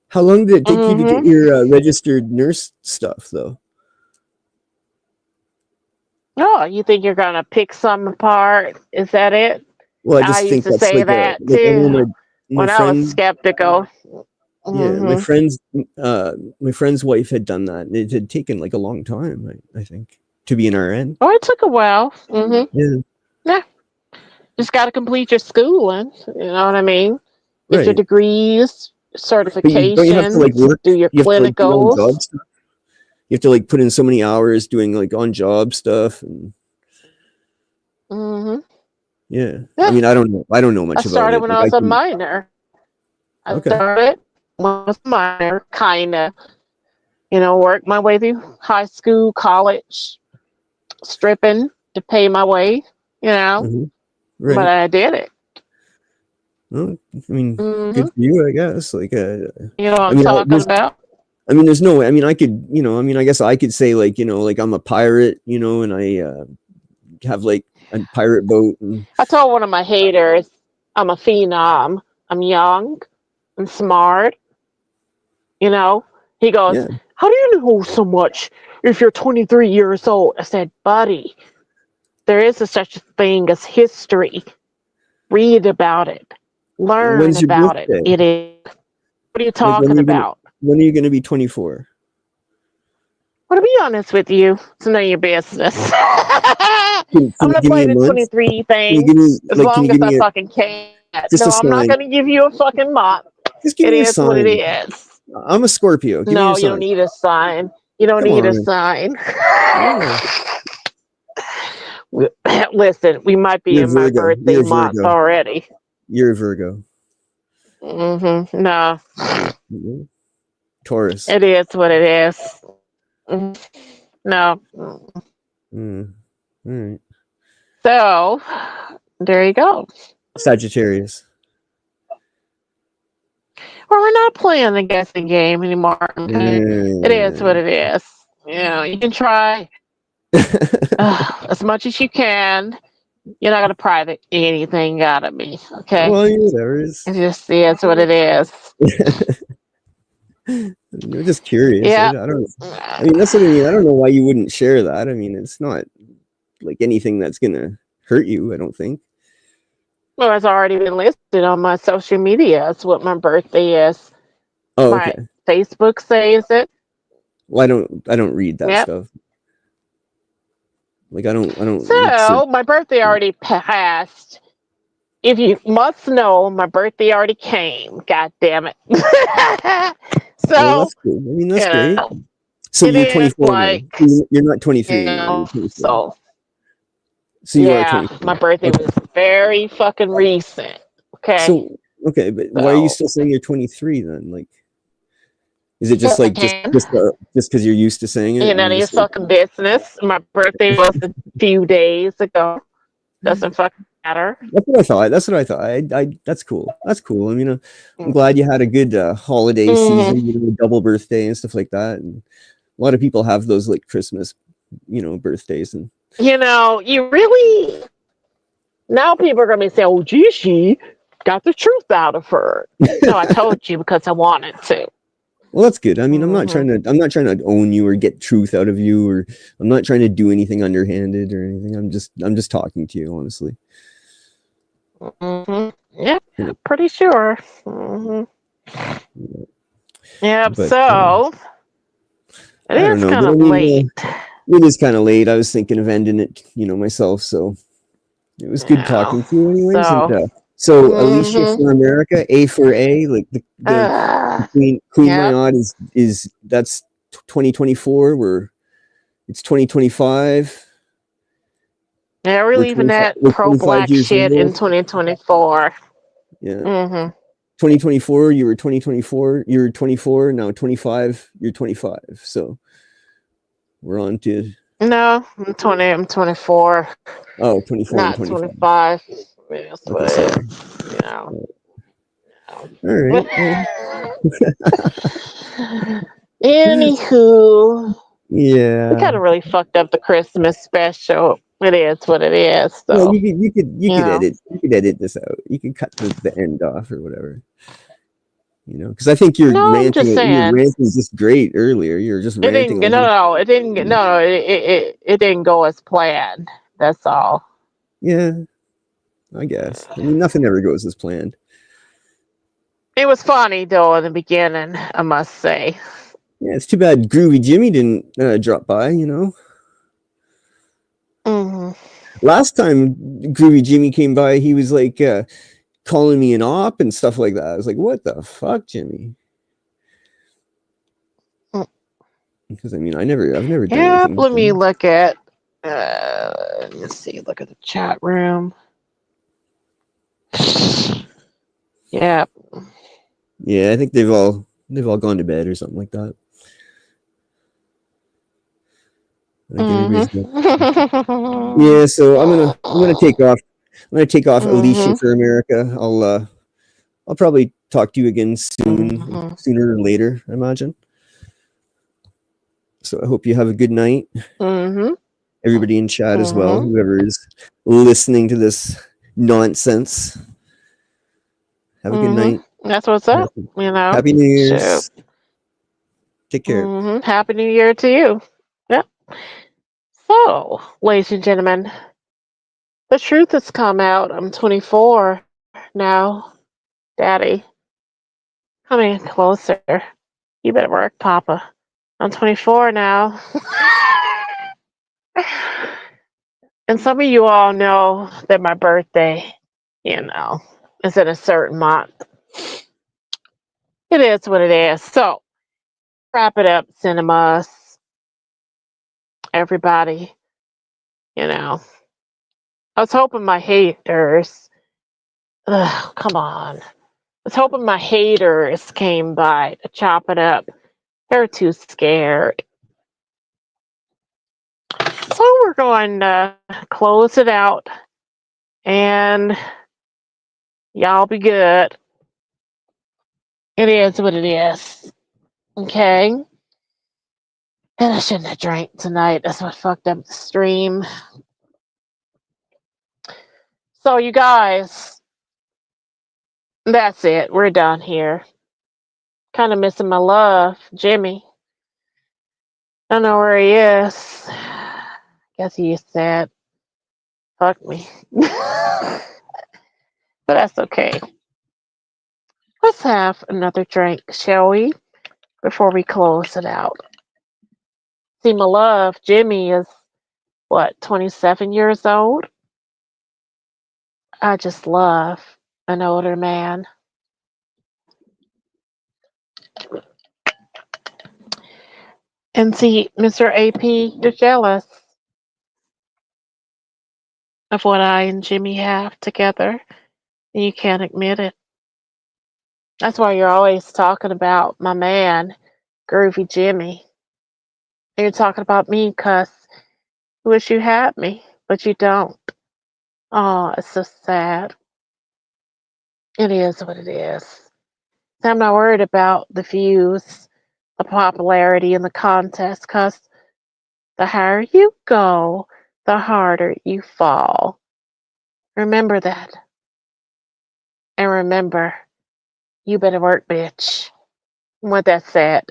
How long did it take you to get your registered nurse stuff, though? Oh, you think you're gonna pick some apart? Is that it? Well, I I just used think to that's say like that I know too my when I was friend. skeptical. Yeah, my friend's wife had done that, and it had taken like a long time. I think to be an RN. Oh, it took a while. Yeah. Just got to complete your schooling. You know what I mean? Get your Right. degrees, But don't you have to like certifications, work? do your You have to like do on job clinicals. stuff. You have to like put in so many hours doing like on job stuff, and yeah. I mean, I don't know much I about started it. when Like I I was a can. minor. I Okay. started when I was a minor, kind of, worked my way through high school, college, stripping to pay my way, Right. but I did it. Well, I mean, good for you, I guess. Like, You know what I I'm mean, talking about? I mean, there's no way. I mean, I could, I mean, I guess I could say like, like I'm a pirate, and I have like a pirate boat. And I told one of my haters, I'm a phenom. I'm young. I'm smart. He goes, yeah, how do you know so much if you're 23 years old? I said, buddy, there is such a thing as history. Read about it. Learn when's your about it. birthday? It is. What are you Like, talking about? when are you gonna be 24? Well, to be honest with you, it's none of your business. Can I'm you gonna give me play a the month? 23 Can you thing give me as like? Can long you as give I me fucking can. just No, a I'm not sign? gonna give you a fucking month. Just give It me a is what it sign. is. I'm a Scorpio. Give me a No, you don't sign. need a sign. You don't Come need a on. sign. Yeah. Listen, we might be You're in my Virgo. birthday You're month Virgo. already. You're Virgo. No, Mhm. Taurus. it is what it is. No. Mm. All right. So, there you go. Sagittarius. Well, we're not playing the guessing game anymore. Okay, it is what Mm. it is. You can try as much as you can. You're not gonna private anything out of me. Okay, Well, whatever. it just is what it is. I'm just curious. I Yeah. don't. I mean, that's what I mean. I don't know why you wouldn't share that. I mean, it's not like anything that's gonna hurt you. I don't think. Well, it's already been listed on my social media. That's what my birthday is. Oh, My okay. Facebook says it. Well, I don't read that Yep. stuff. Like I don't like. So my birthday already passed. If you must know, my birthday already came. God damn it. Well, So that's cool. I mean, that's great. know, So it you're is 24 like, now. You're not 23 anymore. You're 24. so So you are yeah, 24. my birthday Okay. was very fucking recent. Okay. So okay, but why are you So still saying you're 23 then? Like, is it just yes, I like can. just because you're used to saying it Ain't none and of your just like fucking business. My birthday was a few days ago. Doesn't fucking matter. that's what I thought. That's what I thought. That's cool. That's cool. I mean, I'm glad you had a good holiday Mhm. season, double birthday and stuff like that. And a lot of people have those like Christmas, birthdays and You really now people are gonna be saying, "Oh, gee, she got the truth out of her." No, I told you because I wanted to. well, that's good. I mean, Hmm I'm not trying to own you or get truth out of you, or I'm not trying to do anything underhanded or anything. I'm just talking to you, honestly. Yeah, Yeah. pretty sure. Yep. But So it I don't is know. kind But I of mean, late. it is kind of late. I was thinking of ending it, myself. So it was good Yeah. talking to you, anyways. And So. so Alicia hmm for America, A for A, like the Queen Yep. Mayad is that's 2024. It's 2025. Yeah, we're leaving that We're pro 25 black years shit in old. 2024. Yeah. hmm 2024, you were 2024, you're 24, now 25, you're 25. So we're on to No, I'm 20. I'm 24. 24 and Not 25. 25. That's Okay, what it sorry. is. All right. Well, Anywho, we yeah. kind of really fucked up the Christmas special. It is what it is. Well, So, you you could know. edit this out. You could cut the end off or whatever. Because I think you're No, I'm ranting. just You were saying. ranting just great earlier. You were just It didn't. ranting No, like no, it didn't. No, it didn't go as planned. That's all. yeah. I guess. I mean, nothing ever goes as planned. It was funny though in the beginning, I must say. Yeah, it's too bad Groovy Jimmy didn't drop by. hmm Last time Groovy Jimmy came by, he was like calling me an op and stuff like that. I was like, what the fuck, Jimmy? Because I mean, I've never done Yep. anything. Let me look at. Let's see. Look at the chat room. Yep. Yeah, I think they've all gone to bed or something like that. I think everybody's gone. Yeah, so I'm gonna take off. I'm gonna take off Alicia for America. I'll probably talk to you again soon, sooner or later, I imagine. So I hope you have a good night. Everybody in chat as well, whoever is listening to this nonsense. Have a good night. That's what's up. Happy New Year's. Shoot. Take care. Happy New Year to you. Yep. So, ladies and gentlemen, the truth has come out. I'm 24 now. Daddy, coming closer. You better work, Papa. I'm 24 now. And some of you all know that my birthday, is in a certain month. It is what it is. So, wrap it up, cinemas. Everybody, I was hoping my haters, come on. I was hoping my haters came by to chop it up. They're too scared. So we're going to close it out. And y'all be good. It is what it is. Okay? And I shouldn't have drank tonight. That's what fucked up the stream. So you guys, that's it. We're done here. Kind of missing my love, Jimmy. I don't know where he is. Guess he's sad. Fuck me. But that's okay. Let's have another drink, shall we? Before we close it out. See, my love, Jimmy is, 27 years old? I just love an older man. And see, Mr. AP, you're jealous of what I and Jimmy have together, and you can't admit it. That's why you're always talking about my man, Groovy Jimmy. And you're talking about me because you wish you had me, but you don't. Oh, it's so sad. It is what it is. I'm not worried about the views, the popularity, and the contest, because the higher you go, the harder you fall. Remember that. And remember, you better work, bitch. And with that said,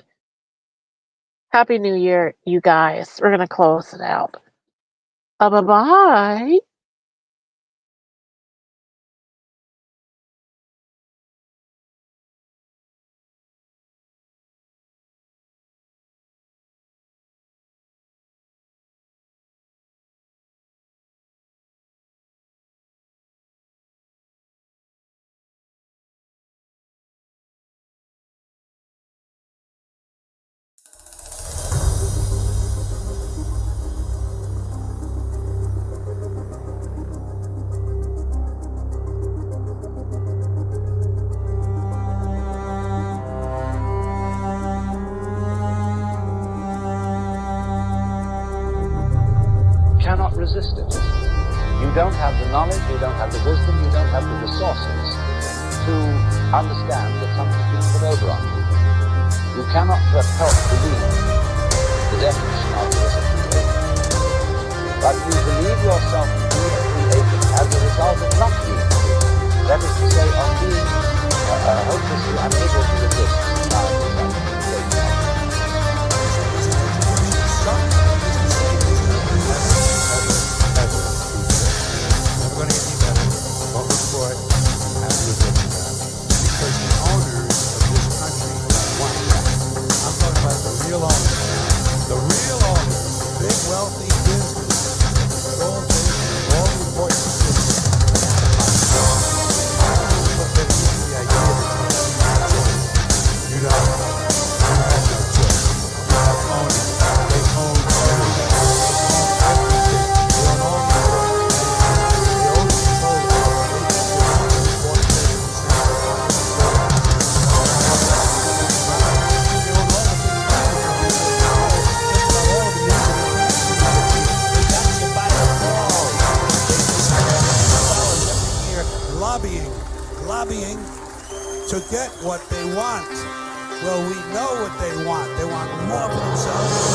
Happy New Year, you guys. We're going to close it out. Bye-bye. Cannot resist it. You don't have the knowledge, you don't have the wisdom, you don't have the resources to understand that something's been put over on you. You cannot but help believe the definition of it as a creator. But you believe yourself to be a creator as a result of not being a creator. That is to say, of being hopelessly unable to resist society's creation. Never going to get any better. Vote for it and live with it. Because the owners of this country want that. I'm talking about the real owners. The real owners, big wealthy business, control things, all the important decisions. But they're using the idea that you don't have no choice. You have owners. They own everything. They own all the lobbying to get what they want. Well, we know what they want. They want more for themselves.